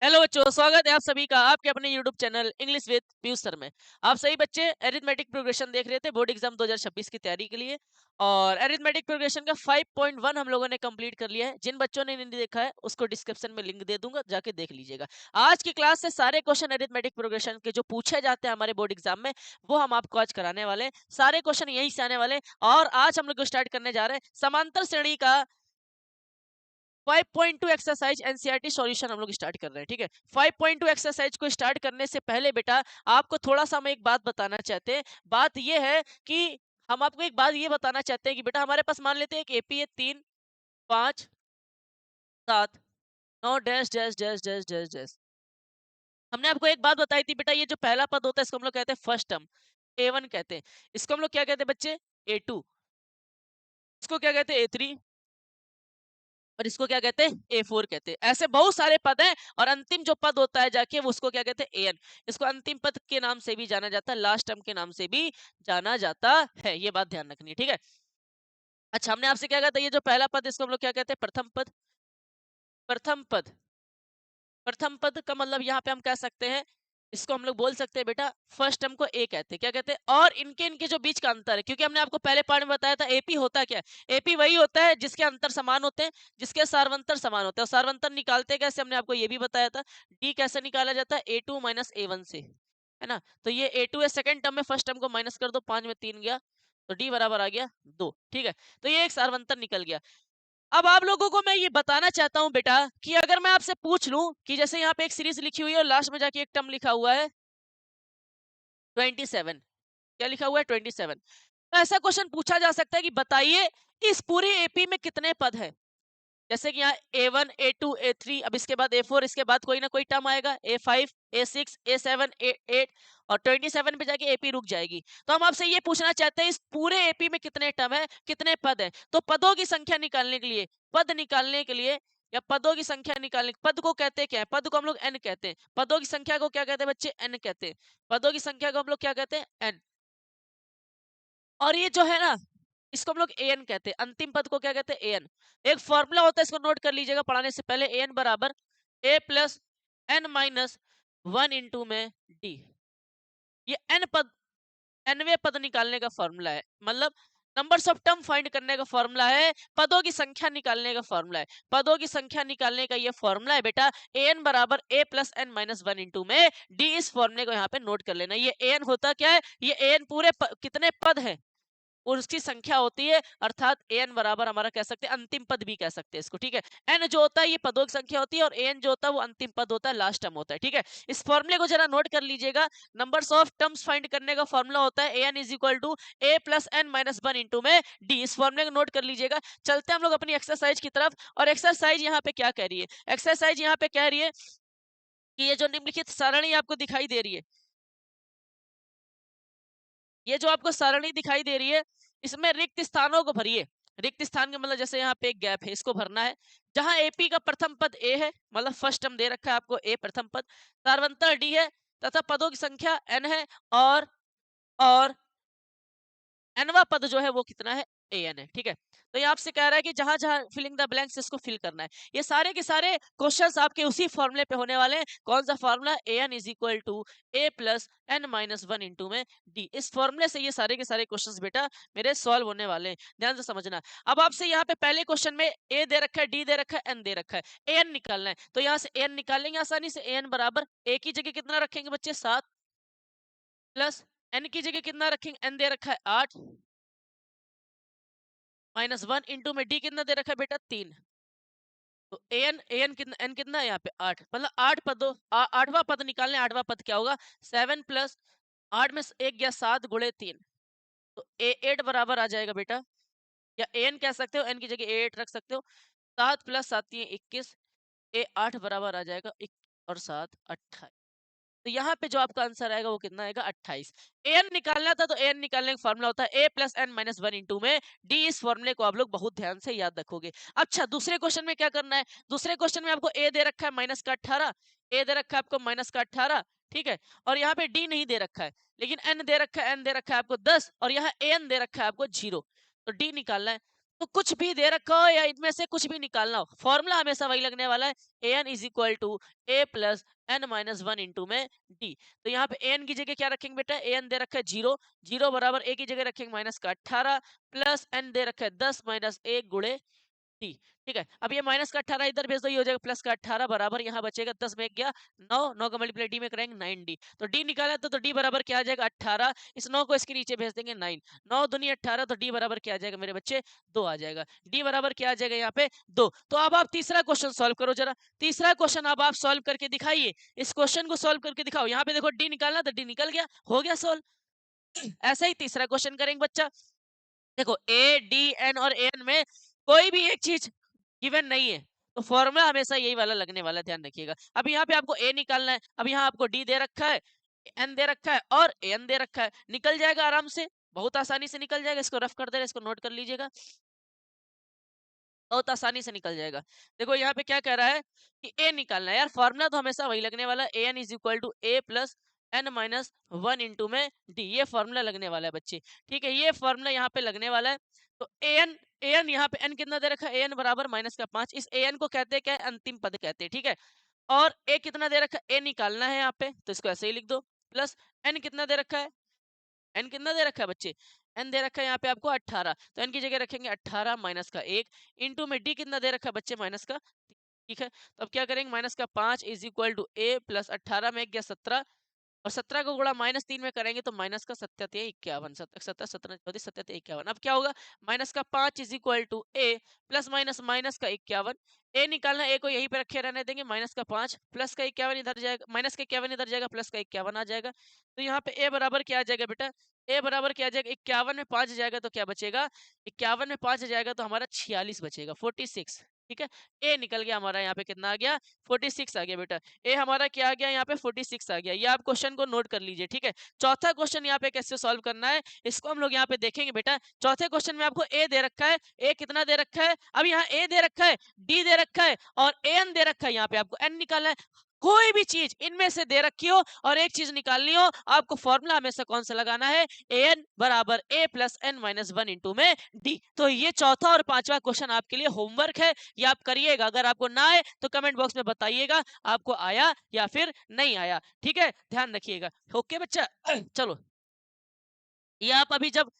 Hello बच्चों, स्वागत है आप सभी का आपके अपने YouTube channel English with Piyush sir में। आप सभी बच्चे अरिथमेटिक प्रोग्रेशन देख रहे थे बोर्ड एग्जाम 2026 की तैयारी के लिए। और अरिथमेटिक प्रोग्रेशन का 5.1 हम लोगों ने कंप्लीट कर लिया है। जिन बच्चों ने नहीं देखा है उसको डिस्क्रिप्शन में लिंक दे दूंगा, जाके देख लीजिएगा। आज की क्लास से सारे क्वेश्चन अरिथमेटिक प्रोग्रेशन के जो पूछे जाते हैं हमारे बोर्ड एग्जाम में, वो हम आपको आज कराने वाले हैं। सारे क्वेश्चन यहीं से आने वाले हैं। और आज हम लोग स्टार्ट करने जा रहे हैं समांतर श्रेणी का 5.2 एक्सरसाइज एनसीईआरटी सॉल्यूशन हम लोग स्टार्ट कर रहे हैं। ठीक है, 5.2 एक्सरसाइज को स्टार्ट करने से पहले बेटा आपको थोड़ा सा हम एक बात बताना चाहते हैं। बात ये है कि हम आपको एक बात ये बताना चाहते हैं कि बेटा हमारे पास मान लेते हैं एक एपी है 3 5 7 9 dash dash dash dash dash dash. हमने आपको एक बात बताई थी बेटा, ये जो पहला पद होता है इसको हम लोग कहते हैं फर्स्ट टर्म, A1 कहते हैं। इसको हम लोग क्या कहते हैं बच्चे? A2। इसको क्या कहते हैं? A3। और इसको क्या कहते हैं? A4 कहते हैं। ऐसे बहुत सारे पद हैं और अंतिम जो पद होता है जाके वो उसको क्या कहते हैं? AN। इसको अंतिम पद के नाम से भी जाना जाता है, लास्ट टर्म के नाम से भी जाना जाता है। ये बात ध्यान रखनी है, ठीक है। अच्छा, हमने आपसे क्या कहा था, ये जो पहला पद इसको हम लोग क्या कहते हैं? प्रथम पद। प्रथम पद, प्रथम पद का मतलब यहाँ पे हम कह सकते हैं, इसको हम लोग बोल सकते हैं बेटा फर्स्ट टर्म को ए कहते हैं। क्या कहते हैं? और इनके इनके जो बीच का अंतर है, क्योंकि हमने आपको पहले पार्ट में बताया था एपी होता क्या है। एपी वही होता है जिसके अंतर समान होते हैं, जिसके सार्वंतर समान होते हैं। और सार्वंतर निकालते कैसे हमने आपको ये भी बताया था। डी कैसे निकाला जाता है? A2 माइनस A1 से, है ना। तो ये A2 है सेकंड टर्म में, फर्स्ट टर्म को माइनस कर दो, 5 में 3 गया तो डी बराबर आ गया 2। ठीक है, तो ये एक सार्वंतर निकल गया। अब आप लोगों को मैं ये बताना चाहता हूं बेटा कि अगर मैं आपसे पूछ लूं कि जैसे यहाँ पे एक सीरीज लिखी हुई है और लास्ट में जाके एक टर्म लिखा हुआ है 27। क्या लिखा हुआ है? 27। तो ऐसा क्वेश्चन पूछा जा सकता है कि बताइए इस पूरे एपी में कितने पद है। जैसे कि यहाँ A1 A2 A3, अब इसके बाद A4, इसके बाद कोई ना कोई टर्म आएगा A5 A6 A7 A8 और 27 पे जाके एपी रुक जाएगी। तो हम आपसे ये पूछना चाहते हैं इस पूरे एपी में कितने टर्म है, कितने पद है। तो पदों की संख्या निकालने के लिए, पद निकालने के लिए या पदों की संख्या निकालने, पद को कहते क्या है? पद को हम लोग n कहते हैं। पदों की संख्या को क्या कहते हैं बच्चे? n कहते हैं। पदों की संख्या को हम लोग क्या कहते हैं? n। और ये जो है ना, इसको हम लोग an कहते हैं। अंतिम पद को क्या कहते हैं? an। एक फॉर्मूला होता है, इसको नोट कर लीजिएगा पढ़ाने से पहले। an बराबर a plus n minus 1 into में d। ये n पद, nवें पद निकालने का फॉर्मूला है। मतलब नंबर्स ऑफ टर्म फाइंड करने का फॉर्मूला है, पदों की संख्या निकालने का फॉर्मूला है। पदों की संख्या निकालने का ये फॉर्मूला है बेटा। an बराबर a plus n minus 1 into में d। इस फॉर्मूले को यहाँ पे नोट कर लेना। ये an होता क्या है? ये an पूरे कितने पद है और उसकी संख्या होती है, अर्थात an बराबर हमारा कह सकते हैं अंतिम पद भी कह सकते हैं इसको। ठीक है, n जो होता है ये पदों की संख्या होती है और an जो होता है वो अंतिम पद होता है, लास्ट टर्म होता है। ठीक है, इस फॉर्मूले को जरा नोट कर लीजिएगा। नंबर्स ऑफ टर्म्स फाइंड करने का फॉर्मूला होता है an is equal to a plus n minus 1 into में d। इस फॉर्मूले को नोट कर लीजिएगा। चलते हैं हम लोग अपनी एक्सरसाइज की तरफ। और एक्सरसाइज यहाँ पे क्या कह रही है? एक्सरसाइज यहाँ पे कह रही है कि ये जो निम्नलिखित सारणी आपको दिखाई दे रही है, ये जो आपको सारणी दिखाई दे रही है, इसमें रिक्त स्थानों को भरिए। रिक्त स्थान का मतलब जैसे यहाँ पे एक गैप है, इसको भरना है। जहां एपी का प्रथम पद ए है, मतलब फर्स्ट टर्म दे रखा है आपको ए प्रथम पद, सार्वंतर डी है तथा पदों की संख्या एन है। और एनवा पद जो है वो कितना है? an है। ठीक है, तो ये आपसे कह रहा है कि जहां जहां फिलिंग द ब्लैंक्स इसको फिल करना है। ये सारे के सारे क्वेश्चंस आपके उसी फॉर्मूले पे होने वाले हैं। कौन सा formula? an is equal to a plus n minus 1 into में d। इस फॉर्मूले से ये सारे के सारे क्वेश्चंस बेटा मेरे सॉल्व होने वाले हैं, ध्यान से समझना। अब आपसे यहाँ पे पहले क्वेश्चन में a दे रखा है, d दे रखा है, n दे रखा है, an निकालना है। तो यहाँ से an निकालेंगे आसानी से। an बराबर a की जगह कितना रखेंगे बच्चे? 7 प्लस n की जगह कितना रखेंगे? n दे रखा है 8 माइनस 1 इंटू में डी कितना दे रखा है बेटा? 3। तो an कितना, n कितना है यहाँ पे? 8। मतलब 8 पदों, आठवां पद निकालने। आठवां पद क्या होगा? 7 प्लस 8 में से 1 गया 7 गुणे 3, तो a8 बराबर आ जाएगा बेटा। या an कह सकते हो, n की जगह a8 रख सकते हो। 7 प्लस 7 21, a8 बराबर आ जाएगा और 7 28। तो यहाँ पे जो आपका आंसर आएगा वो कितना आएगा? 28। an निकालना था तो an निकालने का फॉर्मूला होता है a plus n minus 1 into में d। इस फॉर्मूले को आप लोग बहुत ध्यान से याद रखोगे। अच्छा, दूसरे क्वेश्चन में क्या करना है? दूसरे क्वेश्चन में आपको a दे रखा है माइनस का 18, a दे रखा है आपको माइनस का 18। ठीक है, और यहाँ पे d नहीं दे रखा है, लेकिन n दे रखा है, n दे रखा है आपको 10 और यहाँ an दे रखा है आपको 0। तो d निकालना है। तो कुछ भी दे रखा हो या इनमें से कुछ भी निकालना हो, फॉर्मूला हमेशा वही लगने वाला है, an is equal to a plus n minus one into में डी। तो यहाँ पे an की जगह क्या रखेंगे बेटा, an दे रखा है 0, 0 बराबर a की जगह रखेंगे माइनस का 18 प्लस n दे रखा है 10 माइनस 1 गुणे टी। ठीक है, अब ये माइनस का 18 इधर भेज दो, ये हो जाएगा प्लस का 18 बराबर यहाँ बचेगा 10 में गया 9, 9 का मल्टीप्लाई डी में करेंगे 9d। तो डी निकाला तो डी बराबर क्या आ जाएगा 18, इस 9 को इसके नीचे भेज देंगे 9, 9 दूनी 18, तो डी बराबर क्या आ जाएगा मेरे बच्चे 2 आ जाएगा। डी बराबर क्या आ जाएगा यहाँ पे 2। तो अब आप तीसरा क्वेश्चन सॉल्व करो जरा, तीसरा क्वेश्चन अब आप सॉल्व करके दिखाइए, इस क्वेश्चन को सॉल्व करके दिखाओ। यहाँ पे देखो डी निकालना तो डी निकल गया, हो गया सॉल्व। ऐसा ही तीसरा क्वेश्चन करेंगे बच्चा। देखो ए डी एन और एन में कोई भी एक चीज गिवन नहीं है, तो फॉर्मूला हमेशा यही वाला लगने वाला है, ध्यान रखिएगा। अब यहाँ पे आपको ए निकालना है, अब यहाँ आपको डी दे रखा है, एन दे रखा है और एन दे रखा है, निकल जाएगा आराम से, बहुत आसानी से निकल जाएगा। इसको रफ कर दे रहे, इसको नोट कर लीजिएगा, बहुत आसानी से निकल जाएगा। देखो यहाँ पे क्या कह रहा है कि ए निकालना है, यार फॉर्मूला तो हमेशा वही लगने वाला है, a n is equal to a plus n minus one into में डी, ये फॉर्मूला लगने वाला है बच्चे। ठीक है, ये फॉर्मूला यहाँ पे लगने वाला है। तो ए एन यहाँ पे एन कितना दे रखा है, ए एन बराबर माइनस का 5, इस ए एन को कहते हैं क्या, अंतिम पद कहते हैं। ठीक है, और ए कितना दे रखा है, ए निकालना है यहाँ पे, तो इसको ऐसे ही लिख दो, प्लस एन कितना दे रखा है, एन कितना दे रखा है बच्चे, एन दे रखा है यहाँ पे आपको 18, तो एन की जगह रखेंगे 18 माइनस का 1 इंटू में डी कितना दे रखा है बच्चे माइनस का। ठीक है, तो अब क्या करेंगे, माइनस का 5 is equal to a plus 18 में गया 17, और 17 को गुणा -3 में करेंगे तो माइनस का 77 51, 17 17 14 77 51। अब क्या होगा, माइनस का 5 is equal to a plus minus minus का 51, ए निकालना, ए को यहीं पे रखे रहने देंगे, माइनस का 5 प्लस का 51 इधर जाएगा, माइनस का 51 इधर जाएगा, प्लस का 51 आ जाएगा। तो यहाँ पे ए बराबर क्या आ जाएगा बेटा, ए बराबर क्या आ जाएगा, 51 में 5 जाएगा तो क्या बचेगा, 51 में 5 जाएगा तो हमारा 46 बचेगा, 46। ठीक है, ए निकल गया हमारा, यहाँ पे कितना आ गया 46 आ गया बेटा, ए हमारा क्या आ गया यहाँ पे 46 आ गया। ये आप क्वेश्चन को नोट कर लीजिए। ठीक है, चौथा क्वेश्चन यहाँ पे कैसे सॉल्व करना है, इसको हम लोग यहाँ पे देखेंगे बेटा। चौथे क्वेश्चन में आपको ए दे रखा है, ए कितना दे रखा है, अब यहाँ ए दे रखा है, डी दे रखा है और एन दे रखा है, यहाँ पे आपको एन निकालना है। कोई भी चीज इनमें से दे रखी हो और एक चीज निकालनी हो, आपको फॉर्मूला हमेशा कौन सा लगाना है, एन बराबर a plus n minus one into में डी। तो ये चौथा और पांचवा क्वेश्चन आपके लिए होमवर्क है, ये आप करिएगा। अगर आपको ना आए तो कमेंट बॉक्स में बताइएगा आपको आया या फिर नहीं आया। ठीक है, ध्यान रखिएगा। ओके बच्चा, चलो ये आप अभी जब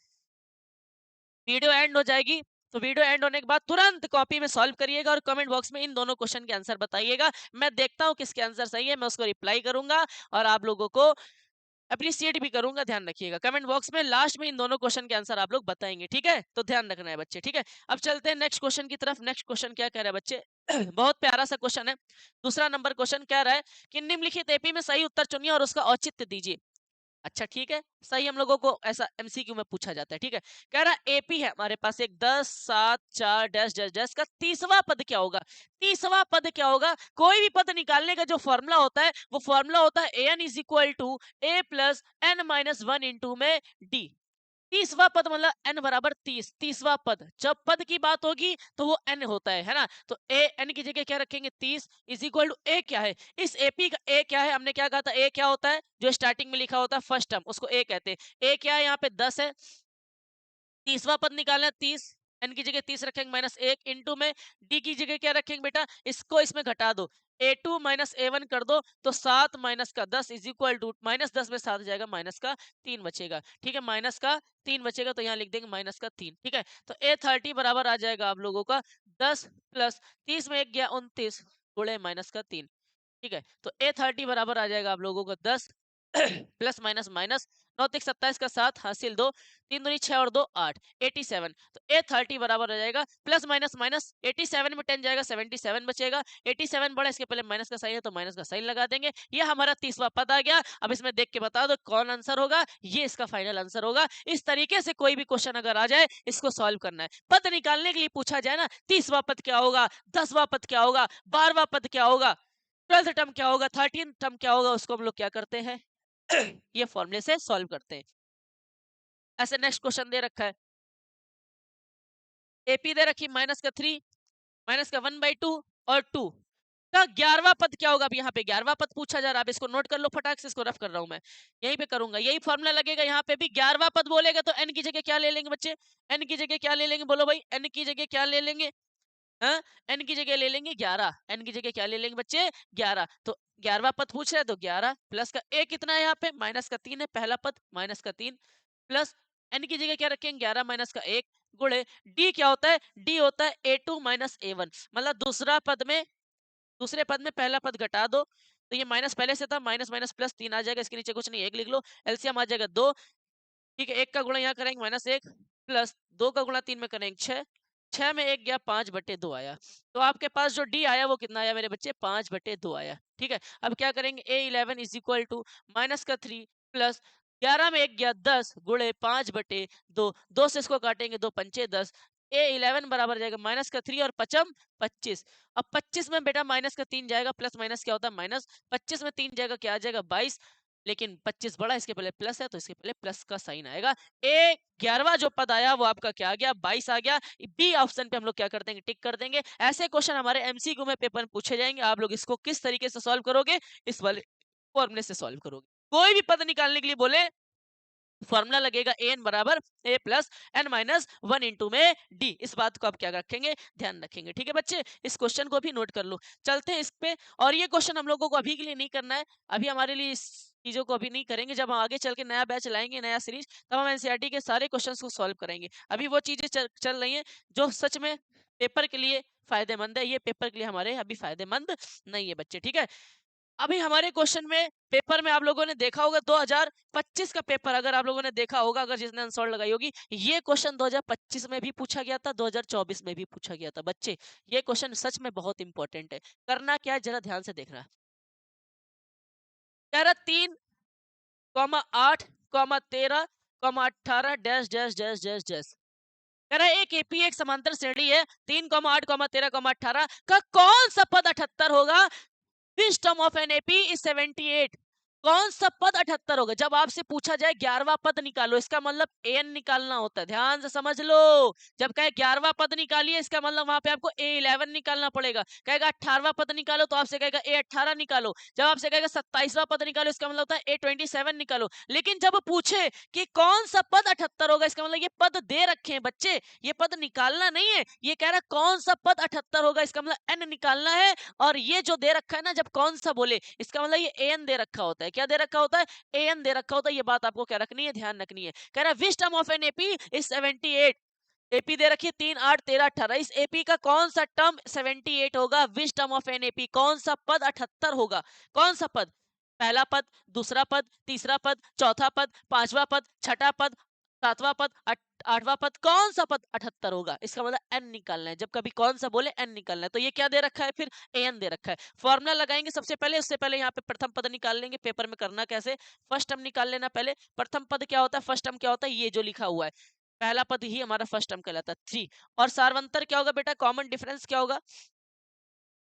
वीडियो एंड हो जाएगी तो वीडियो एंड होने के बाद तुरंत कॉपी में सॉल्व करिएगा और कमेंट बॉक्स में इन दोनों क्वेश्चन के आंसर बताइएगा। मैं देखता हूं किसके आंसर सही है, मैं उसको रिप्लाई करूंगा और आप लोगों को अप्रिशिएट भी करूंगा। ध्यान रखिएगा, कमेंट बॉक्स में लास्ट में इन दोनों क्वेश्चन के आंसर आप लोग बताएंगे। ठीक है, तो ध्यान रखना है बच्चे। ठीक है, अब चलते हैं नेक्स्ट क्वेश्चन की तरफ। नेक्स्ट क्वेश्चन क्या कह रहा है बच्चे, बहुत प्यारा सा क्वेश्चन है। दूसरा नंबर क्वेश्चन कह रहा है कि निम्नलिखित एपी में सही उत्तर चुनिए और उसका औचित्य दीजिए। अच्छा ठीक है, सही हम लोगों को ऐसा एमसीक्यू में पूछा जाता है। ठीक है, कह रहा एपी है हमारे पास एक 10 7 4 डैश डैश डैश का तीसवा पद क्या होगा, तीसवा पद क्या होगा। कोई भी पद निकालने का जो फॉर्मूला होता है वो फॉर्मूला होता है n is equal to a plus n minus one into में डी। तीसवा पद मतलब n बराबर 30, तीसवा पद, जब पद की बात होगी तो वो n होता है ना। तो ए n की जगह क्या रखेंगे 30 इज इक्वल टू ए क्या है, इस एपी का ए क्या है, हमने क्या कहा था, ए क्या होता है, जो स्टार्टिंग में लिखा होता है फर्स्ट टर्म उसको ए कहते हैं। ए क्या है यहाँ पे 10 है, तीसवा पद निकालना है 30, एन की जगह 30 रखेंगे माइनस एक इंटू में डी की जगह क्या रखेंगे बेटा, इसको इसमें घटा दो, a2 माइनस a1 कर दो तो 7 माइनस का 10 इज इक्वल टू माइनस 10 में 7 जाएगा, माइनस का 3 बचेगा। ठीक है, माइनस का 3 बचेगा तो यहाँ लिख देंगे माइनस का 3। ठीक है, तो a30 बराबर आ जाएगा आप लोगों का 10 प्लस 30 में एक गया 29 गुणे माइनस का 3। ठीक है, तो a30 बराबर आ जाएगा आप लोगों को 10 प्लस माइनस माइनस 9 तिक 27 का 7 हासिल 2 3 दूनी 6 और 2 8 87। तो a30 बराबर आ जाएगा प्लस माइनस माइनस 87 में 10 जाएगा 77 बचेगा, 87 बड़ा इसके पहले माइनस का साइन है तो माइनस का साइन लगा देंगे। ये हमारा तीसरा पद आ गया। अब इसमें देख के बता दो कौन आंसर होगा, ये इसका फाइनल आंसर होगा। इस तरीके से कोई भी क्वेश्चन अगर आ जाए इसको सॉल्व करना है। पद निकालने के लिए पूछा जाए ना, तीसवा पद क्या होगा, 10वां पद क्या होगा, 12वां पद क्या होगा, 12th टर्म क्या होगा, 13th टर्म क्या होगा, उसको हम लोग क्या करते हैं ये फॉर्मूले से सॉल्व करते हैं। ऐसे नेक्स्ट क्वेश्चन दे रखा है, एपी दे रखी माइनस का 3 माइनस का 1/2 और 2 का 11वां पद क्या होगा? अब यहाँ पे 11वां पद पूछा जा रहा है, आप इसको नोट कर लो फटाक से, इसको रफ कर रहा हूं मैं, यहीं पे करूंगा, यही फॉर्मूला लगेगा। यहाँ पे भी 11वां पद बोलेगा तो n की जगह क्या ले लेंगे बच्चे? n की जगह क्या ले लेंगे? बोलो भाई, n की जगह क्या ले लेंगे? हाँ, n की जगह ले लेंगे 11, n की जगह क्या ले लेंगे बच्चे? 11। तो 11वां पद पूछ रहे हैं तो 11 प्लस का a कितना है यहाँ पे? माइनस का 3 है पहला पद, माइनस का 3 प्लस n की जगह क्या रखेंगे? 11 माइनस का 1 गुणे d क्या होता है? d होता है a2 माइनस a1, मतलब दूसरे पद में पहला पद घटा दो, तो ये माइनस पहले से था, माइनस माइनस प्लस 3 आ जाएगा, इसके नीचे कुछ नहीं, 1 लिख लो, एलसीएम आ जाएगा 2। ठीक है, 1 का गुणा यहाँ करेंगे माइनस 1 प्लस 2 का गुणा 3 में करेंगे 6, 6 में 1 गया 5/2 आया। तो आपके पास जो डी आया वो कितना आया मेरे बच्चे? 5/2 आया। ठीक है, अब क्या करेंगे? a11 is equal to minus का 3 प्लस 11 में 1 गया 10 गुणे 5/2, 2 से इसको काटेंगे, 2 पंचे 10, a11 बराबर जाएगा माइनस का 3 और पचम 25। अब 25 में बेटा माइनस का 3 जाएगा, प्लस माइनस क्या होता है? माइनस। 25 में 3 जाएगा, क्या आ जाएगा? 22, लेकिन 25 बड़ा, इसके पहले प्लस है तो इसके पहले प्लस का साइन आएगा। ए 11वां जो पद आया वो आपका क्या आ गया? 22 आ गया। बी ऑप्शन पे हम लोग क्या कर देंगे? टिक कर देंगे। ऐसे क्वेश्चन हमारे एमसीक्यू में पेपर में पूछे जाएंगे, आप लोग इसको किस तरीके से सॉल्व करोगे? इस वाले फॉर्मूले से सॉल्व करोगे। कोई भी पद निकालने के लिए बोले, फॉर्मूला लगेगा an बराबर a plus n minus 1 into में d। इस बात को आप क्या रखेंगे? ध्यान रखेंगे। ठीक है बच्चे, इस क्वेश्चन को भी नोट कर लो। चलते हैं इस पे, और ये क्वेश्चन हम लोगों को अभी के लिए नहीं करना है, अभी हमारे लिए इस चीजों को अभी नहीं करेंगे। जब हम आगे चल के नया बैच लाएंगे, नया सीरीज, तब हम एनसीईआरटी के सारे क्वेश्चंस को सॉल्व करेंगे। अभी वो चीजें चल रही हैं जो सच में पेपर के लिए फायदेमंद है, ये पेपर के लिए हमारे अभी फायदेमंद नहीं है बच्चे। ठीक है, अभी हमारे क्वेश्चन में पेपर में आप लोगों ने देखा होगा 2025 का पेपर, अगर आप लोगों ने देखा होगा, अगर जिसने आंसर लगाई होगी, ये क्वेश्चन 2025 में भी पूछा गया था, 2024 में भी पूछा गया था बच्चे। ये क्वेश्चन सच में बहुत इंपॉर्टेंट है। करना क्या है जरा ध्यान से देखना। कह रहा 3,8,13,18 dash dash dash dash dash. कह रहा है एक एपी एक समांतर श्रेणी है, 3,8,13,18 का कौन सा पद 78 होगा? Which term of an AP is 78? कौन सा पद 78 होगा? जब आपसे पूछा जाए 11वां पद निकालो, इसका मतलब an निकालना होता है। ध्यान से समझ लो, जब कहे 11वां पद निकालिए, इसका मतलब वहां पे आपको a11 निकालना पड़ेगा। कहेगा 18वां पद निकालो तो आपसे कहेगा a18 निकालो। जब आपसे कहेगा 27वां पद निकालो, इसका मतलब होता है a27 निकालो। लेकिन जब पूछे कि कौन सा पद 78 होगा, इसका मतलब ये पद दे रखे हैं बच्चे, ये पद निकालना नहीं है। ये कह रहा है कौन सा पद 78 होगा, इसका मतलब n निकालना है। और ये जो दे रखा है ना, जब कौन सा बोले, इसका मतलब ये an दे रखा होता है। क्या दे रखा होता है? an दे रखा होता है। ये बात आपको क्या रखनी है? ध्यान रखनी है। कह रहा है which term of an AP is 78? AP दे रखी है 3, 8, 13, 18। इस एपी का कौन सा टर्म 78 होगा? विच टर्म ऑफ एन एपी, कौन सा पद 78 होगा? कौन सा पद? पहला पद, दूसरा पद, तीसरा पद, चौथा पद, पांचवा पद, छठा पद, सातवां पद, आठवां पद, कौन सा पद 78 होगा? इसका मतलब n निकालना है। जब कभी कौन सा बोले n निकालना है। तो ये क्या दे रखा है? फिर an दे रखा है। फॉर्मूला लगाएंगे सबसे पहले, उससे पहले यहाँ पे प्रथम पद निकाल लेंगे। पेपर में करना कैसे, फर्स्ट टर्म निकाल लेना पहले। प्रथम पद क्या होता है, फर्स्ट टर्म क्या होता है, ये जो लिखा हुआ है, पहला पद ही हमारा फर्स्ट टर्म कहलाता है 3। और सार्वंतर क्या होगा बेटा? कॉमन डिफरेंस क्या होगा?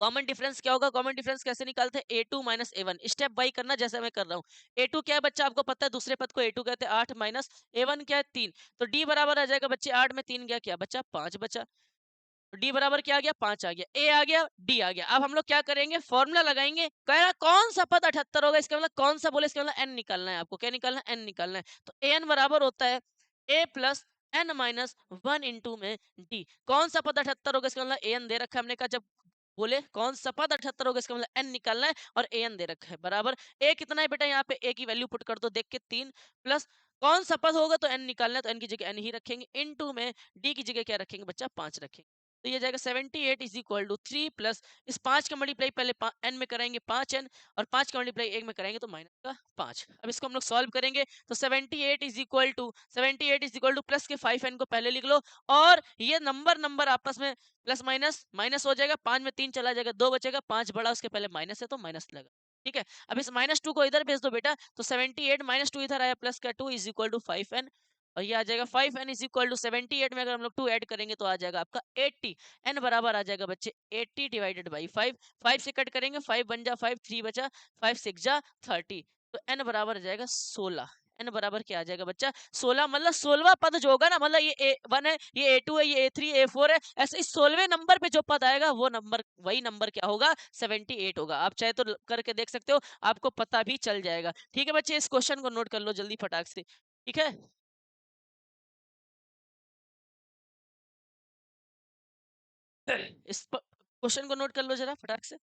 कॉमन डिफरेंस क्या होगा? कॉमन डिफरेंस कैसे निकालते हैं? a2 minus a1। Step by करना जैसे मैं कर रहा हूँ। a2 क्या है बच्चा? आपको पता है, दूसरे पद को a2 कहते हैं। 8 माइनस a1 क्या है? 3। तो d बराबर आ जाएगा बच्चे 8 में 3 गया, क्या बच्चा? 5 बचा। तो d बराबर क्या आ गया? 5 आ गया। a आ गया, d आ गया। अब हम लोग क्या करेंगे? फॉर्मूला लगाएंगे। कह रहा कौन सा पद 78 होगा, इसका मतलब कौन सा बोले, इसका मतलब n निकालना है आपको। क्या निकालना है? n निकालना है। तो an बराबर होता है a plus n minus 1 into में d। कौन सा पद 78 होगा, इसका मतलब an दे रखा है। हमने कहा जब बोले कौन सा पद 78 होगा, इसका मतलब n निकालना है, और an दे रखा है बराबर। a कितना है बेटा? यहाँ पे a की वैल्यू पुट कर दो, देख के 3 प्लस कौन सा पद होगा तो n निकालना है, तो n की जगह n ही रखेंगे, इनटू में d की जगह क्या रखेंगे बच्चा? 5 रखेंगे। तो ये जाएगा 78 इज इक्वल टू 3 प्लस इस 5 का मल्टीप्लाई पहले n में कराएंगे 5n, और 5 का मल्टीप्लाई 1 में कराएंगे तो माइनस का 5। अब इसको हम लोग सॉल्व करेंगे तो 78 इज इक्वल टू प्लस के 5n को पहले लिख लो, और ये नंबर आपस में प्लस माइनस माइनस हो जाएगा। 5 में 3 चला जाएगा, 2 बचेगा, 5 बड़ा, उसके पहले माइनस है तो माइनस लगा। ठीक है, अब इस -2 को इधर भेज दो बेटा, तो 78 -2 इधर आया, प्लस का 2 इज इक्वल टू 5n, और ये आ जाएगा 5n इज इक्वल टू 78 में अगर हम लोग 2 ऐड करेंगे तो आ जाएगा आपका 80। n बराबर आ जाएगा बच्चे 80 डिवाइडेड बाई 5। 5 से कट करेंगे, 5 बन जा 5, 3 बचा, 5 6 जा 30, तो n बराबर आ जाएगा 16। n बराबर क्या आ जाएगा बच्चा 16, मतलब 16वां पद जो होगा ना, मतलब ये A1 है, ये A2 है, ये A3 A4 है, ऐसे इस 16वें नंबर पे जो पद आएगा वो नंबर, वही नंबर क्या होगा 78 होगा। आप चाहे तो करके देख सकते हो, आपको पता भी चल जाएगा। ठीक है बच्चे, इस क्वेश्चन को नोट कर लो जल्दी फटाक से। ठीक है, इस क्वेश्चन को नोट कर लो जरा फटाक से।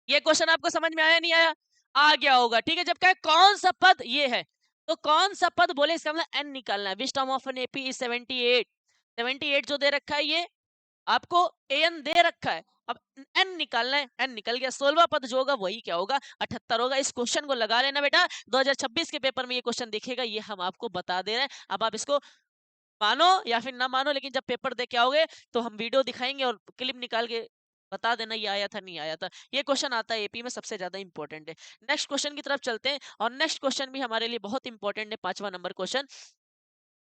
ये क्वेश्चन आपको समझ में आया नहीं आया? आ गया होगा। ठीक है, जब कहे कौन सा पद ये है, तो कौन सा पद बोले, इसका मतलब एन निकालना है। Which term of an AP is 78। 78 जो दे रखा है ये आपको एन दे रखा है। अब एन निकालना है, एन निकल गया। 16वां पद जो होगा वही क्या होगा 78 होगा। इस क्वेश्चन को लगा लेना बेटा, 2026 के पेपर में ये क्वेश्चन दिखेगा, ये हम आपको बता दे रहे हैं। अब आप इसको मानो या फिर ना मानो, लेकिन जब पेपर दे के आओगे तो हम वीडियो दिखाएंगे और क्लिप निकाल के बता देना ये आया था नहीं आया था। ये क्वेश्चन आता है एपी में, सबसे ज्यादा इंपॉर्टेंट है। नेक्स्ट क्वेश्चन की तरफ चलते हैं, और नेक्स्ट क्वेश्चन भी हमारे लिए बहुत इंपॉर्टेंट है। 5वां नंबर क्वेश्चन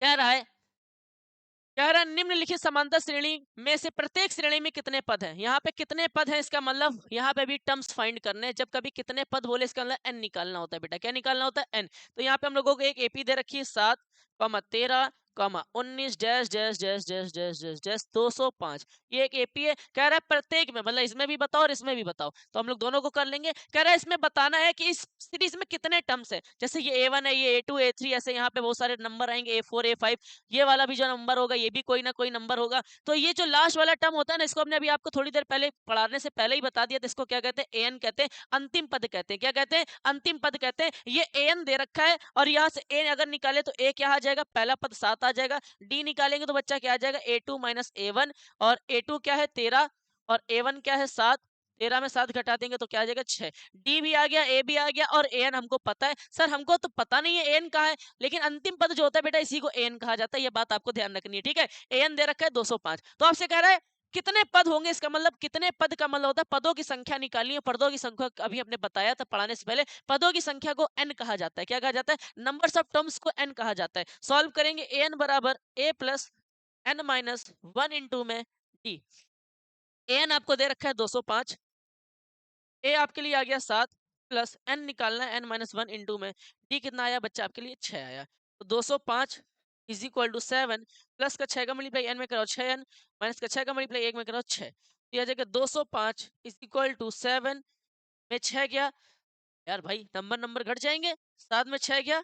कह रहा है, निम्नलिखित समांतर श्रेणी में से प्रत्येक श्रेणी में कितने पद हैं। यहाँ पे कितने पद हैं, इसका मतलब यहाँ पे भी टर्म्स फाइंड करने हैं। जब कभी कितने पद बोले, इसका मतलब एन निकालना होता है बेटा। क्या निकालना होता है? एन। तो यहाँ पे हम लोगों को एक एपी दे रखी है 7, 13, 19 dash dash dash dash dash dash dash 205। ये एक एपी है। कह रहा है प्रत्येक में, मतलब इसमें भी बताओ और इसमें भी बताओ, तो हम लोग दोनों को कर लेंगे। कह रहा है इसमें बताना है कि इस सीरीज में कितने टर्म्स है। जैसे ये A1 है, ये A2 A3, ऐसे यहाँ पे बहुत सारे नंबर आएंगे, A4 A5, ये वाला भी जो नंबर होगा ये भी कोई ना कोई नंबर होगा। तो ये जो लास्ट वाला टर्म होता है ना, इसको हमने अभी आपको थोड़ी देर पहले पढ़ाने से पहले ही बता दिया था। इसको क्या कहते हैं? एन कहते हैं, अंतिम पद कहते हैं। क्या कहते हैं? अंतिम पद कहते हैं। ये एन दे रखा है, और यहाँ से एन अगर निकाले तो ए क्या आ जाएगा, पहला पद 7 आ जाएगा। डी निकालेंगे तो बच्चा क्या आ जाएगा, A2 माइनस A1, और A2 क्या है 13, और A1 क्या है 7। 13 में 7 घटा देंगे तो क्या आ जाएगा 6। डी भी आ गया, ए भी आ गया, और एन हमको पता है। सर हमको तो पता नहीं है एन कहाँ है, लेकिन अंतिम पद जो होता है बेटा, इसी को एन कहा जाता है। ये बात आपको ध्यान रखनी है। ठीक है, एन दे रखा है 205। तो आपसे कह रहा है कितने पद होंगे, इसका मतलब कितने पद का मतलब होता है पदों की संख्या निकालनी है। पदों की संख्या अभी हमने बताया था पढ़ाने से पहले, पदों की संख्या को एन कहा जाता है। क्या कहा जाता है? नंबर्स ऑफ टर्म्स को एन कहा जाता है। सॉल्व करेंगे, एन बराबर a plus n minus 1 into में डी। एन आपको दे रखा है 205, ए आपके लिए आ गया 7, प्लस एन निकालना है n-1 इंटू में डी कितना आया बच्चा आपके लिए 6 आया। तो 205 इज इक्वल टू 7, प्लस का 6 का मल्टीप्लाई n में कराओ 6n, माइनस का 6 का मल्टीप्लाई 1 में कराओ 6। तो यह आ जाएगा 205 इज इक्वल टू 7 में 6 गया। यार भाई नंबर नंबर घट जाएंगे, 7 में 6 गया,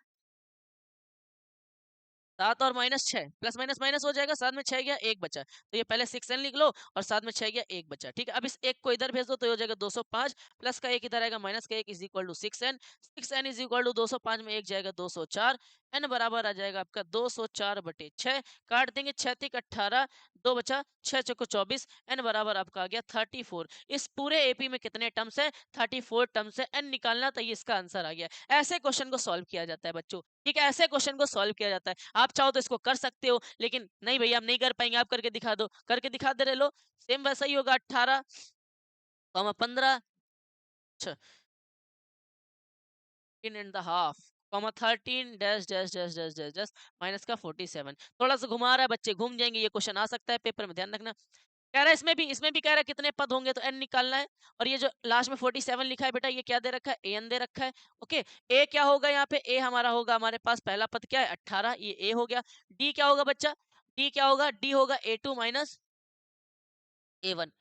7 और माइनस 6, प्लस माइनस माइनस हो जाएगा, 7 में 6 गया, 1 बचा। तो ये पहले 6n लिख लो, और 7 में 6 गया, 1 बचा। ठीक है, अब इस 1 को इधर भेज दो तो ये हो जाएगा 205, प्लस का 1 इधर आएगा, माइनस का 1 is equal to 6n। 6n is equal to 205 में 1 जाएगा 204, n बराबर आ जाएगा आपका 204/6। काट देंगे, 6 तिक 18, 2 बचा, 6 चौको 24, n बराबर आपका आ गया 34। इस पूरे एपी में कितने टर्म्स है? 34 टर्म्स है। n निकालना था, ये इसका आंसर आ गया। ऐसे क्वेश्चन को सॉल्व किया जाता है बच्चों। ठीक है, ऐसे क्वेश्चन को सॉल्व किया जाता है। आप चाहो तो इसको कर सकते हो, लेकिन नहीं भैया हम नहीं कर पाएंगे, आप करके दिखा दो। करके दिखा दे रहे लो, सेम वैसा ही होगा। 18, 15, 13.5, 13 dash dash dash dash dash dash, minus का 47। थोड़ा सा घुमा रहा है बच्चे, घूम जाएंगे, ये क्वेश्चन आ सकता है पेपर में, ध्यान रखना। कह रहा है इसमें भी कह रहा है कितने पद होंगे, तो एन निकालना है। और ये जो लास्ट में 47 लिखा है बेटा, ये क्या दे रखा है? एन दे रखा है। ओके, ए क्या होगा यहाँ पे? ए हमारा होगा, हमारे पास पहला पद क्या है 18, ये ए हो गया। डी क्या होगा बच्चा? डी क्या होगा? डी होगा A2 माइनस A1।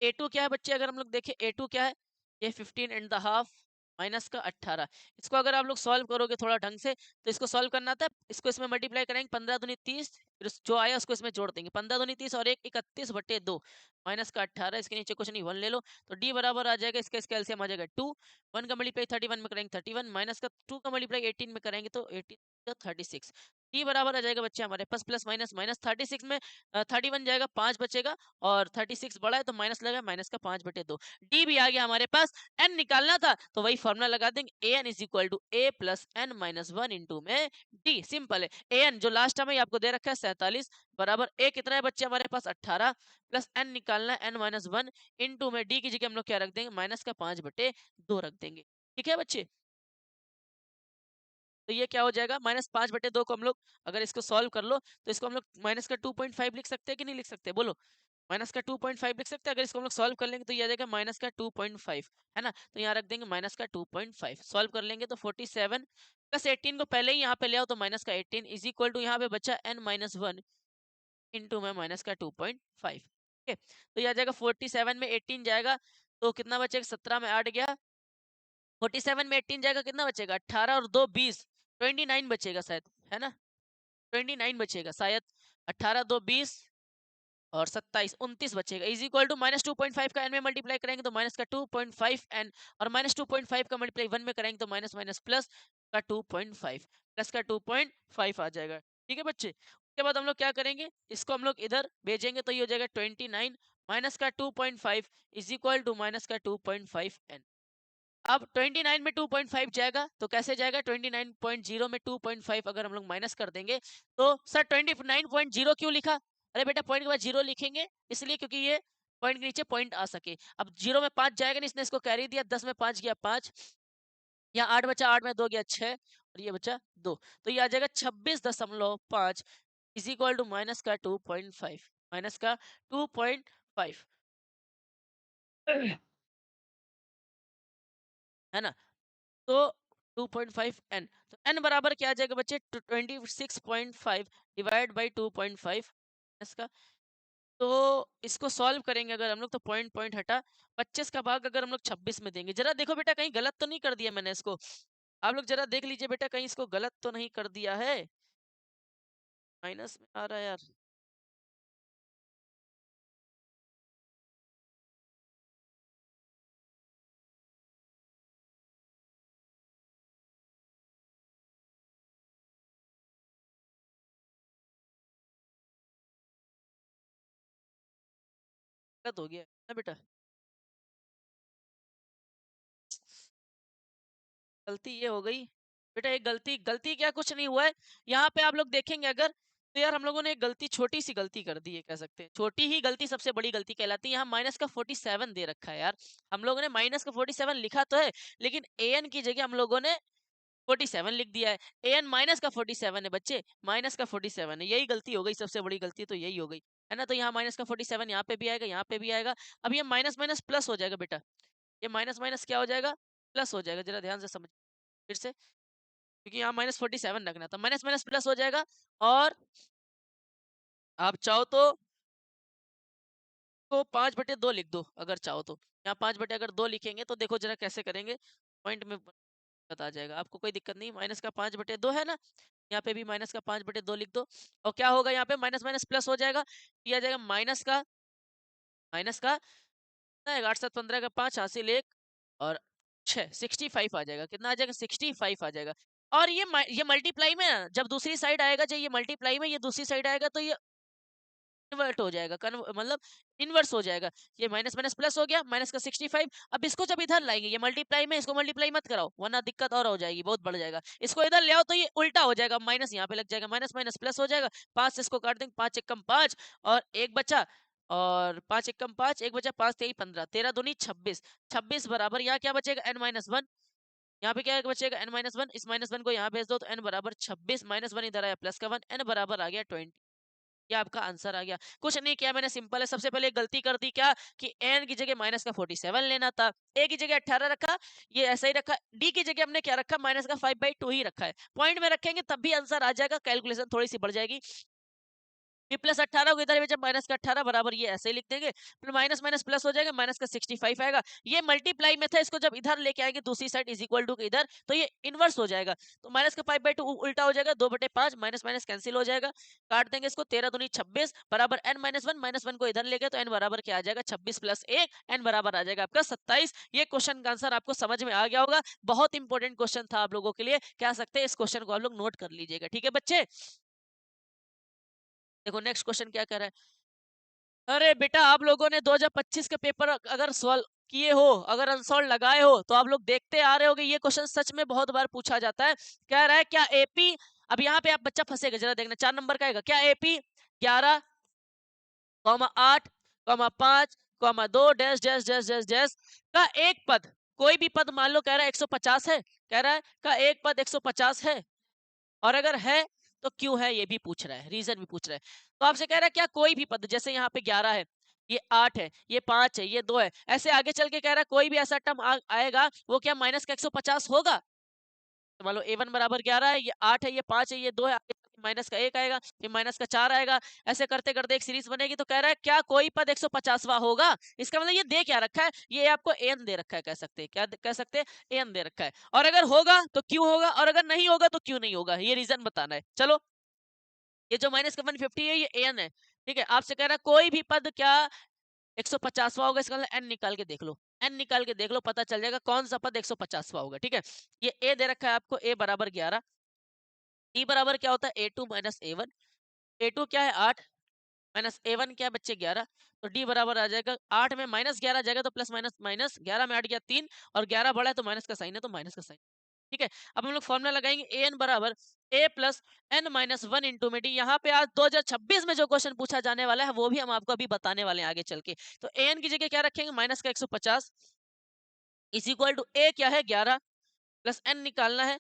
A2 क्या है बच्चे, अगर हम लोग देखें A2 क्या है, ये 15.5 माइनस का 18। इसको अगर आप लोग सॉल्व करोगे थोड़ा ढंग से, तो इसको सॉल्व करना था, इसको इसमें मल्टीप्लाई करेंगे, 15 दूनी 30, फिर जो आया उसको इसमें जोड़ देंगे, 15 दूनी 30 और 1 31/2, माइनस का 18। इसके नीचे कुछ नहीं, 1 ले लो, तो डी बराबर आ जाएगा, इसका एलसीएम आ जाएगा 2। 1 का मल्टीप्लाई 31 में करेंगे 31, माइनस का 2 का मल्टीप्लाई 18 में करेंगे तो 18 36। डी बराबर आ जाएगा बच्चे हमारे पास, प्लस माइनस माइनस 36 में 31 जाएगा, 5 बचेगा, और 36 बड़ा है तो माइनस लगा, माइनस का 5/2। डी भी आ गया हमारे पास। एन निकालना था तो वही फॉर्मूला लगा देंगे, a n is equal to a plus n-1 into में डी। सिंपल है। ए एन जो लास्ट टाइम आपको दे रखा है 47, बराबर ए कितना है बच्चे हमारे पास 18, प्लस एन निकालना है n-1 इंटू में डी की जगह हम लोग क्या रख देंगे, माइनस का 5/2 रख देंगे। ठीक है बच्चे। तो ये क्या हो जाएगा, -5/2 को हम लोग अगर इसको सॉल्व कर लो तो इसको हम लोग माइनस का 2.5 लिख सकते हैं कि नहीं लिख सकते, बोलो। माइनस का 2.5 लिख सकते हैं। अगर इसको हम लोग सॉल्व कर लेंगे तो ये आ जाएगा माइनस का 2.5, है ना। तो यहाँ रख देंगे माइनस का 2.5, सॉल्व कर लेंगे तो 47 प्लस 18 को पहले ही यहाँ पे ले आओ तो माइनस का 18 इज इक्वल टू यहाँ पे बचा n-1 इंटू में माइनस का 2.5। ठीक है, तो ये आ जाएगा 47 में 18 जाएगा तो कितना बचेगा, 17 में 8 गया, 47 में 18 जाएगा कितना बचेगा, 18 और 2 20, 29 बचेगा शायद, है ना, 29 बचेगा शायद, 18 2 20 और 27 29 बचेगा, इज इक्वल टू -2.5 का n में मल्टीप्लाई करेंगे तो माइनस का 2.5 n, और -2.5 का मल्टीप्लाई 1 में करेंगे तो माइनस माइनस प्लस का 2.5, प्लस का 2.5 आ जाएगा। ठीक है बच्चे, उसके बाद हम लोग क्या करेंगे, इसको हम लोग इधर भेजेंगे तो ये हो जाएगा 29 माइनस का 2.5 इज इक्वल टू माइनस का 2.5 n। अब 29 में 2.5 जाएगा तो कैसे जाएगा, 29.0 में 2.5 अगर हम लोग माइनस कर देंगे तो सर 29.0 क्यों लिखा, अरे बेटा पॉइंट के बाद 0 लिखेंगे इसलिए क्योंकि ये पॉइंट के नीचे पॉइंट आ सके। अब 0 में 5 जाएगा नहीं, इसने इसको कैरी दिया, 10 में 5 गया 5, या 8 बचा, 8 में 2 गया 6 और ये बचा 2, तो ये आ जाएगा 26.5 इज इक्वल टू माइनस का 2.5, माइनस का 2.5, है ना। तो 2.5 n, तो n बराबर क्या आ जाएगा बच्चे, 26.5 डिवाइड बाई 2.5 इसका। तो इसको सॉल्व करेंगे अगर हम लोग तो पॉइंट पॉइंट हटा, 25 का भाग अगर हम लोग 26 में देंगे, जरा देखो बेटा कहीं गलत तो नहीं कर दिया मैंने इसको, आप लोग जरा देख लीजिए बेटा कहीं इसको गलत तो नहीं कर दिया है, माइनस में आ रहा है यार, गलत हो गया ना बेटा, गलती ये हो गई बेटा, एक गलती, गलती क्या कुछ नहीं हुआ है, यहाँ पे आप लोग देखेंगे अगर तो यार हम लोगों ने एक गलती, छोटी सी गलती कर दी है, कह सकते हैं छोटी ही गलती सबसे बड़ी गलती कहलाती है। यहाँ माइनस का 47 दे रखा है यार, हम लोगों ने माइनस का 47 लिखा तो है लेकिन an की जगह हम लोगों ने 47 लिख दिया है, an माइनस का 47 है बच्चे, माइनस का 47 है, यही गलती हो गई, सबसे बड़ी गलती तो यही हो गई, है ना। तो यहाँ माइनस का 47 यहाँ पे भी आएगा, यहाँ पे भी आएगा, अब ये माइनस माइनस प्लस हो जाएगा बेटा, ये माइनस माइनस क्या हो जाएगा, प्लस हो जाएगा, जरा ध्यान से समझ फिर से, क्योंकि यहाँ -47 रखना था, माइनस माइनस प्लस हो जाएगा, और आप चाहो तो 5/2 लिख दो अगर चाहो तो, यहाँ 5 अगर 2 लिखेंगे तो देखो जरा कैसे करेंगे, पॉइंट में बता जाएगा आपको, कोई दिक्कत नहीं, माइनस का 5/2 है ना, यहाँ पे भी माइनस का 5/2 लिख दो, और क्या होगा यहाँ पे माइनस माइनस प्लस हो जाएगा, ये आ जाएगा माइनस का 8 7 15 का 5 हासिल 1 और 6 65 आ जाएगा, कितना आ जाएगा 65 आ जाएगा। और ये मल्टीप्लाई में जब दूसरी साइड आएगा, जब ये मल्टीप्लाई में ये दूसरी साइड आएगा तो ये कन्वर्ट हो जाएगा, मतलब इनवर्स हो जाएगा, ये माइनस माइनस प्लस हो गया, माइनस का 65। अब इसको जब इधर लाएंगे, ये मल्टीप्लाई में, इसको मल्टीप्लाई मत कराओ वरना दिक्कत और हो जाएगी, बहुत बढ़ जाएगा, इसको इधर ले आओ तो ये उल्टा हो जाएगा, माइनस यहाँ पे लग जाएगा, माइनस माइनस प्लस हो जाएगा, 5 से इसको काट देंगे, 5 1 5 और एक बचा, और 5 1 5 एक बचा, 5 3 15, 13 दूनी 26, 26 बराबर यहाँ क्या बचेगा n-1, यहाँ पे क्या बचेगा n-1, इस -1 को यहाँ भेज दो तो n बराबर 26, -1 इधर आया प्लस का 1, n बराबर आ गया 20, ये आपका आंसर आ गया। कुछ नहीं किया मैंने, सिंपल है, सबसे पहले एक गलती कर दी क्या कि n की जगह माइनस का 47 लेना था, a की जगह 18 रखा, ये ऐसा ही रखा, d की जगह हमने क्या रखा, माइनस का 5/2 ही रखा है, पॉइंट में रखेंगे तब भी आंसर आ जाएगा, कैलकुलेशन थोड़ी सी बढ़ जाएगी, ये प्लस 18 को इधर भेजा, माइनस का 18 बराबर ये ऐसे ही लिख देंगे, फिर माइनस माइनस प्लस हो जाएगा, माइनस का 65 आएगा, ये मल्टीप्लाई में था, इसको जब इधर लेके आएंगे दूसरी साइड इज इक्वल टू इधर तो ये इनवर्स हो जाएगा, तो माइनस का 5/2 उल्टा हो जाएगा, 2/5 माइनस माइनस कैंसिल हो जाएगा, काट देंगे इसको, 13 दूनी 26 बराबर n-1, -1 को इधर ले गए तो n बराबर क्या आ जाएगा, 26 + 1, n बराबर आ जाएगा आपका 27। ये क्वेश्चन का आंसर आपको समझ में आ गया होगा, बहुत इंपॉर्टेंट क्वेश्चन था आप लोगों के लिए, कह सकते हैं इस क्वेश्चन को आप लोग नोट कर लीजिएगा, ठीक है बच्चे। देखो नेक्स्ट क्वेश्चन क्या कह रहा है, अरे बेटा आप लोगों ने 2025 के पेपर अगर सॉल्व किए हो, अगर अनसॉल्व लगाए हो तो आप लोग देखते आ रहे होगे, ये क्वेश्चन सच में बहुत बार पूछा जाता है, कह रहा है क्या एपी, अब यहाँ पे आप बच्चा फंसेगा, जरा देखना 4 नंबर का आएगा, क्या AP 11, 8, 5, 2 dash dash dash dash dash का एक पद, कोई भी पद मान लो, कह रहा है 150 है, कह रहा है का एक पद 150 है, और अगर है तो क्यों है ये भी पूछ रहा है, रीजन भी पूछ रहा है। तो आपसे कह रहा है क्या कोई भी पद, जैसे यहाँ पे 11 है, ये 8 है, ये 5 है, ये 2 है, ऐसे आगे चल के कह रहा है कोई भी ऐसा टर्म आएगा वो क्या माइनस का 150 होगा। तो मान लो a1 बराबर 11 है, ये 8 है, ये 5 है, ये 2 है, माइनस का 1 आएगा, फिर माइनस का 4 आएगा, ऐसे करते करते एक सीरीज बनेगी। तो कह रहा है क्या कोई पद 150वां होगा। इसका मतलब ये दे क्या रखा है, ये आपको एन दे रखा है, कह सकते हैं क्या कह सकते हैं, एन दे रखा है। और अगर होगा तो क्यों होगा, और अगर नहीं होगा तो क्यों नहीं होगा, ये रीजन बताना है। चलो ये जो माइनस का 150 है ये एन है, ठीक है। आपसे कह रहा है कोई भी पद क्या 150वां होगा, इसका मतलब एन निकाल के देख लो, एन निकाल के देख लो, पता चल जाएगा कौन सा पद 150वां होगा, ठीक है। ये ए दे रखा है आपको, ए बराबर 11, टी बराबर क्या होता है A2 माइनस A1, A2 क्या है 8 माइनस A1 क्या है बच्चे 11, तो डी बराबर आ जाएगा 8 में माइनस 11 आ जाएगा तो प्लस माइनस माइनस, 11 में 8 गया 3, और 11 बड़ा है तो माइनस का साइन है तो माइनस का साइन, ठीक है। अब हम लोग फॉर्मूला लगाएंगे ए एन बराबर a plus n minus one into में डी। यहाँ पे आज 2026 में जो क्वेश्चन पूछा जाने वाला है वो भी हम आपको अभी बताने वाले हैं आगे चल के। तो ए एन की जगह क्या रखेंगे, माइनस का 150 इज इक्वल टू ए क्या है 11 प्लस एन निकालना है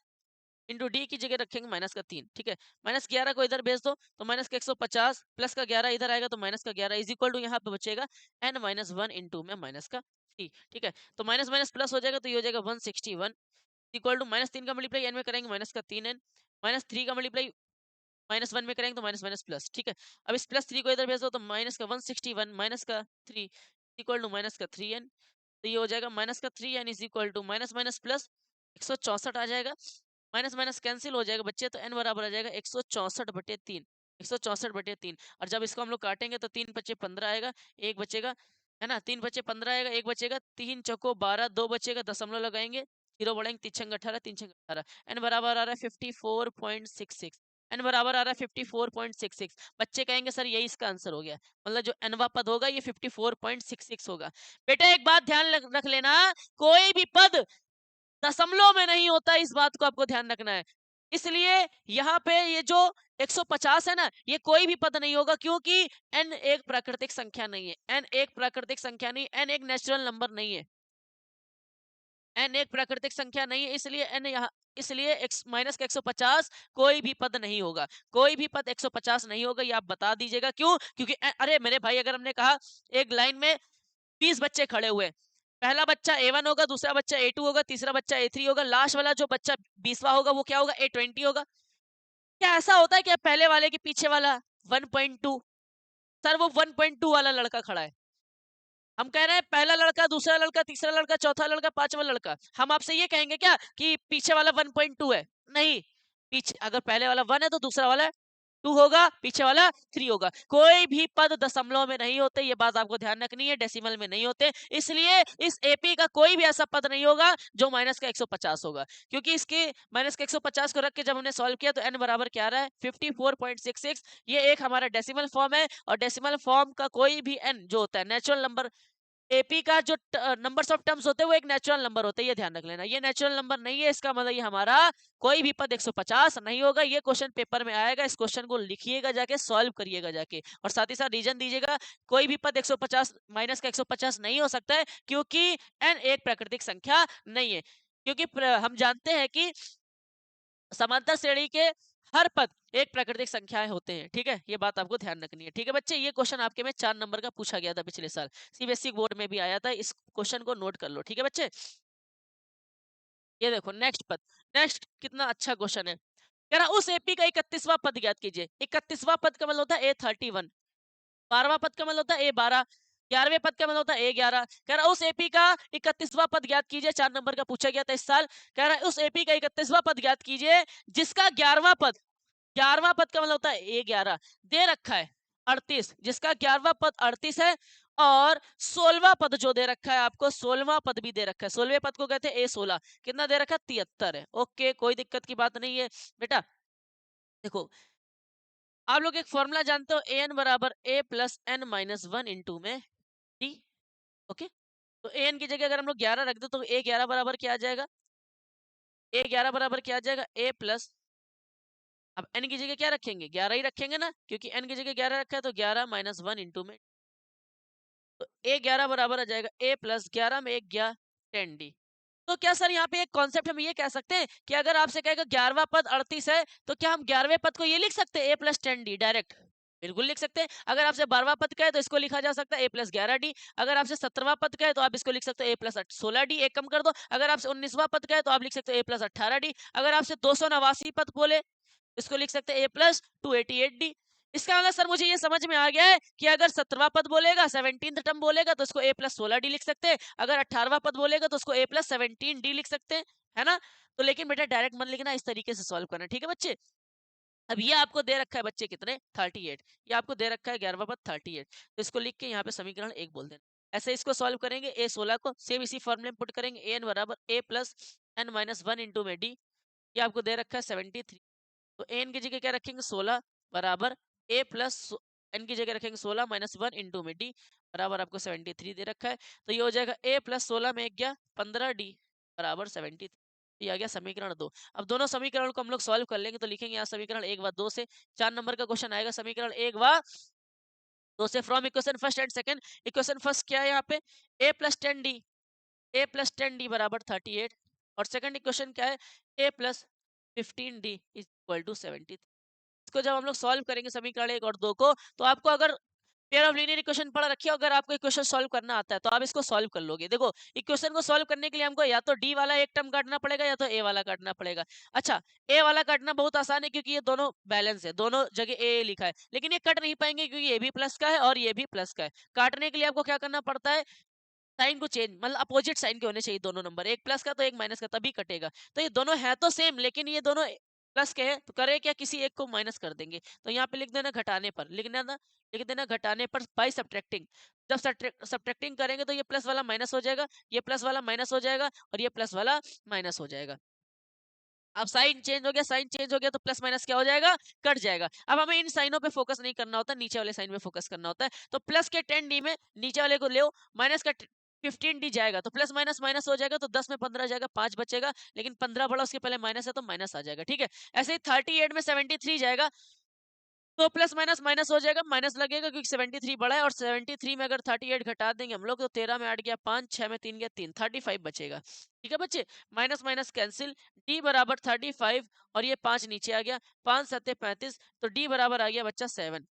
इंटू डी की जगह रखेंगे माइनस का 3, ठीक है। माइनस 11 को इधर भेज दो तो माइनस का 150 प्लस का 11 इधर आएगा तो माइनस का 11 इज इक्वल टू यहाँ पे बचेगा एन माइनस वन इंटू में माइनस का 3, ठीक है। तो माइनस माइनस प्लस हो जाएगा तो ये हो जाएगा 161 इक्वल टू माइनस 3 का मल्टीप्लाई एन में करेंगे माइनस का 3n, माइनस 3 का मल्टीप्लाई माइनस 1 में करेंगे तो माइनस माइनस प्लस, ठीक है। अब इस प्लस 3 को इधर भेज दो तो माइनस का 161 माइनस का 3 इक्वल टू माइनस का 3n, तो ये हो जाएगा माइनस का 3n is equal to minus minus plus 164 आ जाएगा, माइनस माइनस कैंसिल हो जाएगा बच्चे, तो n बराबर आ जाएगा 164/3, 164/3। और जब इसको हम लोग काटेंगे तो 3 बचे 15 आएगा, एक बचेगा, है ना, 3 बचे 15 आएगा, एक बचेगा, 3 चौको 12, 2 बचेगा, दशमलव लगाएंगे, जीरो बढ़ाएंगे, 3 छंग 18, 3 छंग 18, n बराबर आ रहा है 54.66, n बराबर आ रहा है 54.66। बच्चे कहेंगे सर यही इसका आंसर हो गया, मतलब जो nवा पद होगा ये 54.66 होगा। बेटा एक बात ध्यान रख लेना, कोई भी पद दशमलव में नहीं होता, इस बात को आपको ध्यान रखना है। इसलिए यहाँ पे ये जो 150 है ना, ये कोई भी पद नहीं होगा, क्योंकि n एक प्राकृतिक संख्या नहीं है, n एक प्राकृतिक संख्या नहीं, n एक नेचुरल नंबर नहीं है, n एक प्राकृतिक संख्या नहीं है, इसलिए n यहाँ, इसलिए माइनस का 150 कोई भी पद नहीं होगा, कोई भी पद 150 नहीं होगा, ये आप बता दीजिएगा। क्यों, क्योंकि अरे मेरे भाई अगर हमने कहा एक लाइन में 20 बच्चे खड़े हुए, पहला बच्चा A1 होगा, दूसरा बच्चा A2 होगा, तीसरा बच्चा A3 होगा, लास्ट वाला जो बच्चा 20वां होगा वो क्या होगा, A20 होगा। क्या ऐसा होता है कि पहले वाले के पीछे वाला 1.2, सर वो 1.2 वाला लड़का खड़ा है, हम कह रहे हैं पहला लड़का, दूसरा लड़का, तीसरा लड़का, चौथा लड़का, पांचवा लड़का, हम आपसे ये कहेंगे क्या कि पीछे वाला 1.2 है, नहीं, पीछे अगर पहले वाला 1 है तो दूसरा वाला 2 होगा, पीछे वाला 3 होगा। कोई भी पद दशमलव में नहीं होते, ये बात आपको ध्यान रखनी है, डेसिमल में नहीं होते, इसलिए इस एपी का कोई भी ऐसा पद नहीं होगा जो माइनस का 150 होगा, क्योंकि इसके माइनस का 150 को रख के जब हमने सॉल्व किया तो n बराबर क्या आ रहा है 54.66। ये एक हमारा डेसिमल फॉर्म है, और डेसिमल फॉर्म का कोई भी n जो होता है नेचुरल नंबर, एपी का जो नंबर्स ऑफ टर्म्स होते हैं वो एक नेचुरल नंबर होता है, ये ध्यान रख लेना, ये नेचुरल नंबर नहीं है, इसका मतलब ये हमारा कोई भी पद 150 नहीं होगा। ये क्वेश्चन पेपर में आएगा, इस क्वेश्चन को लिखिएगा जाके, सॉल्व करिएगा जाके, और साथ ही साथ रीजन दीजिएगा, कोई भी पद 150 माइनस का 150 नहीं हो सकता है, क्योंकि एन एक प्राकृतिक संख्या नहीं है, क्योंकि हम जानते हैं कि समांतर श्रेणी के हर पद एक प्राकृतिक संख्याएं होते हैं, ठीक है, ये बात आपको ध्यान रखनी है, ठीक है बच्चे। ये क्वेश्चन आपके में 4 नंबर का पूछा गया था पिछले साल, सीबीएसई बोर्ड में भी आया था, इस क्वेश्चन को नोट कर लो, ठीक है बच्चे। ये देखो नेक्स्ट पद, नेक्स्ट कितना अच्छा क्वेश्चन है, कह रहा उस एपी का 31वां पद ज्ञात कीजिए। 31वां पद का मतलब होता है A31, 12वां पद का मतलब होता है A12, 11वें पद का मतलब होता है A11। कह रहा उस एपी का 31वां पद ज्ञात कीजिए, 4 नंबर का पूछा गया था इस साल। कह रहा है उस एपी का 31वां पद ज्ञात कीजिए जिसका 11वां पद, 11वां पद का मतलब होता है A11 दे रखा है 38, जिसका 11वां पद 38 है, और 16वां पद जो दे रखा है आपको, 16वां पद भी दे रखा है, 16वें पद को कहते हैं A16, कितना दे रखा है 73 है। ओके कोई दिक्कत की बात नहीं है बेटा। देखो आप लोग एक फॉर्मूला जानते हो, an बराबर a plus n minus one into में डी, ओके। तो an की जगह अगर हम लोग 11 रख दो तो A11 बराबर क्या आ जाएगा, A11 बराबर क्या आ जाएगा a प्लस, अब n की जगह क्या रखेंगे 11 ही रखेंगे ना, क्योंकि n की जगह 11 रखा है, तो 11 माइनस वन इंटू में, तो A11 बराबर आ जाएगा a प्लस 11 में 1 गया 10d, तो क्या सर यहाँ पे एक कॉन्सेप्ट हम ये कह सकते हैं कि अगर आपसे कहेगा 11वां पद 38 है, तो क्या हम 11वें पद को ये लिख सकते हैं a+10d डायरेक्ट? बिल्कुल लिख सकते हैं। अगर आपसे 12वां पद का है तो इसको लिखा जा सकता है a+11d। अगर आपसे 17वां पद का है तो आप इसको लिख सकते हो a+16d, एक कम कर दो। अगर आपसे 19वां पद का है तो आप लिख सकते हो a+18d। अगर आपसे 289 पद बोले, इसको लिख सकते हैं a+288d। इसका मतलब सर मुझे ये समझ में आ गया है कि अगर 17वां पद बोलेगा, 17th टर्म बोलेगा, तो उसको a+16d लिख सकते हैं। अगर 18वां पद बोलेगा तो उसको a+17d लिख सकते हैं, है ना? तो लेकिन बेटा डायरेक्ट मत लिखना, इस तरीके से सॉल्व करना, ठीक है बच्चे? अब ये आपको दे रखा है बच्चे कितने, 38। ये आपको दे रखा है 11वां पद 38, तो इसको लिख के यहाँ पे समीकरण 1 बोल देना। ऐसे इसको सॉल्व करेंगे, a16 को सेम इसी फॉर्मूले में पुट करेंगे, an बराबर a+n-1 इंटू में d। ये आपको दे रखा है 73। तो एन की जगह क्या रखेंगे 16 बराबर ए प्लस एन की जगह रखेंगे 16 माइनस 1 इंटू में डी बराबर आपको 73 दे रखा है। तो ये हो जाएगा a प्लस 16 में गया 15d बराबर 73। ये आ गया समीकरण 2। अब दोनों समीकरण को हम लोग सॉल्व कर लेंगे, तो लिखेंगे यहाँ समीकरण 1 व 2 से। 4 नंबर का क्वेश्चन आएगा समीकरण 1 व 2 से from equation first and second. Equation first क्या है यहाँ पे, a+10d बराबर 38, और सेकंड इक्वेशन क्या है a+15d इज इक्वल टू 73। इसको जब हम लोग सॉल्व करेंगे समीकरण 1 और 2 को, तो आपको अगर पेयर ऑफ लीनियर इक्वेशन पढ़ रखी है, अगर आपको इक्वेशन सॉल्व करना आता है तो आप इसको सॉल्व कर लोगे। देखो इक्वेशन को सॉल्व करने के लिए हमको या तो डी वाला एक टर्म काटना पड़ेगा या तो ए वाला काटना पड़ेगा। अच्छा, ए वाला काटना बहुत आसान है क्योंकि ये दोनों बैलेंस है, दोनों जगह ए लिखा है, लेकिन ये कट नहीं पाएंगे क्योंकि ये भी प्लस का है और ये भी प्लस का है। काटने के लिए आपको क्या करना पड़ता है, साइन को चेंज, मतलब अपोजिट साइन के होने चाहिए दोनों नंबर, एक प्लस का तो एक माइनस का, तभी कटेगा। तो ये दोनों है तो सेम, लेकिन ये दोनों प्लस के हैं, तो करे क्या, किसी एक को माइनस कर देंगे। तो यहाँ पे लिख देना घटाने पर, लिख देना घटाने पर बाय सब्ट्रैक्टिंग। जब सब्ट्रैक्टिंग करेंगे तो ये प्लस वाला माइनस हो जाएगा, ये प्लस वाला माइनस हो जाएगा, और ये प्लस वाला माइनस हो जाएगा। अब साइन चेंज हो गया, साइन चेंज हो गया, तो प्लस माइनस क्या हो जाएगा, कट जाएगा। अब हमें इन साइनों पे फोकस नहीं करना होता, नीचे वाले साइन पे फोकस करना होता है। तो प्लस के 10d में नीचे वाले को ले, माइनस का 15d जाएगा, तो प्लस माइनस माइनस हो जाएगा, तो 10 में 15 जाएगा, 5 बचेगा, लेकिन 15 बड़ा उसके पहले माइनस है तो माइनस आ जाएगा, ठीक है। ऐसे ही 38 में 73 जाएगा, तो प्लस माइनस माइनस हो जाएगा, माइनस लगेगा क्योंकि 73 बड़ा है, और 73 में अगर 38 घटा देंगे हम लोग, तो 13 में 8 गया 5, 6 में 3 गया 3, 35 बचेगा। ठीक है बच्चे, माइनस माइनस कैंसिल, डी बराबर 35, और ये 5 नीचे आ गया, 5 सत्ते 35, तो डी बराबर आ गया बच्चा 7।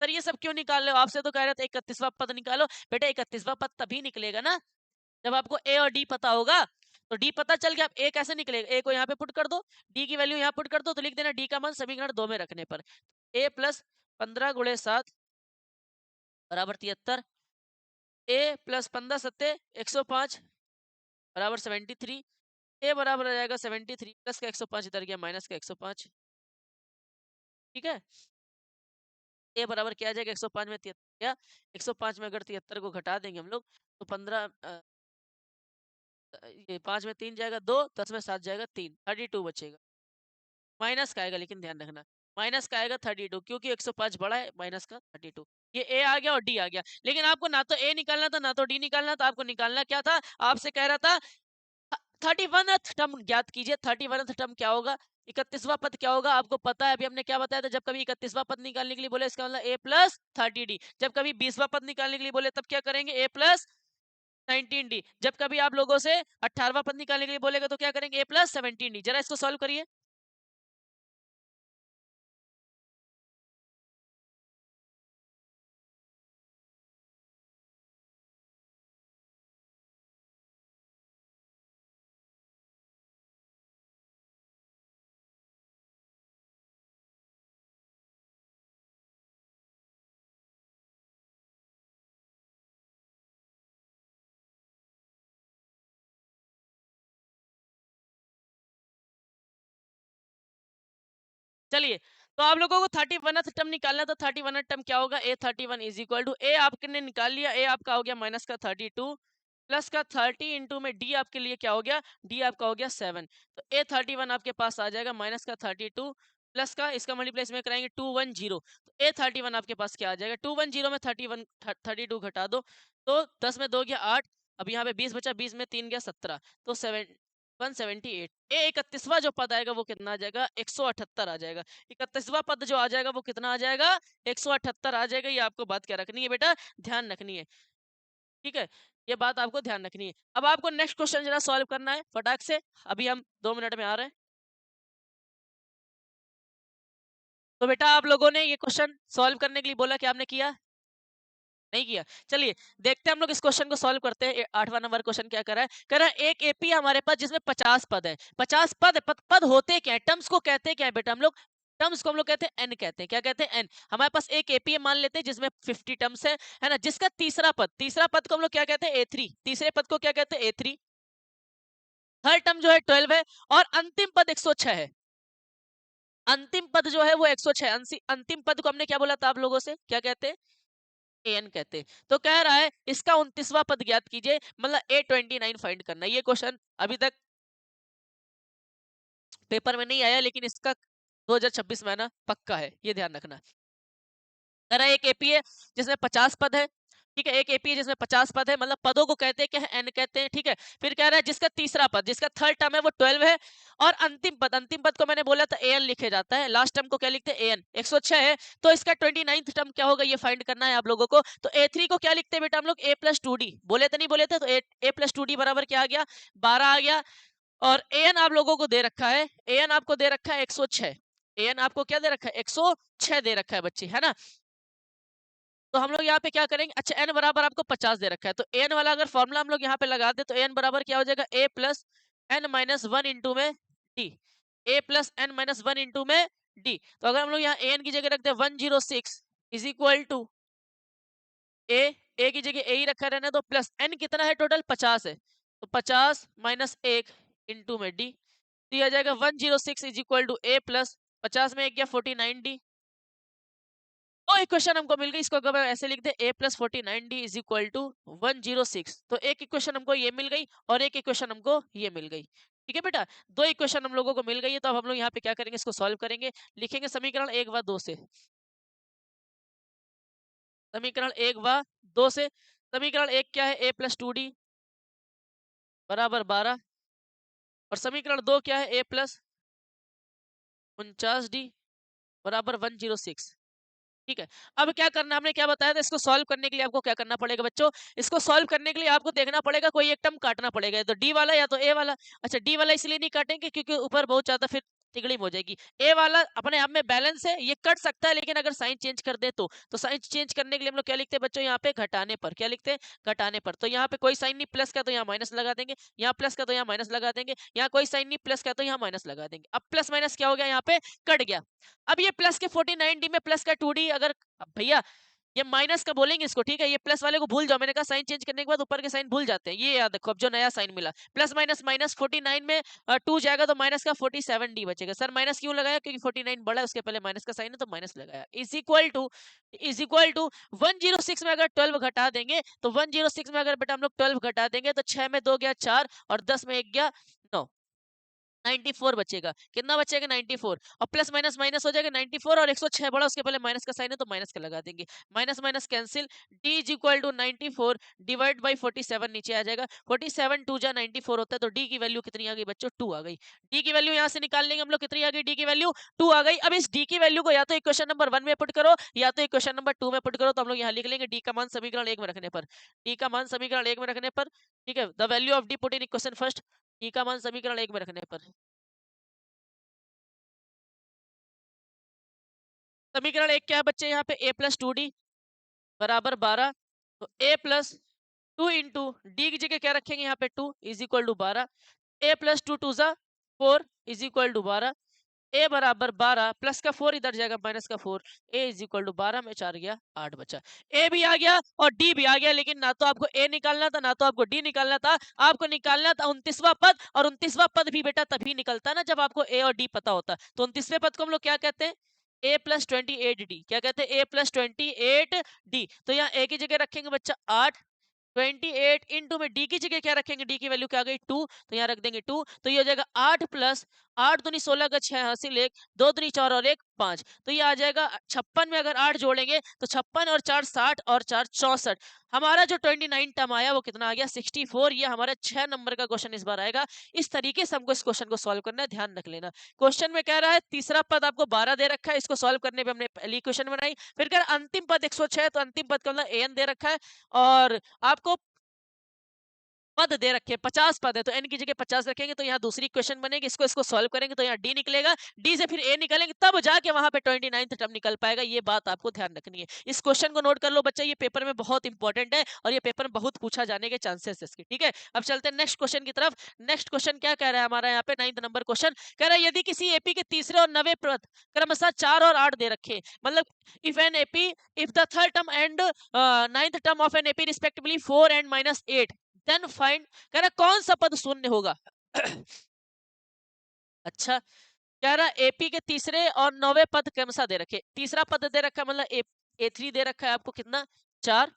सर ये सब क्यों निकाल रहे हो, आपसे तो कह रहे थे 31वां पद निकालो। बेटा 31वां पद तभी निकलेगा ना जब आपको ए और डी पता होगा। तो डी पता चल गया, अब ए कैसे निकलेगा, ए को यहाँ पे पुट कर दो, डी की वैल्यू यहाँ पुट कर दो, तो लिख देना डी का मान समीकरण 2 में रखने पर ए प्लस 15 गुणे 7 बराबर 73, ए प्लस 15 सत्ते 105 बराबर 73। ए बराबर आ जाएगा 73, प्लस का 105 इधर गया, माइनस का 105। ठीक है, ए बराबर क्या आ जाएगा, 105 में 73 गया, 105 में अगर 73 को घटा देंगे हम लोग, तो 15 ये 5 में 3 जाएगा 2, 10 में 7 जाएगा 3, 32 बचेगा। माइनस का आएगा, लेकिन ध्यान रखना माइनस का आएगा 32, क्योंकि 105 बड़ा है, माइनस का 32। ये ए आ गया और डी आ गया, लेकिन आपको ना तो ए निकालना था ना तो डी निकालना था, आपको निकालना क्या था, आपसे कह रहा था 31th टर्म ज्ञात कीजिए। 31th टर्म क्या होगा, 31वां पद क्या होगा, आपको पता है, अभी हमने क्या बताया था, जब कभी 31वां पद निकालने के लिए बोले इसका मतलब a प्लस 30d, जब कभी 20वां पद निकालने के लिए बोले तब क्या करेंगे a प्लस 19d, जब कभी आप लोगों से 18वां पद निकालने के लिए बोलेगा तो क्या करेंगे a प्लस 17d। जरा इसको सॉल्व करिए। चलिए, तो आप लोगों को 31th टर्म निकालना, तो 31th टर्म क्या होगा, a31 इज इक्वल टू, ए आपने निकाल लिया, ए आपका हो गया माइनस का 32 प्लस का 30 इंटू में डी आपके लिए क्या हो गया, डी आपका हो गया 7। तो a31 आपके पास आ जाएगा माइनस का 32 प्लस का, इसका मल्टीप्लाई में कराएंगे 210, तो a31 आपके पास क्या आ जाएगा, 210 में 32 घटा दो, तो 10 में 2 गया 8, अब यहाँ पे 20 बचा, 20 में 3 गया 17, तो 178। ए 31वां जो पद आएगा वो कितना आ जाएगा, 178 आ जाएगा। 31वां पद जो आ जाएगा वो कितना आ जाएगा, 178 आ जाएगा। ये आपको बात क्या रखनी है बेटा, ध्यान रखनी है, ठीक है। ये बात आपको ध्यान रखनी है। अब आपको नेक्स्ट क्वेश्चन जरा सॉल्व करना है फटाक से, अभी हम 2 मिनट में आ रहे हैं। तो बेटा आप लोगों ने ये क्वेश्चन सॉल्व करने के लिए बोला कि आपने किया? नहीं किया। चलिए देखते हैं हम लोग इस क्वेश्चन को सॉल्व करते हैं। 8वां नंबर क्वेश्चन क्या कर रहा है? कह रहा है एक एपी हमारे पास जिसमें 50 पद है। 50 पद होते क्या है? टर्म्स को कहते हैं क्या है बेटा हम लोग? टर्म्स को हम लोग कहते हैं एन कहते हैं। क्या कहते हैं? एन। हमारे पास एक एपी मान लेते हैं जिसमें 50 टर्म्स है ना? जिसका तीसरा पद को हम लोग क्या कहते हैं? ए3। तीसरे पद को क्या कहते हैं? ए3। थर्ड टर्म जो है 12 है और अंतिम पद 106 है। अंतिम पद जो है वो 106। अंतिम पद को हमने क्या बोला था आप लोगों से? क्या कहते हैं? एन कहते हैं। तो कह रहा है इसका 29वां पद ज्ञात कीजिए, मतलब A29 फाइंड करना है। ये क्वेश्चन अभी तक पेपर में नहीं आया, लेकिन इसका 2026 में आना पक्का है, ये ध्यान रखना। कह रहा है एक एपी है जिसमें 50 पद है, ठीक है? एक एपी है जिसमें 50 पद है, मतलब पदों को कहते हैं क्या है? एन कहते हैं, ठीक है? फिर कह रहा है जिसका तीसरा पद, जिसका थर्ड टर्म है वो 12 है और अंतिम पद को मैंने बोला था एन लिखे जाता है, लास्ट टर्म को क्या लिखते हैं? एन। 106 है तो इसका 29th टर्म क्या होगा ये फाइंड करना है आप लोगों को। तो ए3 को क्या लिखते हैं बेटा हम लोग? ए प्लस 2डी। बोले तो नहीं बोले थे? तो ए प्लस 2डी बराबर क्या आ गया? 12 आ गया। और एन आप लोगों को दे रखा है, एन आपको दे रखा है 106। एन आपको क्या दे रखा है? 106 दे रखा है बच्चे, है ना? तो हम लोग यहाँ पे क्या करेंगे? अच्छा एन बराबर आपको 50 दे रखा है, तो एन वाला अगर फॉर्मूला हम लोग यहाँ पे लगा दे तो एन बराबर क्या हो जाएगा? A plus n minus one into में d. A plus n minus one into में डी। तो अगर हम लोग यहाँ एन की जगह रखते हैं 106 इज इक्वल टू ए, ए की जगह ए ही रखा रहना, तो प्लस एन कितना है? टोटल 50 है, तो 50 माइनस 1 इंटू में डी। तो ये आ जाएगा 106 is equal to a plus 50 में 1 गया 49 डी। तो इक्वेशन हमको मिल गई, इसको अगर मैं ऐसे लिख दे a plus 49d is equal to 106। तो एक इक्वेशन हमको ये मिल गई और एक इक्वेशन हमको ये मिल गई। ठीक है बेटा, दो इक्वेशन हम लोगों को मिल गई है। तो अब हम लोग यहाँ पे क्या करेंगे? इसको सॉल्व करेंगे। लिखेंगे समीकरण 1 व 2 से। समीकरण 1 व 2 से। समीकरण 1 क्या है? a प्लस 2d बराबर 12। और समीकरण 2 क्या है? a प्लस 49d बराबर 106। ठीक है। अब क्या करना, हमने क्या बताया था? इसको सॉल्व करने के लिए आपको क्या करना पड़ेगा बच्चों? इसको सॉल्व करने के लिए आपको देखना पड़ेगा कोई एक टर्म काटना पड़ेगा, या तो डी वाला या तो ए वाला। अच्छा डी वाला इसलिए नहीं काटेंगे क्योंकि ऊपर बहुत ज्यादा फिर तिगड़ी हो जाएगी। ए वाला अपने आप में बैलेंस है, ये कट सकता है, लेकिन अगर साइन चेंज कर दे तो साइन चेंज करने के लिए हम लोग क्या लिखते हैं बच्चों? यहाँ पे घटाने पर। क्या लिखते हैं? घटाने पर। तो यहाँ पे कोई साइन नहीं, प्लस का तो यहाँ माइनस लगा देंगे, यहाँ प्लस का तो यहाँ माइनस लगा देंगे, यहाँ कोई साइन नहीं, प्लस का तो यहाँ माइनस लगा देंगे। अब प्लस माइनस क्या हो गया? यहाँ पे कट गया। अब ये प्लस के 49d में प्लस का 2d, अगर अब भैया ये माइनस का बोलेंगे इसको, ठीक है? ये प्लस वाले को भूल जाओ, मैंने कहा साइन चेंज करने के बाद ऊपर के साइन भूल जाते हैं, ये याद रखो। अब जो नया साइन मिला प्लस माइनस माइनस 49 में 2 जाएगा तो माइनस का 47d बचेगा। सर माइनस क्यों लगाया? क्योंकि 49 बड़ा है, उसके पहले माइनस का साइन है तो माइनस लगाया। इज इक्वल टू 106 में अगर 12 घटा देंगे तो 106 में अगर बेटा हम लोग 12 घटा देंगे तो 6 में 2 गया 4 और 10 में 1 गया 9। 94 बचेगा। कितना बचेगा? 94। और प्लस माइनस माइनस हो जाएगा 94 और 106 बड़ा, उसके पहले माइनस का साइन है तो माइनस का लगा देंगे। Minus minus cancel. d is equal to 94 divide by 47 नीचे आ जाएगा। 47 2 जा 94 होता है, तो d की वैल्यू कितनी आ गई बच्चों? 2 आ गई। d की वैल्यू यहाँ से निकाल लेंगे हम लोग, कितनी आ गई d की वैल्यू? 2 आ गई। अब इस d की वैल्यू को या तो इक्वेशन नंबर 1 में पुट करो या तो इक्वेशन नंबर 2 में पुट करो। तो हम लोग यहाँ लिख लेंगे d का मान समीकरण 1 में रखने पर, d का मान समीकरण 1 में रखने पर, ठीक है? The value of d put in equation first. d का मान समीकरण 1 में रखने पर समीकरण 1 क्या है बच्चे? यहाँ पे a प्लस 2d बराबर 12। तो a प्लस 2 इंटू डी की जगह क्या रखेंगे? यहाँ पे 2 is equal to 12। a plus 2 टू जा 4 इज इक्वल टू 12। a बराबर 12 प्लस का 4 इधर जाएगा माइनस का 4। a इज इक्वल टू 12 में 4 गया 8 बचा। a भी आ गया और d भी आ गया, लेकिन ना तो आपको a निकालना था ना तो आपको d निकालना था। आपको निकालना था 29वां पद, और 29वां पद भी बेटा तभी निकलता ना जब आपको a और d पता होता। तो 29वें पद को हम लोग क्या कहते हैं? a plus 28d। क्या कहते हैं? a plus 28d। तो यहाँ a की जगह रखेंगे बच्चा 8। 28 इंटू में डी की जगह क्या रखेंगे? डी की वैल्यू क्या आ गई? 2। तो यहाँ रख देंगे 2। तो ये हो जाएगा 8 प्लस 8 दूनी 16 का 6 हासिल 1 2 दूनी 4 और 1 5। तो ये आ जाएगा 56 में अगर 8 जोड़ेंगे तो 56 और 4 60 और 4 64। हमारा जो 29 टर्म आया वो कितना आ गया? 64। ये हमारा 6 नंबर का क्वेश्चन इस बार आएगा। इस तरीके से हमको इस क्वेश्चन को सॉल्व करना है, ध्यान रख लेना। क्वेश्चन में कह रहा है तीसरा पद आपको 12 दे रखा है, इसको सॉल्व करने पे हमने पहली क्वेश्चन बनाई। फिर कह रहा है अंतिम पद 106, तो अंतिम पद का मतलब an दे रखा है। और आपको पद दे रखे 50 पद है तो n की जगह 50 रखेंगे तो यहाँ दूसरी इक्वेशन बनेगी, इसको सॉल्व करेंगे तो यहाँ d निकलेगा, d से फिर a निकालेंगे तब जाके वहां पे 29th टर्म निकल पाएगा। ये बात आपको ध्यान रखनी है। इस क्वेश्चन को नोट कर लो बच्चा, ये पेपर में बहुत इंपॉर्टेंट है और ये पेपर में बहुत पूछा जाने के चांसेस है इसके। ठीक है, अब चलते हैं नेक्स्ट क्वेश्चन की तरफ। नेक्स्ट क्वेश्चन क्या कह रहा है हमारा यहाँ पे 9th नंबर क्वेश्चन कह रहा है यदि किसी एपी के तीसरे और 9वें पद क्रमशः 4 और 8 दे रखे, मतलब if an AP if the third term and 9th term of an AP respectively 4 and -8 then find, कह रहा कौन सा पद शून्य होगा। अच्छा, कह रहा एपी के तीसरे और 9वें पद क्रमशः दे रखे, तीसरा पद दे रखा है मतलब A3 दे रखा है आपको कितना 4,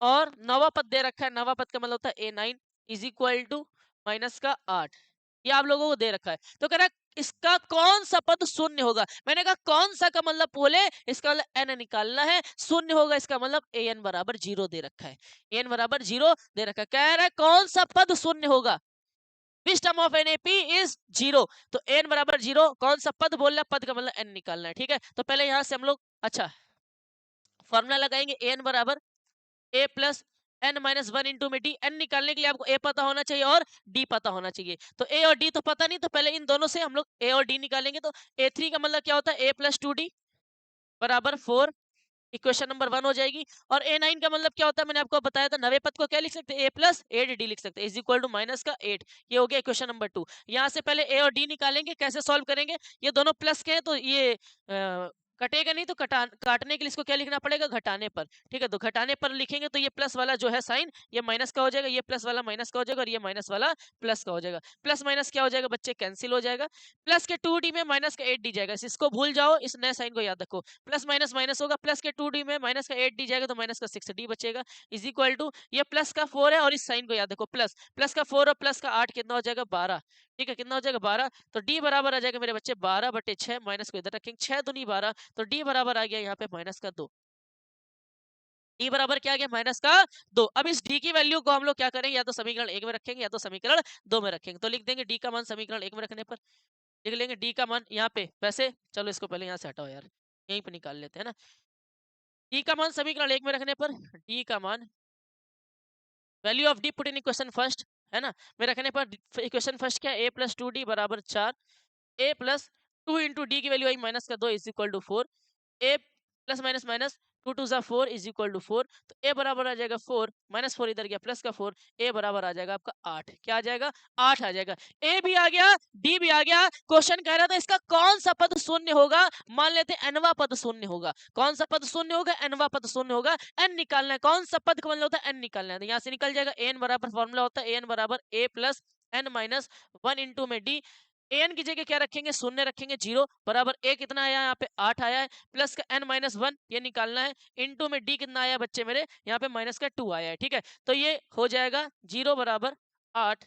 और 9वां पद दे रखा है, 9वां पद का मतलब होता है A9 is equal to minus का 8, ये आप लोगों को दे रखा है। तो कह रहा है इसका कौन सा पद शून्य होगा। मैंने कहा कौन सा का मतलब बोले, इसका मतलब n निकालना है, शून्य होगा इसका मतलब an बराबर 0 दे रखा है, an बराबर 0 दे रखा है। कह रहा है कौन सा पद शून्य होगा, विच term of an AP is 0, तो n बराबर 0 कौन सा पद बोल रहा है, पद का मतलब n निकालना है। ठीक है, तो पहले यहां से हम लोग अच्छा फॉर्मूला लगाएंगे, an बराबर a plus n minus 1 into में d। n निकालने के लिए आपको a पता होना चाहिए और d पता होना चाहिए, तो a और d तो पता नहीं, तो पहले इन दोनों से हम लोग a और d निकालेंगे। तो a3 का मतलब क्या होता है a प्लस 2d बराबर 4, इक्वेशन नंबर 1 हो जाएगी। और A9 का मतलब क्या होता है, मैंने आपको बताया था, नवे पद को क्या लिख सकते हैं, a प्लस 8d लिख सकते हैं इज इक्वल टू माइनस का 8। ये हो गया इक्वेशन नंबर 2। यहाँ से पहले a और d निकालेंगे, कैसे सॉल्व करेंगे, ये दोनों प्लस के हैं तो ये कटेगा नहीं, तो काटने के लिए इसको क्या लिखना पड़ेगा, घटाने पर। ठीक है, तो घटाने पर लिखेंगे तो ये प्लस वाला जो है साइन ये माइनस का हो जाएगा, ये प्लस वाला माइनस का हो जाएगा और ये माइनस वाला प्लस का हो जाएगा। प्लस माइनस क्या हो जाएगा बच्चे, कैंसिल हो जाएगा। प्लस के 2d में माइनस का 8d जाएगा, इसको भूल जाओ, इस नए साइन को याद रखो। प्लस माइनस माइनस होगा, प्लस के 2d में माइनस का 8d जाएगा तो माइनस का 6d बचेगा इज इक्वल टू, ये प्लस का 4 है और इस साइन को याद रखो, प्लस प्लस का 4 और प्लस का 8 कितना हो जाएगा 12। ठीक है, कितना हो जाएगा 12, तो d बराबर आ जाएगा मेरे बच्चे 12/6, माइनस को इधर रखेंगे, 6 दूनी 12, तो d बराबर आ गया यहाँ पे माइनस का 2। d बराबर क्या आ गया, माइनस का 2। अब इस d की वैल्यू को हम लोग क्या करेंगे, या तो समीकरण 1 में रखेंगे या तो समीकरण 2 में रखेंगे। तो लिख देंगे d का मान समीकरण 1 में रखने पर लिख लेंगे d का मान यहाँ पे, वैसे चलो इसको पहले यहाँ से हटाओ यार, यहीं पे निकाल लेते हैं ना। d का मान समीकरण 1 में रखने पर d का मान, value of D put in equation first, है ना, में रखने पर इक्वेशन फर्स्ट क्या है, a प्लस 2d बराबर 4, a प्लस 2 इंटू डी की वैल्यू आई माइनस का 2 is equal to 4, a plus minus minus 2 टू 4 इज इक्वल टू 4, तो a बराबर आ जाएगा 4, माइनस 4 इधर गया प्लस का 4, a बराबर आ जाएगा आपका 8। क्या आ जाएगा, 8 आ जाएगा। a भी आ गया, d भी आ गया। क्वेश्चन कह रहा था इसका कौन सा पद शून्य होगा, मान लेते हैं nवा पद शून्य होगा। कौन सा पद शून्य होगा, nवा पद शून्य होगा, n निकालना है। कौन सा पद का मतलब होता है n निकालना है, तो यहाँ से निकल जाएगा an बराबर फॉर्मूला होता है an बराबर a plus n minus 1 into में d। an की जगह क्या रखेंगे, शून्य रखेंगे, 0 बराबर a कितना आया यहाँ पे 8 आया है, प्लस का n माइनस 1 ये निकालना है, इनटू में d कितना आया बच्चे मेरे, यहाँ पे माइनस का 2 आया है। ठीक है, तो ये हो जाएगा 0 बराबर 8,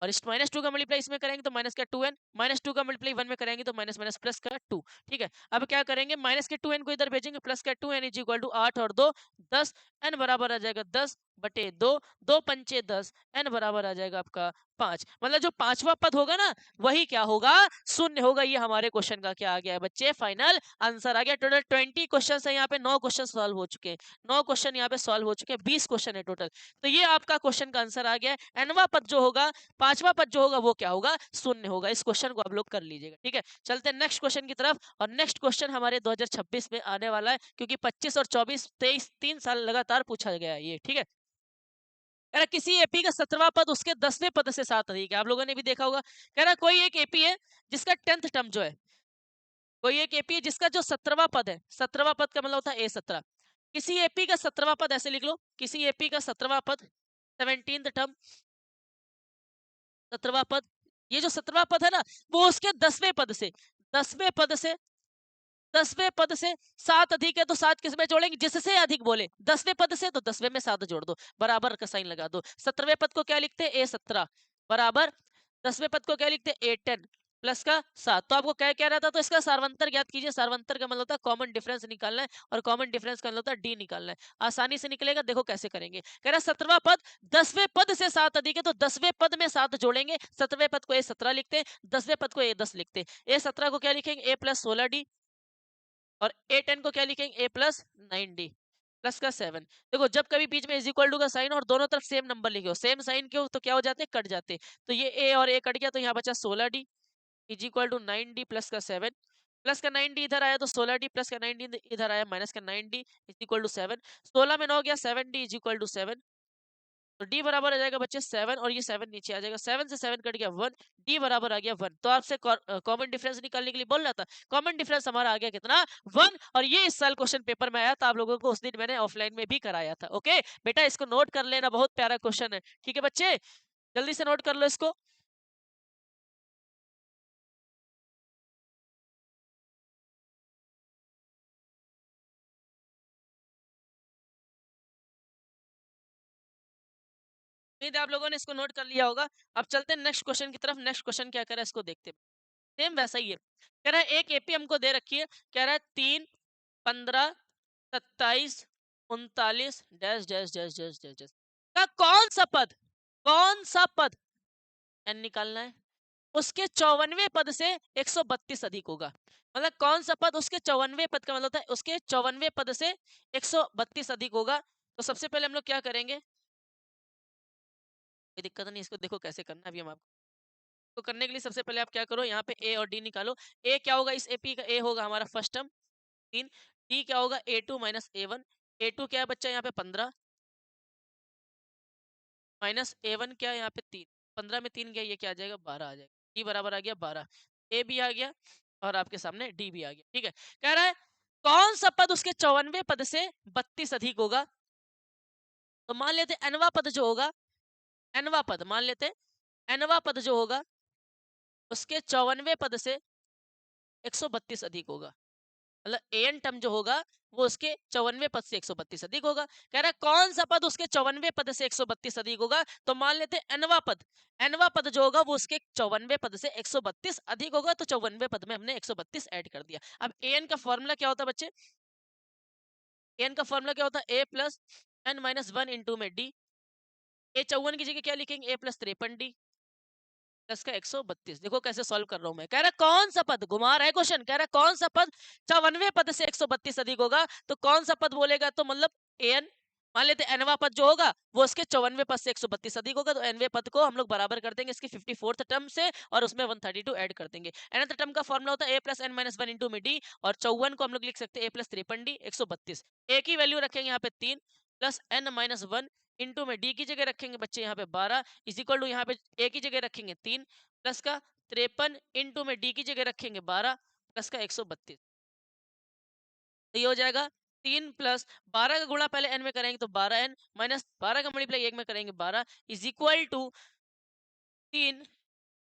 और इस -2 का मल्टीप्लाई इसमें करेंगे तो माइनस का 2n, -2 का मल्टीप्लाई 1 में करेंगे तो माइनस माइनस प्लस का 2। ठीक है, अब क्या करेंगे, माइनस के 2n को इधर भेजेंगे, प्लस का 2n इज इक्वल टू 8 और 2 10, n बराबर आ जाएगा 10/2, 2 पंचे 10, n बराबर आ जाएगा आपका 5। मतलब जो पांचवा पद होगा ना वही क्या होगा, शून्य होगा। ये हमारे क्वेश्चन का क्या आ गया है बच्चे, फाइनल आंसर आ गया। टोटल 20 क्वेश्चन है यहाँ पे, 9 क्वेश्चन सॉल्व हो चुके हैं, 9 क्वेश्चन यहाँ पे सॉल्व हो चुके हैं, 20 क्वेश्चन है टोटल। तो ये आपका क्वेश्चन का आंसर आ गया है। nवा पद जो होगा, पांचवा पद जो होगा वो क्या होगा, शून्य होगा। इस क्वेश्चन को आप लोग कर लीजिएगा। ठीक है, चलते हैं नेक्स्ट क्वेश्चन की तरफ। और नेक्स्ट क्वेश्चन हमारे 2026 में आने वाला है, क्योंकि 25 और 24 23 3 साल लगातार पूछा गया है ये। ठीक है, कह रहा किसी एपी का 17वां पद उसके 10वें पद से 7 अधिक है। आप लोगों ने भी देखा होगा, कह रहा कोई एक एपी है जिसका 10th टर्म जो है, कोई एक एपी है जिसका जो 17वां पद है, 17वां पद का मतलब होता है A17। किसी एपी का 17वां पद, ऐसे लिख लो, किसी एपी का 17वां पद 17th टर्म, 17वां पद, ये जो 17वां पद है ना वो उसके 10वें पद से, 10वें पद से, 10वें पद से 7 अधिक है, तो 7 किस में जोड़ेंगे, जिससे अधिक बोले, 10वें पद से तो 10वें में 7 जोड़ दो, बराबर का साइन लगा दो। 17वें पद को क्या लिखते हैं, A17 बराबर 10वें पद को क्या लिखते हैं, A10 प्लस का 7। तो आपको क्या कह रहा था, तो इसका सार्वंतर ज्ञात कीजिए। सार्वंतर का मतलब होता है कॉमन डिफरेंस निकालना है, और कॉमन डिफरेंस का मतलब होता है डी निकालना है। आसानी से निकलेगा, देखो कैसे करेंगे। कह रहा 17वां पद 10वें पद से 7 अधिक है, तो 10वें पद में 7 जोड़ेंगे। 17वें पद को A17 लिखते हैं, 10वें पद को A10 लिखते हैं। A17 को क्या लिखेंगे, A प्लस 16D, और A10 को क्या लिखेंगे, A प्लस 9D। प्लस का 7। देखो जब कभी बीच में इज इक्वल टू का साइन और दोनों तरफ सेम नंबर लिखे हो, सेम साइन के हो तो क्या हो जाते हैं, कट जाते हैं। तो ये ए और ए कट गया, तो यहाँ बचा 16d is equal to 9d plus का 7। प्लस का 9d इधर आया तो 16d प्लस का 9d इधर आया माइनस का 9d इज इक्वल टू 7। 16 में 9 गया, 7d इज इक्वल टू 7। तो d बराबर आ जाएगा बच्चे 7 और ये 7 नीचे आ जाएगा, 7 से 7 कट गया 1, d बराबर आ गया 1। तो आपसे कॉमन डिफरेंस निकालने के लिए बोल रहा था, कॉमन डिफरेंस हमारा आ गया कितना, 1। और ये इस साल क्वेश्चन पेपर में आया था, आप लोगों को उस दिन मैंने ऑफलाइन में भी कराया था। ओके बेटा, इसको नोट कर लेना, बहुत प्यारा क्वेश्चन है। ठीक है बच्चे, जल्दी से नोट कर लो इसको। उम्मीद है आप लोगों ने इसको नोट कर लिया होगा। अब चलते हैं नेक्स्ट क्वेश्चन की तरफ। नेक्स्ट क्वेश्चन क्या कह रहा है इसको देखते हैं। सेम वैसा ही है, कह रहा है एक एपी हमको दे रखी है, कह रहा है 3, 15, 27, 39 dash dash dash dash dash dash का कौन सा पद एन निकालना है, उसके 54वें पद से 132 अधिक होगा। मतलब कौन सा पद उसके 54वें पद का मतलब होता है उसके 54वें पद से 132 अधिक होगा। तो सबसे पहले हम लोग क्या करेंगे, कोई दिक्कत नहीं, इसको देखो कैसे करना है अभी हम आपको। तो करने के लिए सबसे पहले आप क्या करो, यहाँ पे ए और डी निकालो। ए क्या होगा, इस एपी का ए होगा हमारा फर्स्ट टर्म 3। डी क्या होगा, A2 माइनस A1। A2 क्या है बच्चा यहाँ पे 15 माइनस A1 क्या है यहाँ पे 3। 15 में 3 गया, ये क्या आ जाएगा 12 आ जाएगा। डी बराबर आ गया 12। ए भी आ गया और आपके सामने डी भी आ गया। ठीक है, कह रहा है कौन सा पद उसके 54वें पद से 32 अधिक होगा। तो मान लेते एनवा पद जो होगा, एनवा पद मान लेते, एनवा पद जो होगा उसके 54वें पद से 132 अधिक होगा। मतलब एन टर्म जो होगा वो उसके 54वें पद से 132 अधिक होगा। कह रहा है कौन सा पद उसके 54वें पद से 132 अधिक होगा। तो मान लेते हैं एनवा पद, एनवा पद जो होगा वो उसके 54वें पद से 132 अधिक होगा। तो 54वें पद में हमने 132 ऐड कर दिया। अब एन का फॉर्मूला क्या होता है बच्चे, एन का फॉर्मूला क्या होता है, a plus n minus 1 into में डी। ए 54 की जगह क्या लिखेंगे, ए प्लस 53 प्लस का 132। देखो कैसे सॉल्व कर रहा हूं मैं, कह रहा है कौन सा पद, घुमा रहा है क्वेश्चन, कह रहा है कौन सा पद 54वें पद से 132 अधिक होगा। तो कौन सा पद बोलेगा, तो मतलब एन, मान लेते एनवा पद जो होगा वो उसके 54वें पद से 132 अधिक होगा। तो एनवे पद को हम लोग बराबर कर देंगे इसकी 54th टर्म से और उसमें 132 ऐड कर देंगे। nth टर्म का फॉर्मूला होता है a plus n minus 1 into में डी, और 54 को हम लोग लिख सकते हैं ए प्लस 53 132। ए की वैल्यू रखेंगे यहाँ पे 3 प्लस एन माइनस 1 इंटू में डी की जगह रखेंगे बच्चे यहाँ पे 12 इज इक्वल टू यहाँ पे ए की जगह रखेंगे 3 प्लस का 53 इंटू में डी की जगह रखेंगे 12 प्लस का 132। तो ये हो जाएगा 3 प्लस 12 का गुणा पहले n में करेंगे तो 12n माइनस 12 का मल्टीप्लाई 1 में करेंगे 12 इज इक्वल टू 3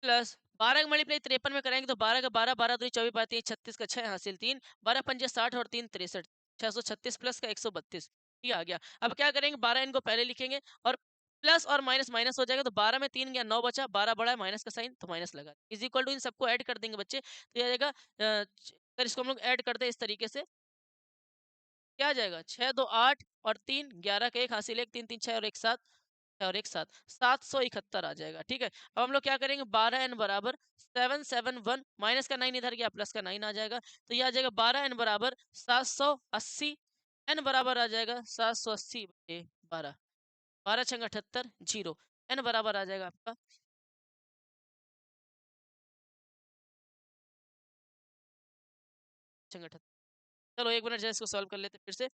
प्लस 12 का मल्टीप्लाई 53 में करेंगे तो 12 का 12 12 2 24 पाती है 36 का 6 हासिल 3 12 पंजे 60 और 3 63 636 प्लस का 132। ये आ गया। अब क्या करेंगे, 12 इनको पहले लिखेंगे और प्लस और माइनस माइनस हो जाएगा। तो 12 में 3 गया 9 बचा, 12 बड़ा है माइनस का साइन तो माइनस लगा इज इक्वल टू इन सबको ऐड कर देंगे बच्चे। तो ये आ जाएगा अगर इसको हम लोग ऐड करते हैं इस तरीके से क्या आ जाएगा, 6 2 8 और 3 11 का 1 हासिल 1 3 3 6 और 1 7 और एक साथ 771 आ जाएगा। ठीक है, अब हम लोग क्या करेंगे 12n बराबर 771 माइनस का 9 इधर गया प्लस का 9 आ जाएगा। तो ये आ जाएगा 12n बराबर 780। n बराबर आ जाएगा 780 बटे 12, 12 छंग 78 जीरो। n बराबर आ जाएगा आपका छंग 78। चलो एक मिनट इसको सॉल्व कर लेते हैं फिर से।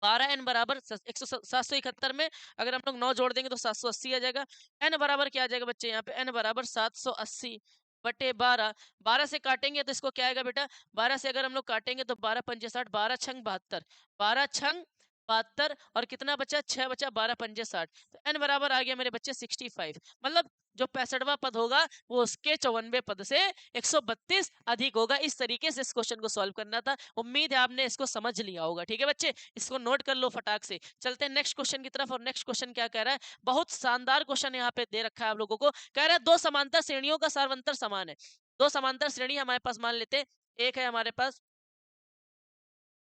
12n बराबर 771 में अगर हम लोग 9 जोड़ देंगे तो 780 आ जाएगा। n बराबर क्या आ जाएगा बच्चे, यहाँ पे n बराबर 780 बटे 12। 12 से काटेंगे तो इसको क्या आएगा बेटा, 12 से अगर हम लोग काटेंगे तो 12 पंजे 60, 12 छंग 72, 12 छंग 72 और कितना बचा 6 बचा, 12 पंजे 60। तो n बराबर आ गया मेरे बच्चे 65। मतलब जो 65वां पद होगा वो उसके 54वें पद से 132 अधिक होगा। इस तरीके से इस क्वेश्चन को सॉल्व करना था। उम्मीद है आपने इसको समझ लिया होगा। ठीक है बच्चे, इसको नोट कर लो फटाक से। चलते हैं नेक्स्ट क्वेश्चन की तरफ। और नेक्स्ट क्वेश्चन क्या कह रहा है, बहुत शानदार क्वेश्चन यहाँ पे दे रखा है आप लोगों को। कह रहा है दो समांतर श्रेणियों का सार्वंतर समान है। दो समांतर श्रेणी हमारे पास मान लेते हैं, एक है हमारे पास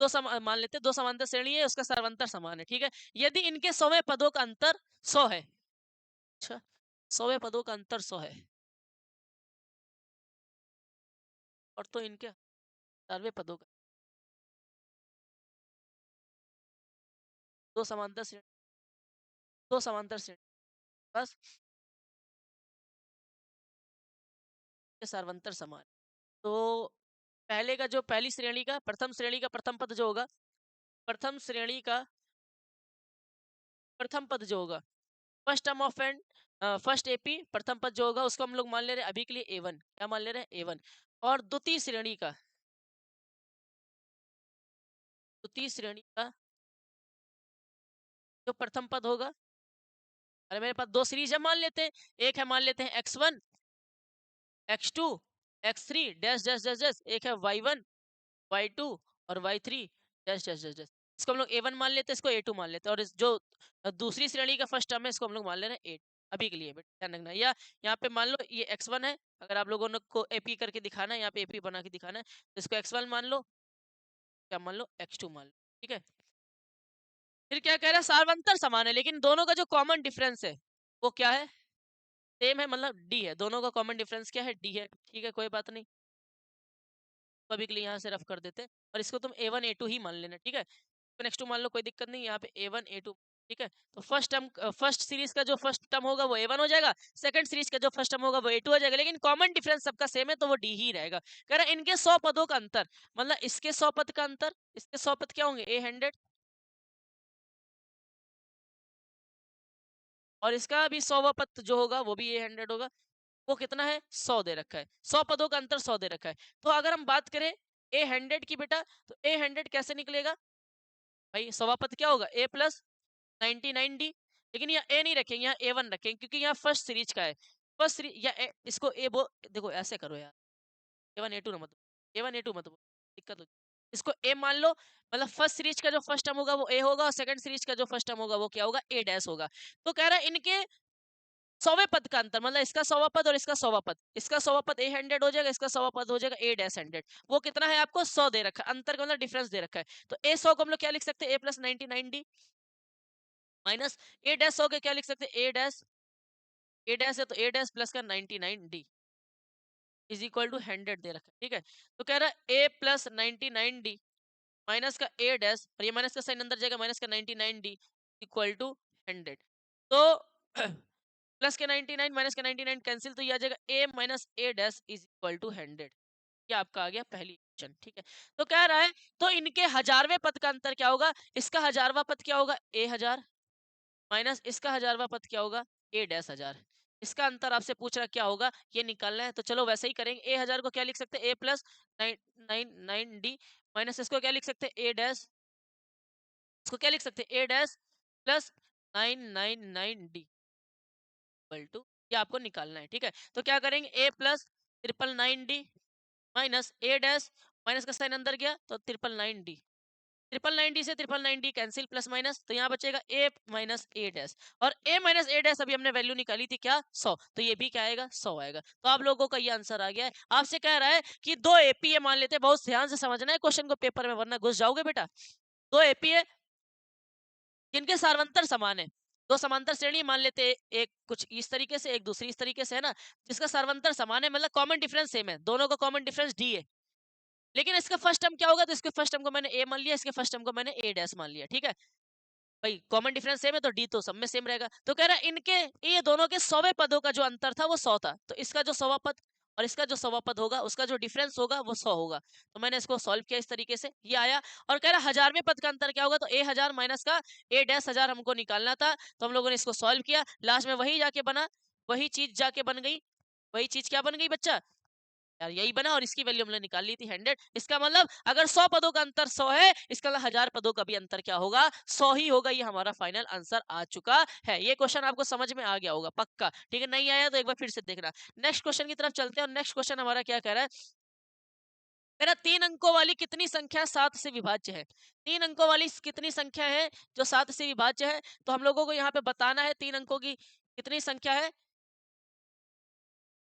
मान लेते हैं दो समांतर श्रेणी है, उसका सार्वंतर समान है। ठीक है, यदि इनके 100वें पदों का अंतर 100 है। अच्छा, 100वें पदों का अंतर 100 है और तो इनके 70वें पदों का दो समांतर श्रेणी, दो समांतर श्रेणी, बस सार्वंतर समान। तो पहले का जो पहली श्रेणी का प्रथम श्रेणी का प्रथम पद जो होगा, प्रथम श्रेणी का प्रथम पद जो होगा, first term of an first AP प्रथम पद जो होगा उसको हम लोग मान ले रहे हैं अभी के लिए A1। क्या मान ले रहे हैं A1। और द्वितीय श्रेणी का, द्वितीय श्रेणी का जो प्रथम पद होगा, अरे मेरे पास दो सीरीज है मान लेते हैं, एक है मान लेते हैं x1 x2 x3 dash dash dash dash, एक है y1 y2 और y3 dash dash dash dash. इसको हम लोग A1 मान लेते हैं, इसको A2 मान लेते हैं, और इस जो दूसरी श्रेणी का फर्स्ट टर्म है इसको हम लोग मान ले रहे हैं A अभी के लिए, ध्यान रखना। या यहाँ पे मान लो ये x1 है, अगर आप लोगों ने को AP करके दिखाना है, यहाँ पे AP बना के दिखाना है, तो इसको x1 मान लो, क्या मान लो x2 मान लो, ठीक है। फिर क्या कह रहा है, सार्वंतर समान है लेकिन दोनों का जो कॉमन डिफरेंस है वो क्या है, सेम है, मतलब D है। दोनों का कॉमन डिफरेंस क्या है, D है, ठीक है, कोई बात नहीं। तो अभी के लिए यहाँ से रफ कर देते हैं, और इसको तुम A1 A2 ही मान लेना, ठीक है। तो नेक्स्ट टू मान लो, कोई दिक्कत नहीं, यहाँ पे A1 A2, ठीक है। तो फर्स्ट टर्म, फर्स्ट सीरीज का जो फर्स्ट टर्म होगा वो A1 हो जाएगा, सेकंड सीरीज का जो फर्स्ट टर्म होगा वो A2 हो जाएगा, लेकिन कॉमन डिफरेंस सबका सेम है तो वो D ही रहेगा। कह रहा है इनके 100 पदों का अंतर, मतलब इसके 100 पद का अंतर, इसके 100 पद क्या होंगे, A100, और इसका भी 100वां पद जो होगा वो भी A100 होगा। वो कितना है, 100 दे रखा है, 100 पदों का अंतर 100 दे रखा है। तो अगर हम बात करें A100 की बेटा, तो A100 कैसे निकलेगा भाई, 100वां पद क्या होगा, A प्लस 99D। लेकिन यहाँ A नहीं रखेंगे, यहाँ A1 रखेंगे, क्योंकि यहाँ फर्स्ट सीरीज का है। फर्स्ट सीरीज या इसको देखो ऐसे करो यार, A1 A2 ना मत, A1 A2 मत, दिक्कत हो, इसको A मान लो, मतलब फर्स्ट सीरीज का जो फर्स्ट टर्म होगा वो A होगा, और सेकंड सीरीज का जो फर्स्ट टर्म होगा वो क्या होगा, A डैश होगा। तो कह रहा है इनके 100वें पद का अंतर, मतलब इसका 100वां पद और इसका 100वां पद, इसका 100वां पद A100 हो जाएगा, इसका 100वां पद हो जाएगा A डैश 100। वो कितना है आपको, 100 दे रखा है, अंतर का मतलब डिफरेंस दे रखा है। तो A100 को हम लोग क्या लिख सकते हैं, A plus 99D minus A dash 100 के क्या लिख सकते हैं, A डैश है तो A डैश प्लस का 99D इज इक्वल टू 100 दे रखा है, ठीक है। तो कह रहा है A प्लस 99D माइनस का A डैश, और ये माइनस का साइन अंदर जाएगा, माइनस का 99D इक्वल टू 100। तो प्लस के 99 माइनस के 99 कैंसिल, तो ये आ जाएगा A minus A dash is equal to 100। ये आपका आ गया पहली इक्वेशन, ठीक है। तो कह रहा है तो इनके 1000वें पद का अंतर क्या होगा, इसका 1000वां पद क्या होगा, A1000 माइनस इसका 1000वां पद क्या होगा, A डैश 1000। इसका अंतर आपसे पूछ रहा क्या होगा, ये निकालना है। तो चलो वैसे ही करेंगे, A1000 को क्या लिख सकते हैं, A प्लस 99D माइनस इसको क्या लिख सकते हैं, A डैश, इसको क्या लिख सकते हैं, A dash plus 999D equal to, ये आपको निकालना है, ठीक है। तो क्या करेंगे, A plus 999D minus A dash, minus का साइन अंदर गया तो 999D, 999D से 999D कैंसिल, प्लस माइनस, तो यहाँ बचेगा A माइनस A डैश, और A माइनस A डैश अभी हमने वैल्यू निकाली थी क्या, 100, तो ये भी क्या आएगा, 100 आएगा। तो आप लोगों का ये आंसर आ गया है। आपसे कह रहा है कि दो एपीए मान लेते हैं, बहुत ध्यान से समझना है क्वेश्चन को पेपर में, वरना घुस जाओगे बेटा। दो एपीए जिनके सार्वंतर समान है, दो समांतर श्रेणी मान लेते हैं, एक कुछ इस तरीके से, एक दूसरी इस तरीके से, है ना, जिसका सार्वंतर समान है, मतलब कॉमन डिफरेंस सेम है, दोनों का कॉमन डिफरेंस D है, लेकिन इसका फर्स्ट टर्म क्या होगा, तो इसके फर्स्ट टर्म को मैंने A मान लिया, इसके फर्स्ट टर्म को मैंने A डैश मान लिया, ठीक है भाई। कॉमन डिफरेंस सेम है तो D तो सब में सेम रहेगा। तो कह रहा है इनके, ये दोनों के 100वें पदों का जो अंतर था वो 100 था, तो इसका जो 100वां पद और इसका जो 100वां पद होगा उसका जो डिफरेंस होगा वो 100 होगा। तो मैंने इसको सॉल्व किया इस तरीके से, ये आया। और कह रहा है 1000वें पद का अंतर क्या होगा, तो A1000 माइनस का A डैश 1000 हमको निकालना था, तो हम लोगों ने इसको सॉल्व किया, लास्ट में वही जाके बना, वही चीज जाके बन गई, वही चीज क्या बन गई बच्चा यार, यही बना, और इसकी वैल्यू हमने निकाल ली थी 100। इसका मतलब अगर 100 पदों का अंतर 100 है, इसका मतलब 1000 पदों का भी अंतर क्या होगा, 100 ही होगा। ये हमारा फाइनल आंसर आ चुका है। ये क्वेश्चन आपको समझ में आ गया होगा पक्का, ठीक है। नहीं आया तो एक बार फिर से देखना। नेक्स्ट क्वेश्चन की तरफ चलते हैं, और नेक्स्ट क्वेश्चन हमारा क्या कह रहा है, मेरा 3 अंकों वाली कितनी संख्या 7 से विभाज्य है। 3 अंकों वाली कितनी संख्या है जो 7 से विभाज्य है, तो हम लोगों को यहाँ पे बताना है 3 अंकों की कितनी संख्या है,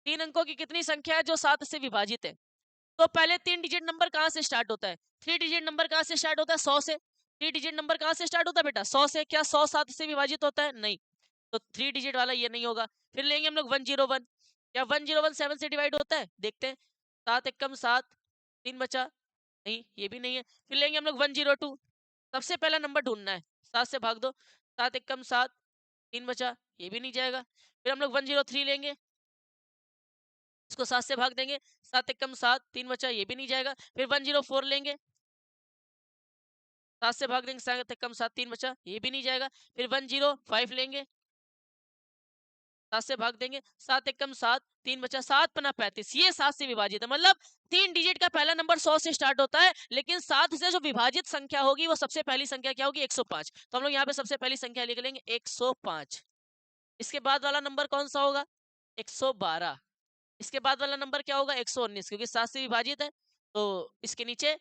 3 अंकों की कितनी संख्या है जो 7 से विभाजित है। तो पहले 3 डिजिट नंबर कहाँ से स्टार्ट होता है, 3 डिजिट नंबर कहाँ से स्टार्ट होता है, 100 से। 3 डिजिट नंबर कहाँ से स्टार्ट होता है बेटा, 100 से। क्या 100 7 से विभाजित होता है, नहीं। तो 3 डिजिट वाला ये नहीं होगा। फिर लेंगे हम लोग 101, क्या 101 7 से डिवाइड होता है, देखते हैं। 7 एकम 7, 3 बचा, नहीं ये भी नहीं है। फिर लेंगे हम लोग 102, सबसे पहला नंबर ढूंढना है, 7 से भाग दो, 7 एकम 7, 3 बचा, ये भी नहीं जाएगा। फिर हम लोग 103 लेंगे, इसको 7 से भाग देंगे, 7 एकम 7, 3 बचा, ये भी नहीं जाएगा। फिर 104 लेंगे, 7 से भाग देंगे, 7 एकम 7, 3 बचा, ये भी नहीं जाएगा। फिर 105 लेंगे, 7 से भाग देंगे, 7 एकम 7, 3 बचा, 7 पना 35, ये 7 से विभाजित है। मतलब 3 डिजिट का पहला नंबर 100 से स्टार्ट होता है, लेकिन 7 से जो विभाजित संख्या होगी वो सबसे पहली संख्या क्या होगी? 105। तो हम लोग यहाँ पे सबसे पहली संख्या लिख लेंगे 105। इसके बाद वाला नंबर कौन सा होगा? 112। इसके बाद वाला नंबर क्या होगा? 119, क्योंकि 7 से विभाजित है। तो इसके नीचे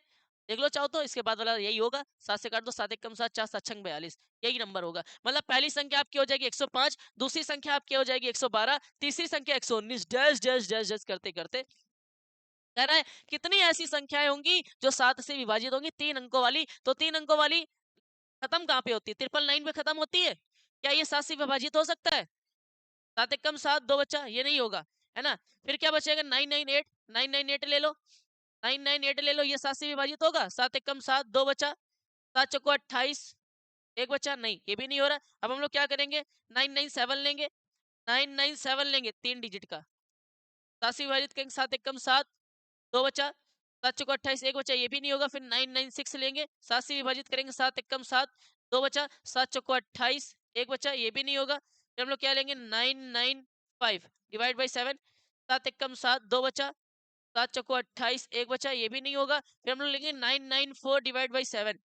देख लो चाहो तो, इसके बाद वाला यही होगा। 7 से काट दो, 7 एकम 7, 4 7 छंग 42, यही नंबर होगा। मतलब पहली संख्या आपकी हो जाएगी 105, दूसरी संख्या आपकी हो जाएगी 112, तीसरी संख्या 119, डैश डैश डैश डैश करते करते कह रहा है कितनी ऐसी संख्याएं होंगी जो 7 से विभाजित होंगी 3 अंकों वाली। तो 3 अंकों वाली खत्म कहाँ पे होती है? 999 पे खत्म होती है। क्या ये 7 से विभाजित हो सकता है? 7 एकम 7, 2 बच्चा, ये नहीं होगा, है ना। फिर क्या बचेगा? 998, 998 ले लो, 998 ले लो, ये 7 से विभाजित होगा। 7 एकम 7, 2 बचा, 7 चौको 28, एक बचा, नहीं ये भी नहीं हो रहा। अब हम लोग क्या करेंगे? 997 लेंगे, 997 लेंगे, 3 डिजिट का, 7 से विभाजित करेंगे, 7 एकम 7, 2 बचा, 7 चौको 28, एक बचा, ये भी नहीं होगा। फिर 996 लेंगे, 7 से विभाजित करेंगे, 7 एकम 7, 2 बचा, 7 चौको 28, एक बचा, ये भी नहीं होगा। फिर हम लोग क्या लेंगे? 995 डिवाइड बाई 7, 7 एकम 7, 2 बचा, 7 चौको 28, एक बचा, ये भी नहीं होगा। फिर हम लोग लेंगे 994 डिवाइड बाई 7,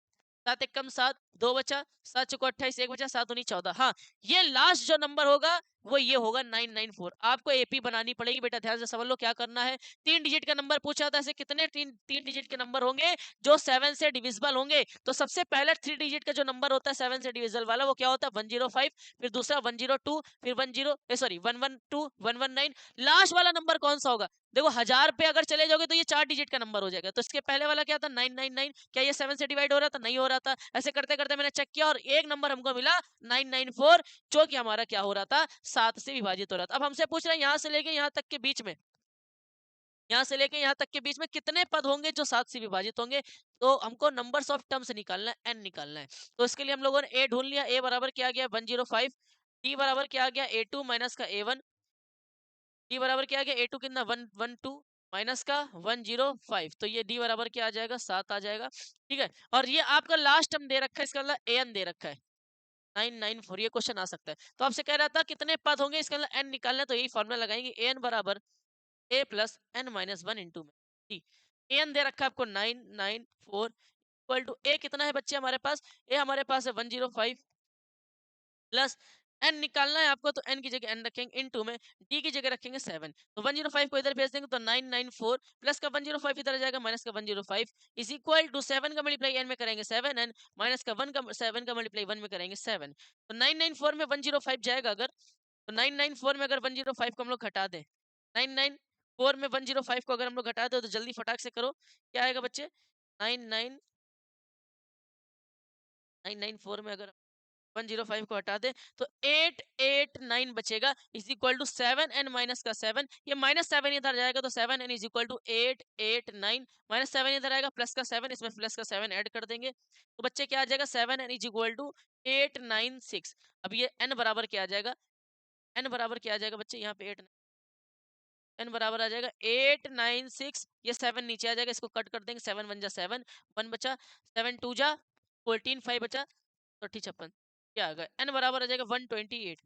7 एकम 7, 2 बचा, 7 चौको 28, एक बचा, 7 दूनी 14। हाँ, ये लास्ट जो नंबर होगा वो ये होगा 994। आपको एपी बनानी पड़ेगी बेटा, ध्यान से समझ लो क्या करना है। 3 डिजिट का नंबर पूछा था, ऐसे कितने 3 डिजिट के नंबर होंगे जो 7 से डिविजिबल होंगे? तो सबसे पहले 3 डिजिट का जो नंबर होता है 7 से डिविजिबल वाला, वो क्या होता है? 105, फिर दूसरा 102, फिर 112, 119, लास्ट वाला नंबर कौन सा होगा? देखो 1000 पे अगर चले जाओगे तो ये 4 डिजिट का नंबर हो जाएगा। तो इसके पहले वाला क्या था? 999। क्या ये 7 से डिवाइड हो रहा था? नहीं हो रहा था। ऐसे करते करते मैंने चेक किया और एक नंबर हमको मिला 994, जो कि हमारा क्या हो रहा था? 7 से विभाजित हो रहा था। अब हमसे पूछ रहे हैं यहाँ से लेके यहाँ तक के बीच में, यहाँ से लेके यहाँ तक के बीच में कितने पद होंगे जो 7 से विभाजित होंगे? तो हमको नंबर्स ऑफ टर्म्स निकालना है, एन निकालना है। तो इसके लिए हम लोगों ने ए ढूंढ लिया। ए बराबर क्या आ गया? 105। डी बराबर क्या आ गया? A2 माइनस का A1। डी बराबर क्या आ गया? A2 कितना? 112 माइनस का 105। तो ये डी बराबर क्या आ जाएगा? 7 आ जाएगा। ठीक है, और ये आपका लास्ट टर्म दे रखा है, इसका मतलब एन दे रखा है 994। ये क्वेश्चन आ सकता है। तो आपसे कह रहा था कितने पद होंगे, इसका मतलब एन निकालना है। तो यही फॉर्मूला लगाएंगे, एन बराबर a plus n minus 1 into में टी। एन दे रखा है आपको 994, इक्वल टू ए कितना है बच्चे हमारे पास? ए हमारे पास है 105 प्लस एन निकालना है आपको, तो एन की जगह एन रखेंगे, इनटू में डी की जगह रखेंगे 7। तो 105 को इधर भेज देंगे तो 994 प्लस का 105 इधर आ जाएगा, माइनस का 105 इज इक्वल टू 7 का मल्टीप्लाई एन में करेंगे 7 एन, माइनस का 1 का 7 का मल्टीप्लाई 1 में करेंगे 7। तो 994 में 105 जाएगा अगर, तो 994 में अगर 105 को हम लोग घटा दें, 994 में 105 को अगर हम लोग घटा दें, तो जल्दी फटाक से करो, क्या आएगा बच्चे? 994 में अगर 105 को हटा दे तो 889 बचेगा, is equal to 7 n minus का 7, ये माइनस 7 इधर जाएगा तो 7 n is equal to 889, minus 7 इधर आएगा, प्लस का 7, इसमें प्लस का 7 ऐड कर देंगे, तो बच्चे क्या आ जाएगा? 7 एन इज इक्वल टू 896। अब ये एन बराबर क्या आ जाएगा? एन बराबर क्या आ जाएगा बच्चे? यहाँ पे एन बराबर आ जाएगा 896, ये 7 नीचे आ जाएगा, इसको कट कर देंगे, 7 1 जा 7, 1 बचा, 7 2 जा 14, 5 बचा, तो 56, क्या आ गया? एन बराबर आ जाएगा 128।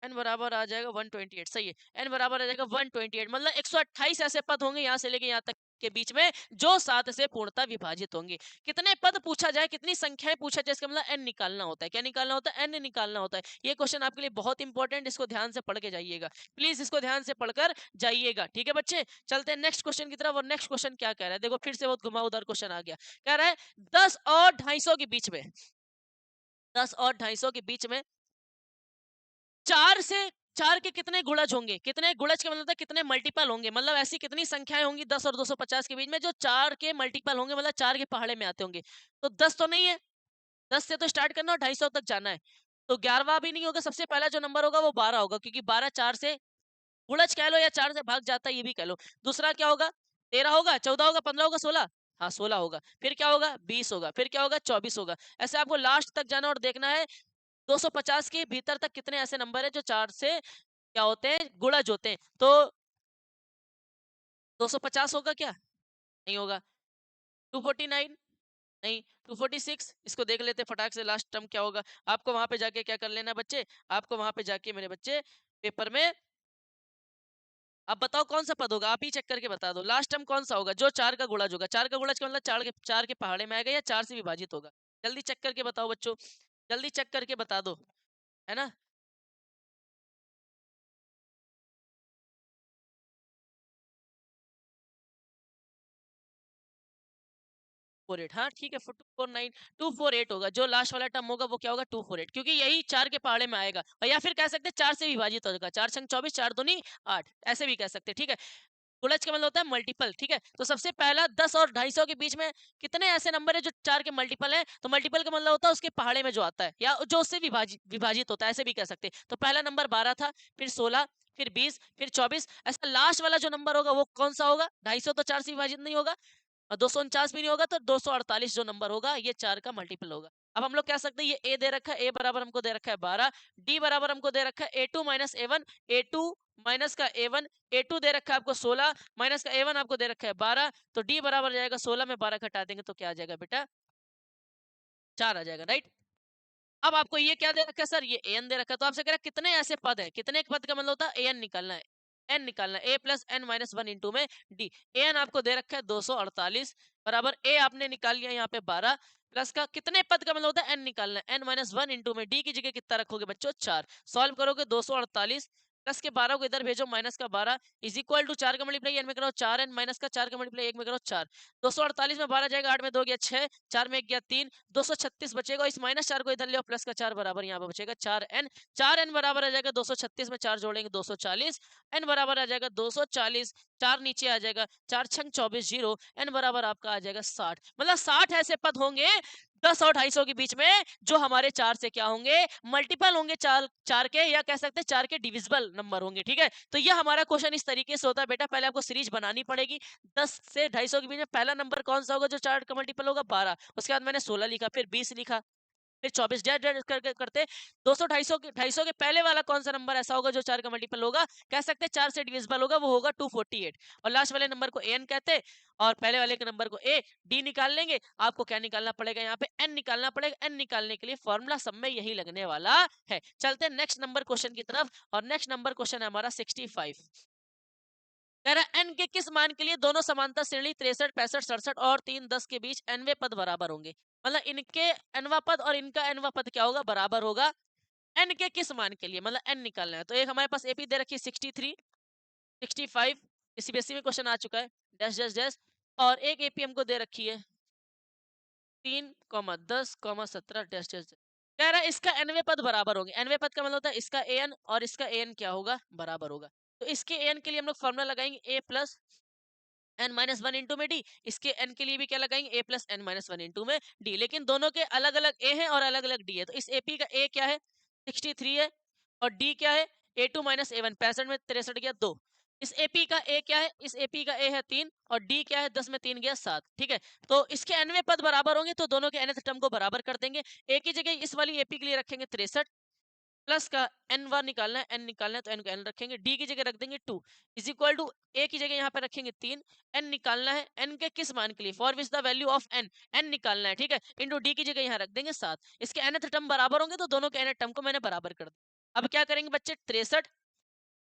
एन बराबर आ जाएगा 128, सही है, एन बराबर आ जाएगा 128। मतलब 128 ऐसे पद होंगे यहाँ से लेके यहाँ तक के बीच में जो 7 से पूर्णतः विभाजित होंगे। कितने पद पूछा जाए, कितनी संख्याएं पूछा जाए, इसका मतलब एन निकालना होता है। क्या निकालना होता है? एन निकालना होता है। ये क्वेश्चन आपके लिए बहुत इंपॉर्टेंट, इसको ध्यान से पढ़ के जाइएगा, प्लीज इसको ध्यान से पढ़कर जाइएगा। ठीक है बच्चे, चलते हैं नेक्स्ट क्वेश्चन की तरफ। और नेक्स्ट क्वेश्चन क्या कह रहा है? देखो फिर से बहुत घुमावदार क्वेश्चन आ गया। कह रहा है 10 और 250 के बीच में, 10 और 250 के बीच में 4 से 4 के कितने गुणज होंगे? कितने गुणज का मतलब था कितने मल्टीपल होंगे, मतलब ऐसी कितनी संख्याएं होंगी 10 और 250 के बीच में जो 4 के मल्टीपल होंगे, मतलब 4 के पहाड़े में आते होंगे। तो 10 तो नहीं है, 10 से तो स्टार्ट करना और 250 तक जाना है। तो 11वां भी नहीं होगा, सबसे पहला जो नंबर होगा वो 12 होगा, क्योंकि 12 4 से गुणज कह लो या 4 से भाग जाता है, ये भी कह लो। दूसरा क्या होगा? 13 होगा, 14 होगा, 15 होगा, 16, हाँ 16 होगा, फिर क्या होगा 20 होगा, फिर क्या होगा 24 होगा। ऐसे आपको लास्ट तक जाना और देखना है 250 के भीतर तक कितने ऐसे नंबर है जो 4 से क्या होते हैं, गुणज होते हैं। तो 250 होगा क्या? नहीं होगा। 249 नहीं, 246 इसको देख लेते हैं फटाक से, लास्ट टर्म क्या होगा। आपको वहां पे जाके क्या कर लेना है बच्चे, आपको वहां पे जाके मेरे बच्चे पेपर में अब बताओ कौन सा पद होगा, आप ही चेक करके बता दो। लास्ट टर्म कौन सा होगा जो 4 का गुणज होगा। 4 का गुणज का मतलब 4 के पहाड़े में आएगा या 4 से विभाजित होगा। जल्दी चेक करके बताओ बच्चों, जल्दी चेक करके बता दो, है ना। 48 हाँ ठीक है, 249 248 होगा। जो लास्ट वाला टर्म होगा वो क्या होगा 248, क्योंकि यही 4 के पहाड़े में आएगा। और या फिर कह सकते हैं 4 से विभाजित होगा, 4 छंग 24, 4 दूनी 8, ऐसे भी कह सकते हैं, ठीक है। गुणज का मतलब होता है मल्टीपल, ठीक है। तो सबसे पहला 10 और 250 के बीच में कितने ऐसे नंबर है जो 4 के मल्टीपल है, तो मल्टीपल का मतलब होता है उसके पहाड़े में जो आता है या जो उससे विभाजित विभाजित होता है, ऐसे भी कह सकते हैं। तो पहला नंबर 12 था, फिर 16, फिर 20, फिर 24। ऐसा लास्ट वाला जो नंबर होगा वो कौन सा होगा? 250 तो 4 से विभाजित नहीं होगा और 249 भी नहीं होगा, तो 248 जो नंबर होगा ये 4 का मल्टीपल होगा। अब हम लोग कह सकते हैं ये ए दे रखा है, ए बराबर हमको दे रखा है 12, डी बराबर हमको दे रखा है A2 minus A1, A2 minus का A1, A2 दे रखा है आपको 16, माइनस का A1 आपको दे रखा है 12, तो डी बराबर जाएगा 16 में 12 घटा देंगे तो क्या आ जाएगा बेटा? 4 आ जाएगा, राइट। अब आपको ये क्या दे रखा है सर? ये एन दे रखा है, तो आपसे कह रहा है कितने ऐसे पद है, कितने एक पद का मतलब होता है एन निकालना है। एन निकालना है, a plus n minus one into में डी। एन आपको दे रखा है 248 बराबर ए आपने निकाल लिया यहाँ पे 12 प्लस का कितने पद का मतलब होता है एन निकालना है, एन माइनस वन इंटू में डी की जगह कितना रखोगे बच्चों? 4। सॉल्व करोगे 248 प्लस के 12 को इधर भेजो, माइनस का 12 इज इक्वल टू 4 का मल्टीप्लाई एन में करो 4 एन माइनस का 4 का मल्टीप्लाई 1 में करो 4। 248 में 12 जाएगा, 8 में 2 गया 6, 4 में 1 गया 3, 236 बचेगा। इस माइनस 4 को इधर ले प्लस का 4 बराबर यहाँ पे बचेगा 4n। 4n बराबर आ जाएगा 236 में 4 जोड़ेंगे 240, n बराबर आ जाएगा 240, 4 नीचे आ जाएगा, 4 छंग 24 जीरो, n बराबर आपका आ जाएगा 60। मतलब 60 ऐसे पद होंगे 10 और 250 के बीच में जो हमारे 4 से क्या होंगे? मल्टीपल होंगे, 4 4 के, या कह सकते हैं 4 के डिविजिबल नंबर होंगे, ठीक है। तो ये हमारा क्वेश्चन इस तरीके से होता है बेटा। पहले आपको सीरीज बनानी पड़ेगी। 10 से 250 के बीच में पहला नंबर कौन सा होगा जो 4 का मल्टीपल होगा? 12। उसके बाद मैंने 16 लिखा, फिर 20 लिखा, फिर 24 डेड डेड करके करते 200 250 के पहले वाला कौन सा नंबर ऐसा होगा जो 4 का मल्टीपल होगा? कह सकते हैं 4 से डिविजिबल होगा, वो होगा 248। और लास्ट वाले नंबर को एन कहते हैं और पहले वाले के नंबर को ए। डी निकाल लेंगे, आपको क्या निकालना पड़ेगा? यहाँ पे एन निकालना पड़ेगा। एन निकालने के लिए फॉर्मूला सब में यही लगने वाला है। चलते हैं नेक्स्ट नंबर क्वेश्चन की तरफ, और नेक्स्ट नंबर क्वेश्चन है हमारा 65। कह रहा है एन के किस मान के लिए दोनों समांतर श्रेणी 63 65 67 और 3 10 के बीच एनवे पद बराबर होंगे। मतलब इनके एनवा पद और इनका एनवा पद क्या होगा? बराबर होगा। एन के किस मान के लिए, मतलब एन निकालना है। तो एक हमारे पास एपी दे रखी है 63 65, सीबीएसई में क्वेश्चन आ चुका है, डैश डैश डैश। और एक एपी हमको दे रखी है 3 10 17 डैश डैश डैश। कह रहा है इसका एनवे पद बराबर होंगे। एनवे पद का मतलब होता है इसका एन और इसका एन क्या होगा? बराबर होगा। तो इसके एन के लिए हम लोग फॉर्मूला लगाएंगे a plus n minus one into में डी। इसके एन के लिए भी क्या लगाएंगे? A plus n minus one into में डी। लेकिन दोनों के अलग अलग ए हैं और अलग अलग डी है। तो इस एपी का ए क्या है? 63 है, और डी क्या है? A2 माइनस ए वन, 65 में 63 गया 2। इस एपी का ए क्या है? इस एपी का ए है 3, और डी क्या है? 10 में 3 गया 7, ठीक है। तो इसके एनवे पद बराबर होंगे, तो दोनों के nth टर्म को बराबर कर देंगे। ए की जगह इस वाली एपी के लिए रखेंगे 63 प्लस का एन वन निकालना है, एन निकालना है, तो एन को एन रखेंगे। डी की जगह रख देंगे 2 इज इक्वल टू ए की जगह यहाँ पे रखेंगे 3। एन निकालना है, एन के किस मान के लिए? For which the value of n, n निकालना है, ठीक है। इंटू डी की जगह यहाँ रख देंगे 7। इसके nth टर्म बराबर होंगे, तो दोनों के nth टर्म को मैंने बराबर कर दिया। अब क्या करेंगे बच्चे? 63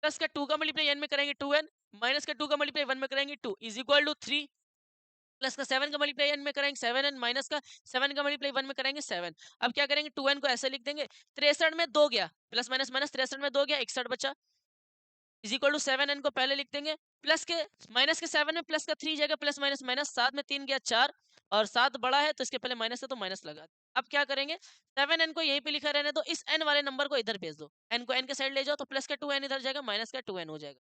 प्लस का 2 का मल्टीप्लाई एन में करेंगे 2n, माइनस का 2 का मल्टीप्लाई 1 में करेंगे 2 इज इक्वल टू 3, प्लस का 7 का मल्टीप्लाई एन में करेंगे 7n, माइनस का 7 का मल्टीप्लाई 1 में करेंगे 7। अब क्या करेंगे? 2n को ऐसे लिख देंगे, 63 में 2 गया, प्लस माइनस माइनस 63 में 2 गया 61 बचा, इज इक्वल टू 7n को पहले लिख देंगे, प्लस के माइनस के 7 में प्लस का 3 जाएगा, प्लस माइनस माइनस 7 में 3 गया 4, और 7 बड़ा है तो इसके पहले माइनस है तो माइनस लगा। अब क्या करेंगे? 7n को यहीं पे लिखा रहने दो, इस n वाले नंबर को इधर भेज दो, n को n के साइड ले जाओ, तो प्लस का 2n इधर जाएगा, माइनस का 2n हो जाएगा।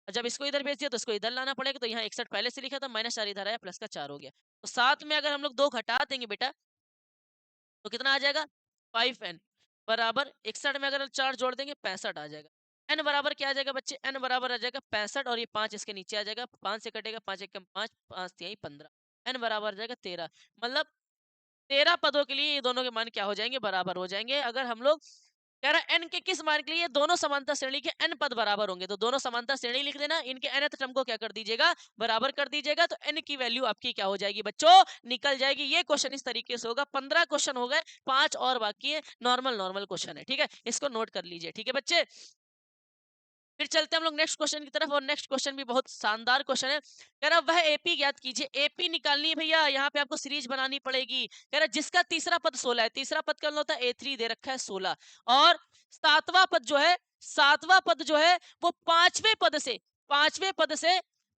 और जब इसको इधर भेज दिया तो इसको इधर लाना पड़ेगा, तो यहाँ 61 पहले से लिखा था, माइनस 4 इधर आया, प्लस का 4 हो गया। तो साथ में अगर हम लोग 2 घटा देंगे बेटा तो कितना आ जाएगा? 5n बराबर 61 में अगर 4 जोड़ देंगे 65 आ जाएगा। n बराबर क्या आ जाएगा बच्चे? n बराबर आ जाएगा 65, और ये 5 इसके नीचे आ जाएगा, 5 से कटेगा 5 1 5, 5 3 15। n बराबर आ जाएगा 13। मतलब 13 पदों के लिए ये दोनों के मान क्या हो जाएंगे, बराबर हो जाएंगे। अगर हम लोग कह रहा है n के किस मान के लिए दोनों समांतर श्रेणी के n पद बराबर होंगे, तो दोनों समांतर श्रेणी लिख देना, इनके nth टर्म को क्या कर दीजिएगा, बराबर कर दीजिएगा, तो n की वैल्यू आपकी क्या हो जाएगी बच्चों, निकल जाएगी। ये क्वेश्चन इस तरीके से होगा। 15 क्वेश्चन हो गए, 5 और बाकी है, नॉर्मल नॉर्मल क्वेश्चन है, ठीक है, इसको नोट कर लीजिए, ठीक है बच्चे। फिर चलते हैं हम लोग नेक्स्ट क्वेश्चन की तरफ, और नेक्स्ट क्वेश्चन भी बहुत शानदार क्वेश्चन है। कह रहा वह एपी ज्ञात कीजिए। एपी निकालनी है भैया, यहाँ पे आपको सीरीज बनानी पड़ेगी। कह रहा जिसका तीसरा पद 16 है, तीसरा पद क्या होता है, A3 दे रखा है 16, और सातवां पद जो है, सातवां पद जो है वो पांचवें पद से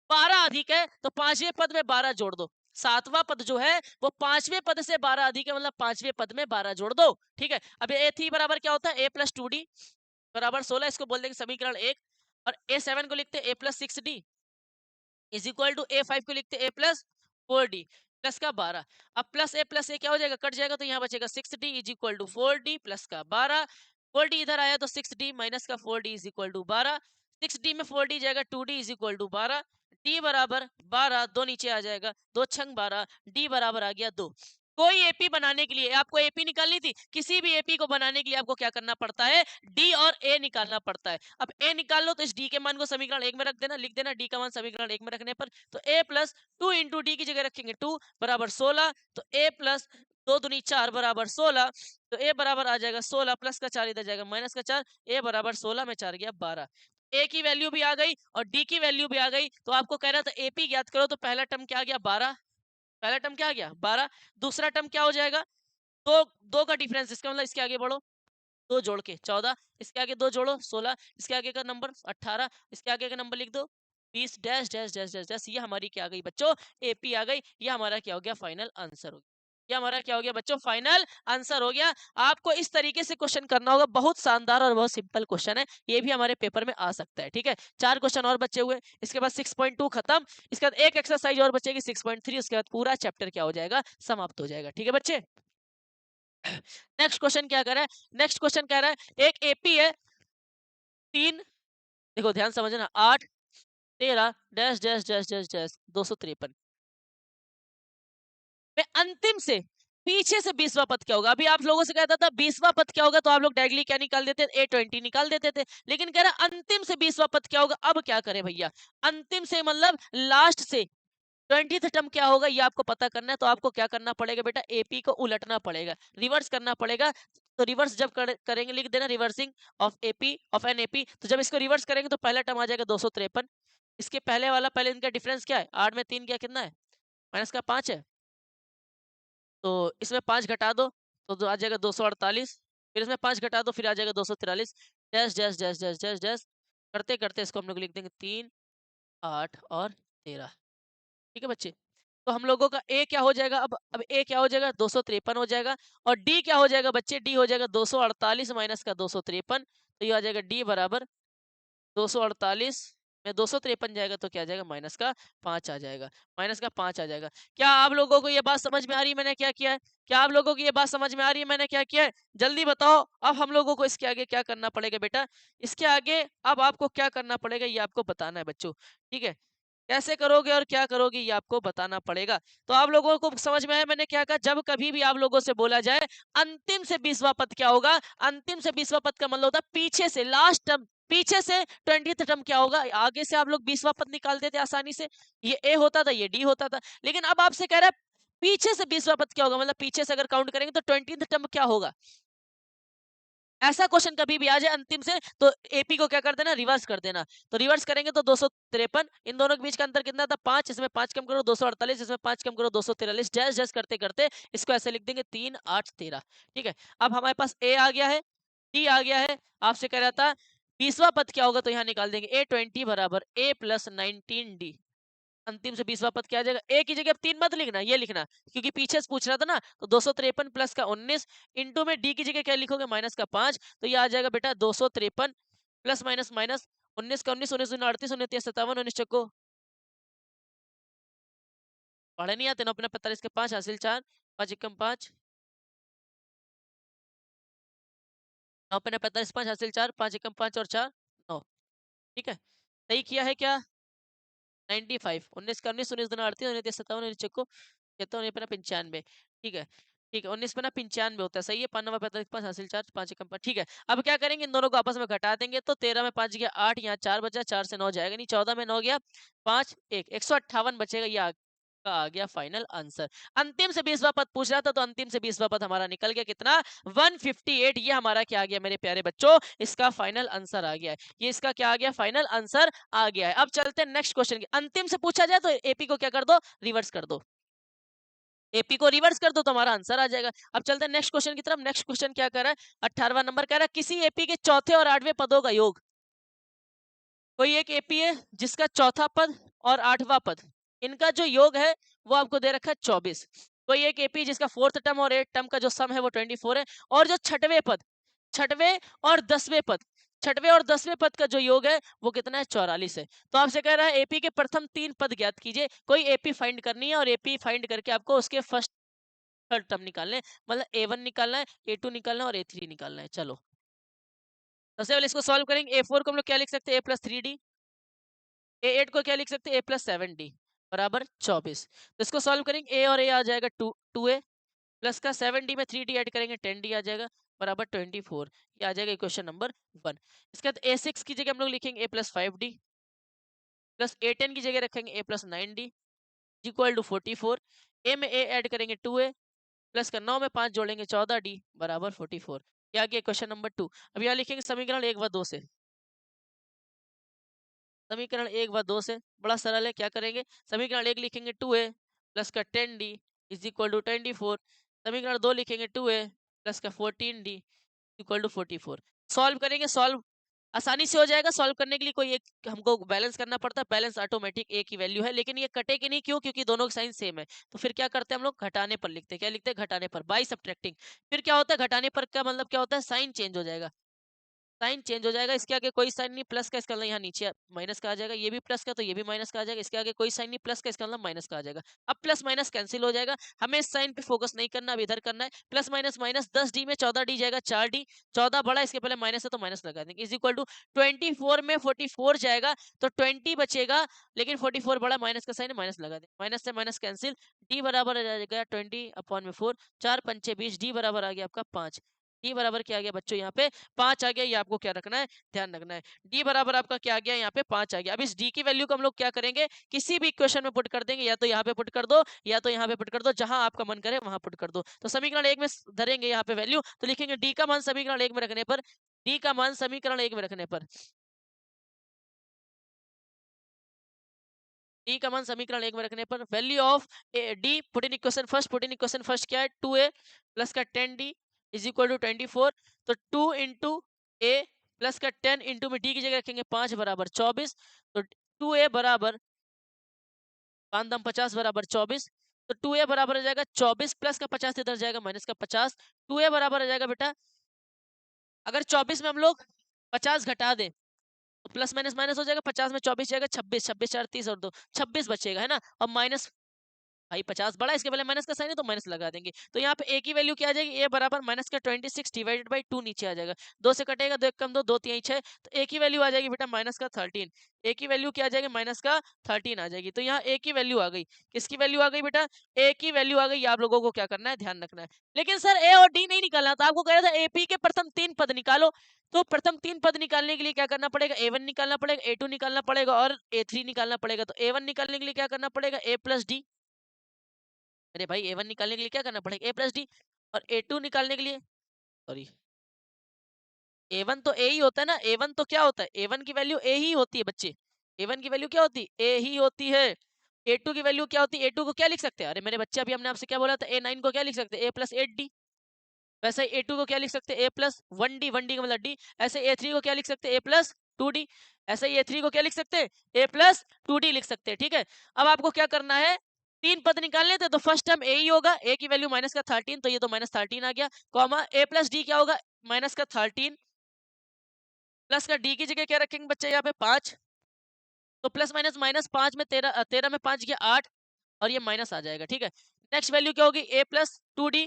12 अधिक है, तो पांचवें पद में 12 जोड़ दो। सातवां पद जो है वो पांचवें पद से 12 अधिक है, मतलब पांचवें पद में 12 जोड़ दो, ठीक है। अब A3 बराबर क्या होता है, A+2D बराबर 16, इसको बोल देंगे समीकरण 1। और A7 को लिखते हैं A+6D is equal to A5 को लिखते हैं A+4D प्लस का 12। अब प्लस ए क्या हो जाएगा, कट जाएगा, तो यहाँ बचेगा 6D is equal to 4D plus का 12। 4D इधर आया तो 6D माइनस का 4D is equal to 12। 6D में 4D जाएगा, 2D is equal to 12। D बराबर 12, दो नीचे आ जाएगा, 2 छंग 12, D बराबर आ गया 2। कोई एपी बनाने के लिए, आपको एपी निकालनी थी, किसी भी एपी को बनाने के लिए आपको क्या करना पड़ता है, डी और ए निकालना पड़ता है। अब ए निकाल लो तो इस डी के मान को समीकरण 1 में रख देना, लिख देना डी का मान समीकरण 1 में रखने पर, तो ए प्लस 2 इंटू डी की जगह रखेंगे 2 बराबर 16, तो ए प्लस 2 दूनी 4 बराबर 16, तो ए बराबर आ जाएगा 16 प्लस का 4 इधर जाएगा माइनस का 4, ए बराबर 16 में 4 गया 12। ए की वैल्यू भी आ गई और डी की वैल्यू भी आ गई, तो आपको कह रहा था एपी ज्ञात करो, तो पहला टर्म क्या आ गया 12, पहला टर्म क्या आ गया 12, दूसरा टर्म क्या हो जाएगा, दो दो का डिफरेंस, इसका मतलब इसके आगे बढ़ो, दो जोड़ के 14, इसके आगे दो जोड़ो 16, इसके आगे का नंबर 18, इसके आगे का नंबर लिख दो 20 dash dash dash dash dash, ये हमारी क्या आ गई बच्चों, एपी आ गई। ये हमारा क्या हो गया, फाइनल आंसर हो गया। ये हमारा क्या हो गया बच्चों, फाइनल आंसर हो गया। आपको इस तरीके से क्वेश्चन करना होगा, बहुत शानदार और बहुत सिंपल क्वेश्चन है, ये भी हमारे पेपर में आ सकता है, ठीक है। 4 क्वेश्चन और बचे हुए, इसके बाद 6.2 खत्म, इसके बाद एक एक्सरसाइज और बचेगी 6.3, उसके बाद पूरा चैप्टर क्या हो जाएगा, समाप्त हो जाएगा, ठीक है बच्चे। नेक्स्ट क्वेश्चन क्या कर रहा है, नेक्स्ट क्वेश्चन कह रहा है एक एपी है 3, देखो ध्यान समझना, 8 13 dash dash dash dash dash 253 में अंतिम से पीछे से 20वां पद क्या होगा। अभी आप लोगों से कहता था 20वां पद क्या होगा, तो आप लोग डायरेक्टली क्या निकाल देते, A20 निकाल देते थे, लेकिन कह रहा अंतिम से 20वां पद क्या होगा। अब क्या करें भैया, अंतिम से मतलब लास्ट से 20th टर्म क्या होगा, ये आपको पता करना है, तो आपको क्या करना पड़ेगा बेटा, एपी को उलटना पड़ेगा, रिवर्स करना पड़ेगा। तो रिवर्स जब करेंगे, लिख देना reversing of AP of an AP, तो जब इसको रिवर्स करेंगे तो पहला टर्म आ जाएगा 253, इसके पहले वाला, पहले इनका डिफरेंस क्या है, 8 में 3 क्या कितना है, माइनस का 5 है, तो इसमें 5 घटा दो तो आ जाएगा 248, फिर इसमें 5 घटा दो फिर आ जाएगा 243, dash dash dash dash dash dash करते करते इसको हम लोग लिख देंगे 3 8 और 13, ठीक है बच्चे। तो हम लोगों का ए क्या हो जाएगा, अब ए क्या हो जाएगा, 253 हो जाएगा, और डी क्या हो जाएगा बच्चे, डी हो जाएगा 248 माइनस का 253, तो ये आ जाएगा डी बराबर 248 में 253 जाएगा तो क्या आ जाएगा, माइनस का 5 आ जाएगा, माइनस का 5 आ जाएगा। क्या आप लोगों को ये बात समझ में आ रही है मैंने क्या किया है, क्या आप लोगों को ये बात समझ में आ रही है मैंने क्या किया है, जल्दी बताओ। अब हम लोगों को इसके आगे क्या करना पड़ेगा बेटा, इसके आगे अब आपको क्या करना पड़ेगा ये आपको बताना है बच्चों, ठीक है। कैसे करोगे और क्या करोगे ये आपको बताना पड़ेगा। तो आप लोगों को समझ में आया मैंने क्या कहा, जब कभी भी आप लोगों से बोला जाए अंतिम से 20वां पद क्या होगा, अंतिम से 20वां पद का मतलब होता है पीछे से लास्ट टर्म, पीछे से 20th टर्म क्या होगा, आगे से आप लोग 20वां पद निकालते थे आसानी से, ये ए होता था ये डी होता था, लेकिन अब आपसे कह रहा है पीछे से 20वां पद क्या होगा, मतलब पीछे से अगर काउंट करेंगे तो 20th टर्म क्या होगा। ऐसा क्वेश्चन कभी भी आ जाए अंतिम से, तो एपी को क्या कर देना, रिवर्स कर देना। तो रिवर्स करेंगे तो 253, इन दोनों के बीच का अंतर कितना था 5, इसमें 5 कम करो 248, इसमें 5 कम करो 243, जैस जैस करते करते इसको ऐसे लिख देंगे 3 8 13, ठीक है। अब हमारे पास ए आ गया है, डी आ गया है, आपसे कह रहा था 20वां पद क्या होगा, तो यहाँ निकाल देंगे A20 बराबर A+19D, अंतिम से 20वां पद क्या आ जाएगा, ए की जगह 3 मत लिखना, ये लिखना, क्योंकि पीछे से पूछ रहा था ना, तो 253 प्लस का 19 इंटू में डी की जगह क्या लिखोगे, माइनस का 5, तो ये आ जाएगा बेटा 253 प्लस माइनस माइनस 19 का 19 19 38 29 57 19 चक्को पढ़े नहीं आते, 9 अपने 45 के 5 हासिल 4 5 एकम 5, 9 अपने 45 5 हासिल 4 5 एकम 5 और 4 9, ठीक है। सही किया है क्या, 95 19 का 19 19 38 29 57 19 चक्को कितना 19 पन्ना 95, ठीक है ठीक है, 19 पन्ना 95 होता है, सही है। 5 45 5 हासिल 4 5 एकम 5, ठीक है। अब क्या करेंगे, इन दोनों को आपस में घटा देंगे, तो 13 में 5 गया 8, यहाँ 4 बचा, 4 से 9 जाएगा नहीं, 14 में 9 गया 5 1 158 बचेगा, ये का आ गया फाइनल आंसर। अंतिम से 20वां पद पूछ रहा था, तो अंतिम से 20वां पद हमारा निकल गया कितना, 158। ये हमारा क्या आ गया मेरे प्यारे बच्चों, इसका फाइनल आंसर आ गया है। ये इसका क्या आ गया, फाइनल आंसर आ गया है। अब चलते हैं नेक्स्ट क्वेश्चन की। अंतिम से पूछा जाए तो एपी को क्या कर दो, रिवर्स कर दो। एपी को रिवर्स कर दो तो हमारा आंसर आ जाएगा। अब चलते हैं नेक्स्ट क्वेश्चन की तरफ। नेक्स्ट क्वेश्चन क्या कर रहा है, 18वां नंबर कह रहा है, किसी एपी के चौथे और 8वें पदों का योग। कोई एक एपी है जिसका चौथा पद और 8वां पद, इनका जो योग है वो आपको दे रखा है 24। कोई एक एपी जिसका 4th टर्म और 8th टर्म का जो सम है वो 24 है, और जो छठवें पद, छठवें और 10वें पद, छठवें और 10वें पद का जो योग है वो कितना है, 44 है। तो आपसे कह रहा है एपी के प्रथम 3 पद ज्ञात कीजिए। कोई एपी फाइंड करनी है, और एपी फाइंड करके आपको उसके फर्स्ट थर्ड टर्म निकालने हैं, मतलब A1 निकालना है, A2 निकालना है और A3 निकालना है। चलो सबसे पहले इसको सॉल्व करेंगे। A4 को हम लोग क्या लिख सकते हैं, A+3D। A8 को क्या लिख सकते हैं, A+7D बराबर 24। तो इसको सॉल्व करेंगे, A और A आ जाएगा 2A, प्लस का 7D में 3D ऐड करेंगे 10D आ जाएगा बराबर 24। ये आ जाएगा क्वेश्चन नंबर 1। इसके बाद A6 की जगह हम लोग लिखेंगे A+5D, प्लस A10 की जगह रखेंगे A+9D इक्वल टू 44। A में A ऐड करेंगे 2A, प्लस का 9 में 5 जोड़ेंगे 14D बराबर 44। क्या गया क्वेश्चन नंबर 2। अब यहाँ लिखेंगे समीकरण 1 व 2 से। समीकरण 1 व 2 से बड़ा सरल है, क्या करेंगे, समीकरण 1 लिखेंगे 2A प्लस का 10D इज इक्वल टू 24। समीकरण 2 लिखेंगे 2A प्लस का 14D इक्वल टू 44। सॉल्व करेंगे, सॉल्व आसानी से हो जाएगा। सॉल्व करने के लिए कोई एक हमको बैलेंस करना पड़ता है, बैलेंस ऑटोमेटिक एक ही वैल्यू है, लेकिन ये कटेगी नहीं, क्यों, क्योंकि दोनों के साइन सेम है। तो फिर क्या करते हैं हम लोग, घटाने पर लिखते हैं। क्या लिखते हैं, घटाने पर, बाय सब्ट्रैक्टिंग। फिर क्या होता है, घटाने पर का मतलब क्या होता है, साइन चेंज हो जाएगा, साइन चेंज हो जाएगा। इसके आगे कोई साइन नहीं, प्लस का, इसका मतलब यहाँ नीचे माइनस का आ जाएगा। ये भी प्लस का तो ये भी माइनस का आ जाएगा। इसके आगे कोई साइन नहीं, प्लस का, इसका मतलब माइनस का आ जाएगा। अब प्लस माइनस कैंसिल हो जाएगा, हमें इस साइन पे फोकस नहीं करना, अब इधर करना है। प्लस माइनस माइनस 10D में 14D जाएगा, 4D, 14 बड़ा, इसके पहले माइनस है तो माइनस लगा देंगे, इज इक्वल टू 24 में 44 जाएगा तो 20 बचेगा, लेकिन 44 बड़ा, माइनस का साइन है, माइनस लगा देंगे, माइनस से माइनस कैंसिल, डी बराबर आ जाएगा 20/4, 4 पंचे 20, डी बराबर आ गया आपका 5। डी बराबर क्या आ गया बच्चों, यहाँ पे 5 आ गया। ये आपको क्या रखना है, ध्यान रखना है। डी बराबर आपका क्या आ गया, यहाँ पे 5 आ गया। अब इस डी की वैल्यू को हम लोग क्या करेंगे, किसी भी इक्वेशन में पुट कर देंगे, या तो यहाँ पे पुट कर दो या तो यहाँ पे पुट कर दो, जहां आपका मन करे वहां पुट कर दो। तो समीकरण 1 में धरेंगे यहाँ पे वैल्यू, तो लिखेंगे डी का मान समीकरण 1 में रखने पर, डी का मान समीकरण 1 में रखने पर, डी का मान समीकरण 1 में रखने पर, value of D put in equation first, put in equation first क्या है, 2A प्लस का 10D इज इक्वल टू 24। तो 2 इंटू ए प्लस का 10 इंटू में डी की जगह रखेंगे 5 बराबर 24। तो 2A बराबर 5 दम 50 बराबर 24। तो 2A बराबर आ जाएगा 24 प्लस का 50 इधर जाएगा माइनस का 50। 2A बराबर आ जाएगा बेटा, अगर 24 में हम लोग 50 घटा दें तो प्लस माइनस माइनस हो जाएगा, 50 में 24 जाएगा 26, 26 4 30 और 2 26 बचेगा, है ना। और माइनस, भाई 50 बड़ा, इसके पहले माइनस का साइन है तो माइनस लगा देंगे। तो यहाँ पे ए की वैल्यू क्या आ जाएगी, ए बराबर माइनस का 26 डिवाइडेड बाई 2 नीचे आ जाएगा, 2 से कटेगा, 2 एक कम 2, 2 3 6, तो ए की वैल्यू आ जाएगी बेटा माइनस का 13। ए की वैल्यू क्या आ जाएगी, माइनस का 13 आ जाएगी। तो यहाँ ए की वैल्यू आ गई, किसकी वैल्यू आ गई बेटा, ए की वैल्यू आ गई। आप लोगों को क्या करना है, ध्यान रखना है। लेकिन सर ए और डी नहीं निकालना था, आपको कह रहा था एपी के प्रथम 3 पद निकालो। तो प्रथम 3 पद निकालने के लिए क्या करना पड़ेगा, A1 निकालना पड़ेगा, A2 निकालना पड़ेगा और A3 निकालना पड़ेगा। तो A1 निकालने के लिए क्या करना पड़ेगा, A+D। अरे भाई A1 निकालने के लिए क्या करना पड़ेगा, A+D। और A2 निकालने के लिए, सॉरी, A1 तो A ही होता है ना, A1 तो क्या होता है, A1 की वैल्यू A ही होती है बच्चे। A1 की वैल्यू क्या होती है, A ही होती है। A2 की वैल्यू क्या होती है, A2 को क्या लिख सकते हैं, अरे मेरे बच्चे अभी हमने आपसे क्या बोला था, A9 को क्या लिख सकते हैं, A+8D। वैसे ही A2 को क्या लिख सकते हैं, A+1D, 1D का मतलब D। ऐसे A3 को क्या लिख सकते हैं, A+2D। ऐसे ही A3 को क्या लिख सकते हैं, A+2D लिख सकते हैं, ठीक है। अब आपको क्या करना है, 3 पद निकालने थे, तो फर्स्ट टर्म A ही होगा, A की वैल्यू माइनस का 13, तो ये तो माइनस 13 आ गया, कॉमा A+D क्या होगा, माइनस का 13, प्लस का D की जगह क्या रखेंगे बच्चे, यहाँ पे 5। तो प्लस माइनस माइनस 5 में 13, 13 में 5 गया 8, और ये माइनस आ जाएगा, ठीक है। नेक्स्ट वैल्यू क्या होगी, A+2D।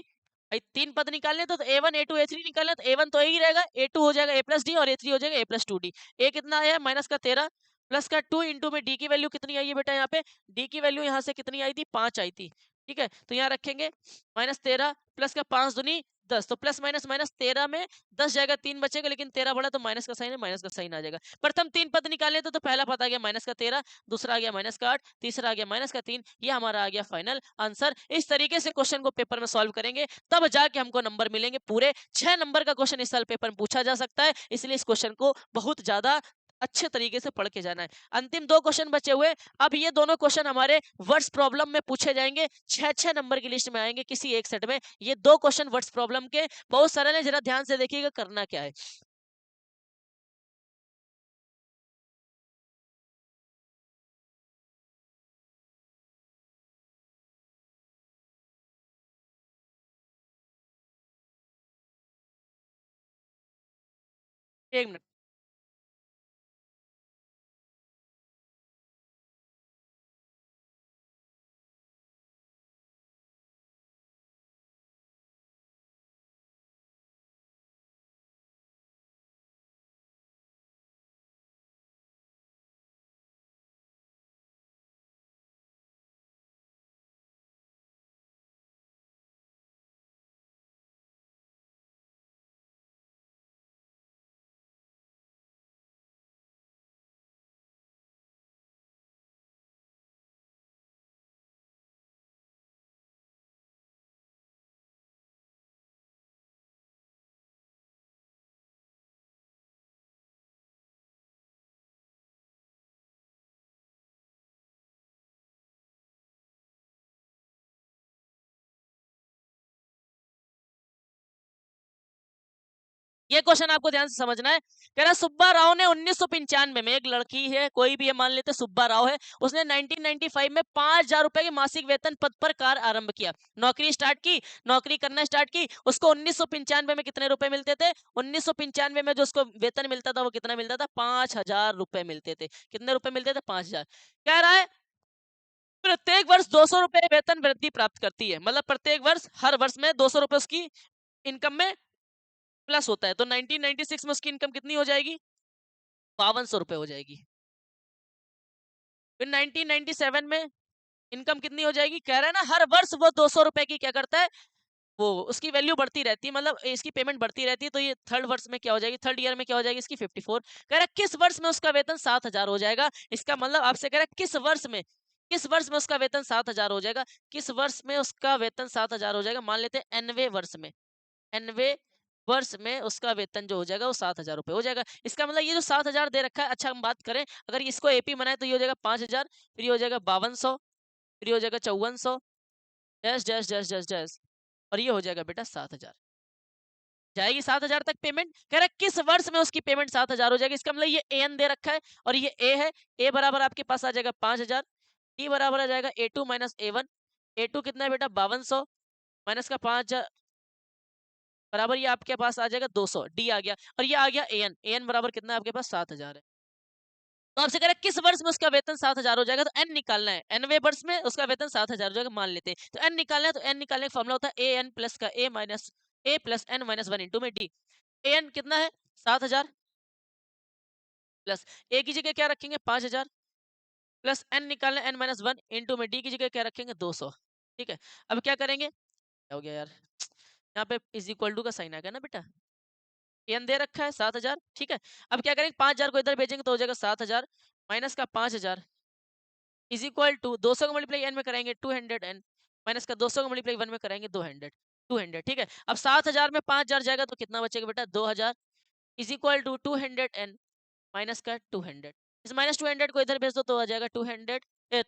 भाई 3 पद निकालने तो A1 A2 A3 निकालना, तो A1 तो ही रहेगा, A2 हो जाएगा A+D और A3 हो जाएगा A+2D। A कितना आया, माइनस का 13, प्लस का 2 इंटू में D की वैल्यू कितनी आई है बेटा, यहाँ पे D की वैल्यू यहाँ से कितनी आई थी, 5 आई थी। ठीक है, तो यहाँ रखेंगे -13 प्लस का 5 दूनी 10, तो प्लस माइनस माइनस 13 में 10 जाएगा, 3 बचेगा, लेकिन 13 बढ़ा तो माइनस का साइन है, माइनस का साइन आ जाएगा। प्रथम 3 पद निकाले तो पहला पद आ गया माइनस का 13, दूसरा आ गया माइनस का 8, तीसरा आ गया माइनस का 3, ये हमारा आ गया फाइनल आंसर। इस तरीके से क्वेश्चन को पेपर में सॉल्व करेंगे, तब जाके हमको नंबर मिलेंगे पूरे। 6 नंबर का क्वेश्चन इस साल पेपर में पूछा जा सकता है, इसलिए इस क्वेश्चन को बहुत ज्यादा अच्छे तरीके से पढ़ के जाना है। अंतिम 2 क्वेश्चन बचे हुए, अब ये दोनों क्वेश्चन हमारे वर्ड्स प्रॉब्लम में पूछे जाएंगे, 6-6 नंबर की लिस्ट में आएंगे किसी एक सेट में। ये 2 क्वेश्चन वर्ड्स प्रॉब्लम के बहुत सरल है, जरा ध्यान से देखिएगा करना क्या है। एक मिनट। ये क्वेश्चन आपको ध्यान से समझना है। कह रहा सुब्बा राव ने 1995 में, एक लड़की है, कोई भी ये मान लेते सुब्बा राव है, उसने 1995 में 5,000 रुपए के मासिक वेतन पद पर कार्य आरंभ किया, नौकरी स्टार्ट की, नौकरी करना स्टार्ट की। उसको 1995 में कितने रुपए मिलते थे? 1995 में जो उसको वेतन मिलता था वो कितना मिलता था? 5,000 रुपए मिलते थे। कितने रुपए मिलते थे? 5,000। कह रहा है प्रत्येक वर्ष 200 रुपए वेतन वृद्धि प्राप्त करती है, मतलब प्रत्येक वर्ष, हर वर्ष में 200 रुपए उसकी इनकम में प्लस होता है। तो 1996 में उसकी इनकम कितनी हो जाएगी? 5200 रुपए हो जाएगी। फिर 1997 में इनकम कितनी हो जाएगी? कह रहा है ना हर वर्ष वो 200 रुपए की क्या करता है, वो उसकी वैल्यू बढ़ती रहती है, मतलब इसकी पेमेंट बढ़ती रहती है। तो ये थर्ड वर्ष में क्या हो जाएगी? थर्ड ईयर में क्या हो जाएगी इसकी? 54। कह रहा है किस वर्ष में उसका वेतन 7,000 हो जाएगा? इसका मतलब आपसे कह रहा है किस वर्ष में, किस वर्ष में उसका वेतन 7,000 हो जाएगा? किस वर्ष में उसका वेतन 7,000 हो जाएगा? मान लेते हैं एनवे वर्ष में, एनवे वर्ष में उसका वेतन जो हो जाएगा वो 7,000 रुपए हो जाएगा। इसका मतलब ये जो 7,000 दे रखा है, अच्छा हम बात करें, अगर इसको एपी बनाए तो ये हो जाएगा 5,000, फिर ये हो जाएगा 5200, फिर ये हो जाएगा 5400, dash dash dash dash dash, और ये हो जाएगा बेटा 7,000। जाएगी 7,000 तक पेमेंट। कह रहा है किस वर्ष में उसकी पेमेंट 7,000 हो जाएगी? इसका मतलब ये एन दे रखा है और ये ए है। ए बराबर आपके पास आ जाएगा 5,000, डी बराबर आ जाएगा a two minus a one. A two कितना है बेटा? 5200 माइनस का 5,000 बराबर ये आपके पास आ जाएगा 200, डी आ गया, और ये आ गया एन। एन बराबर कितना है आपके पास? 7,000 है। तो आपसे कह रहा है किस वर्ष में उसका वेतन 7,000 हो जाएगा? तो एन निकालना है, एनवे वर्ष में उसका वेतन 7,000 हो जाएगा मान लेते हैं। तो एन निकालना है, तो एन निकालने का फॉर्मूला होता है ए एन प्लस का a minus a plus n minus one into में डी। ए एन कितना है? 7,000 प्लस ए की जगह क्या रखेंगे? 5,000 प्लस एन निकालना है एन माइनस वन इंटू में डी की जगह क्या रखेंगे? 200। ठीक है, अब क्या करेंगे? क्या हो गया यार, यहाँ पे इज इक्वल टू का साइन आ गया ना बेटा। एन दे रखा है 7,000। ठीक है, अब क्या करेंगे? 5,000 को इधर भेजेंगे तो हो जाएगा 7,000 माइनस का 5,000 इज इक्वल टू 200 को मल्टीप्लाई एन में कराएंगे 200 एन, माइनस का 200 को मल्टीप्लाई वन में कराएंगे 200 200। ठीक है, अब 7,000 में 5,000 जाएगा तो कितना बचेगा बेटा? 2,000 is equal to 200 n minus का 200। इस माइनस 200 को इधर भेज दो तो आ जाएगा 200,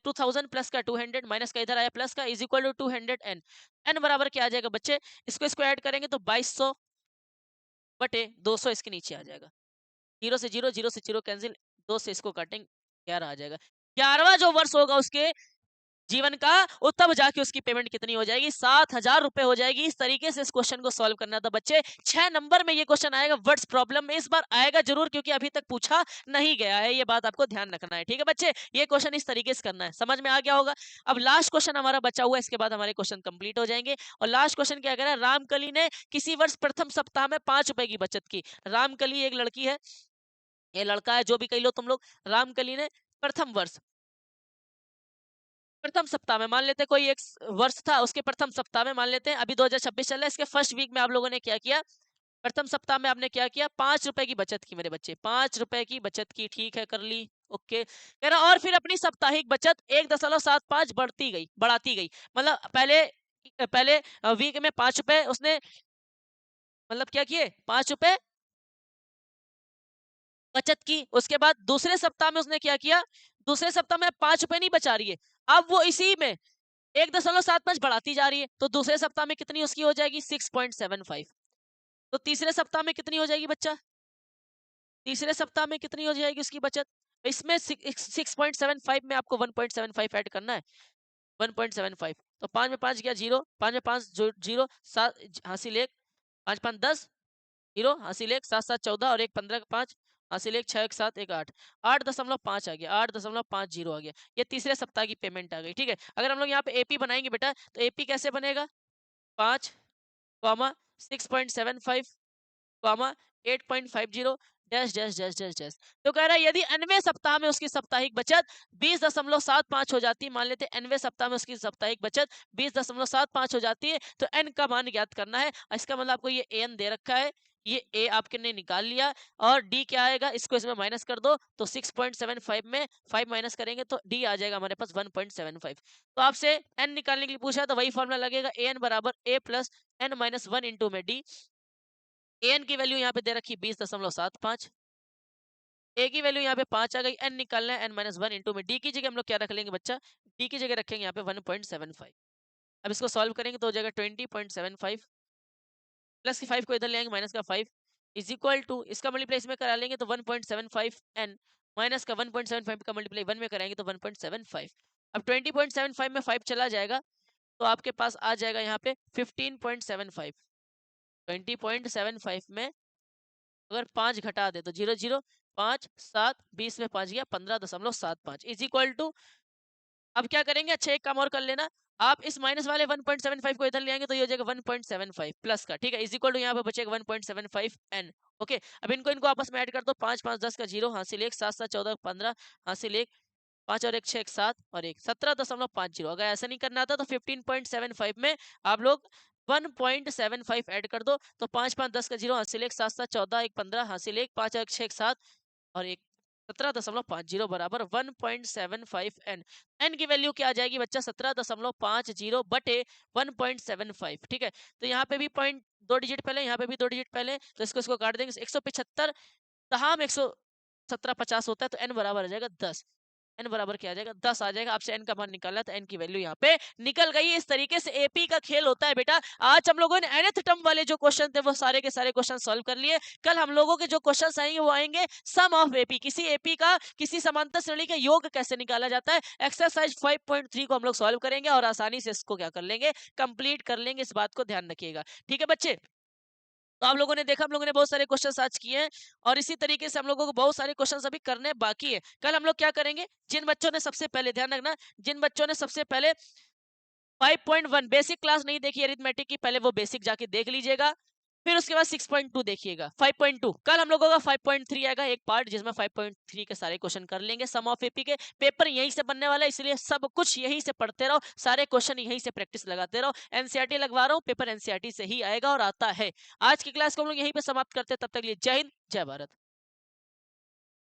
2000 प्लस का 200 माइनस का इधर आया प्लस का, is equal to 200 n. N बराबर क्या आ जाएगा बच्चे? इसको ऐड करेंगे तो 2200 बटे 200 इसके नीचे आ जाएगा। जीरो से जीरो, जीरो से जीरो कैंसिल, दो से इसको काटेंगे 11 आ जाएगा। 11वां जो वर्ष होगा उसके जीवन का, वो तब जाके उसकी पेमेंट कितनी हो जाएगी? 7,000 रुपए हो जाएगी। इस तरीके से इस क्वेश्चन को सॉल्व करना था बच्चे। 6 नंबर में ये क्वेश्चन आएगा वर्ड्स प्रॉब्लम में, इस बार आएगा जरूर क्योंकि अभी तक पूछा नहीं गया है, ये बात आपको ध्यान रखना है। ठीक है बच्चे, ये क्वेश्चन इस तरीके से करना है, समझ में आ गया होगा। अब लास्ट क्वेश्चन हमारा बचा हुआ है, इसके बाद हमारे क्वेश्चन कंप्लीट हो जाएंगे। और लास्ट क्वेश्चन क्या कह रहा है? रामकली ने किसी वर्ष प्रथम सप्ताह में 5 रुपए की बचत की। रामकली एक लड़की है, ये लड़का है, जो भी कह लो तुम लोग। रामकली ने प्रथम वर्ष प्रथम सप्ताह में मान लेते हैं, कोई एक वर्ष था उसके प्रथम सप्ताह में मान लेते हैं, अभी 2026 चल रहा है, इसके फर्स्ट वीक में आप लोगों ने क्या किया, प्रथम सप्ताह में आपने क्या किया, 5 रुपए की बचत की मेरे बच्चे, 5 रुपए की बचत की, ठीक है कर ली, ओके कह रहा। और फिर अपनी साप्ताहिक बचत 1.75 बढ़ाती गई, मतलब पहले पहले वीक में 5 रुपए उसने मतलब क्या किए, 5 रुपए बचत की। उसके बाद दूसरे सप्ताह में उसने क्या किया, दूसरे सप्ताह में 5 रुपए नहीं बचा रही है, अब वो इसी में 1.75 बढ़ाती जा रही है, तो दूसरे सप्ताह में कितनी उसकी हो जाएगी, 6.75। तो तीसरे सप्ताह में कितनी हो जाएगी बच्चा, तीसरे सप्ताह में कितनी हो जाएगी उसकी बचत, इसमें 6.75 में आपको 1.75 ऐड करना है, 1.75। तो 5 में 5 गया जीरो, 5 में 5 जीरो, 7 हासिल 1, 5 5 10, जीरो हासिल 1, 7 7 14 और 1 15 5 हासिल 1, 6 1 7 1 8, 8.5 आ गया, 8.50 आ गया। ये तीसरे सप्ताह की पेमेंट आ गई, ठीक है। अगर हम लोग यहाँ पे एपी बनाएंगे बेटा, तो एपी कैसे बनेगा, 5 comma 6.75 comma 8.50 dash dash dash dash dash. तो कह रहा है यदि nवें सप्ताह में उसकी साप्ताहिक बचत 20.75 हो जाती है, मान लेते हैं nवें सप्ताह में उसकी साप्ताहिक बचत 20.75 हो जाती है, तो n का मान ज्ञात करना है। इसका मतलब आपको ये an दे रखा है, ये a आपके ने निकाल लिया, और d क्या आएगा, इसको इसमें माइनस कर दो, तो 6.75 में 5 माइनस करेंगे तो d आ जाएगा हमारे पास 1.75। तो आपसे n निकालने के लिए पूछा है, तो वही फॉर्मूला लगेगा, an बराबर a plus n minus 1 into में d। an की वैल्यू यहाँ पे दे रखी 20.75, ए की वैल्यू यहाँ पे 5 आ गई, एन निकालना है, एन माइनस 1 इंटू में डी की जगह हम लोग क्या रख लेंगे बच्चा, डी की जगह रखेंगे यहाँ पे 1.75। अब इसको सॉल्व करेंगे तो हो जाएगा 20.75, प्लस की 5 को इधर ले आएंगे, माइनस का 5 इज इक्वल टू, इसका मल्टीप्लाई इसमें करा लेंगे तो 1.75 एन माइनस का 1.75 का मल्टीप्लाई 1 में कराएंगे तो 1.75। अब 20.75 में 5 चला जाएगा, तो आपके पास आ जाएगा यहाँ पे 15.75। 20.75 में अगर 5 घटा दे तो 0 0, 5 7 20 में 5 गया 15.75 इज इक्वल टू। अब क्या करेंगे, अच्छा एक काम और कर लेना, आप इस माइनस वाले 1.75 को इधर ले आएंगे तो ये हो जाएगा 1.75 प्लस का, ठीक है, इज इक्वल टू यहाँ पे बचेगा 1.75 एन। ओके, अब इनको इनको आपस में ऐड कर दो, 5 5 10 का 0 हासिल 1, 7 7 14 15 हासिल 1, 5 और 1 6 1 7 और 1 17.50। अगर ऐसा नहीं करना था तो 15.75 में आप लोग 1.75 ऐड कर दो, तो 5 5 10 का 0 हासिल 1, 7 7 14 1 15 हासिल 1, 5 और 1 6 1 7 और 1 17.50 बराबर 1.75 एन। एन की वैल्यू क्या आ जाएगी बच्चा, 17.50 बटे 1.75, ठीक है। तो यहाँ पे भी पॉइंट 2 डिजिट पहले, यहाँ पे भी 2 डिजिट पहले, तो इसको काट देंगे, 175 दहाम 117.50 होता है, तो एन बराबर आ जाएगा 10। एन बराबर क्या आ जाएगा, 10 आ जाएगा। आपसे एन का मान निकालना है, तो एन की वैल्यू यहाँ पे निकल गई। इस तरीके से एपी का खेल होता है बेटा। आज हम लोगों ने nth टर्म वाले जो क्वेश्चन थे वो सारे के सारे क्वेश्चन सॉल्व कर लिए। कल हम लोगों के जो क्वेश्चन आएंगे वो आएंगे सम ऑफ एपी, किसी एपी का किसी समांतर श्रेणी का योग कैसे निकाला जाता है। एक्सरसाइज 5.3 को हम लोग सॉल्व करेंगे और आसानी से इसको क्या कर लेंगे, कंप्लीट कर लेंगे। इस बात को ध्यान रखिएगा, ठीक है बच्चे। तो आप लोगों ने देखा, हम लोगों ने बहुत सारे क्वेश्चन आज किए हैं, और इसी तरीके से हम लोगों को बहुत सारे क्वेश्चन अभी करने बाकी है। कल हम लोग क्या करेंगे, जिन बच्चों ने सबसे पहले, ध्यान रखना, जिन बच्चों ने सबसे पहले 5.1 बेसिक क्लास नहीं देखी अरिथमेटिक की, पहले वो बेसिक जाके देख लीजिएगा, फिर उसके बाद 6.2 देखिएगा। 5.2 कल हम लोगों का 5.3 आएगा एक पार्ट, जिसमें 5.3 के सारे क्वेश्चन कर लेंगे सम ऑफ एपी के। पेपर यहीं से बनने वाला है, इसलिए सब कुछ यहीं से पढ़ते रहो, सारे क्वेश्चन यहीं से प्रैक्टिस लगाते रहो। एनसीईआरटी लगवा रहा हूँ, पेपर एनसीईआरटी से ही आएगा और आता है। आज की क्लास को हम लोग यहीं पे समाप्त करते हैं, तब तक के लिए जय हिंद जय भारत।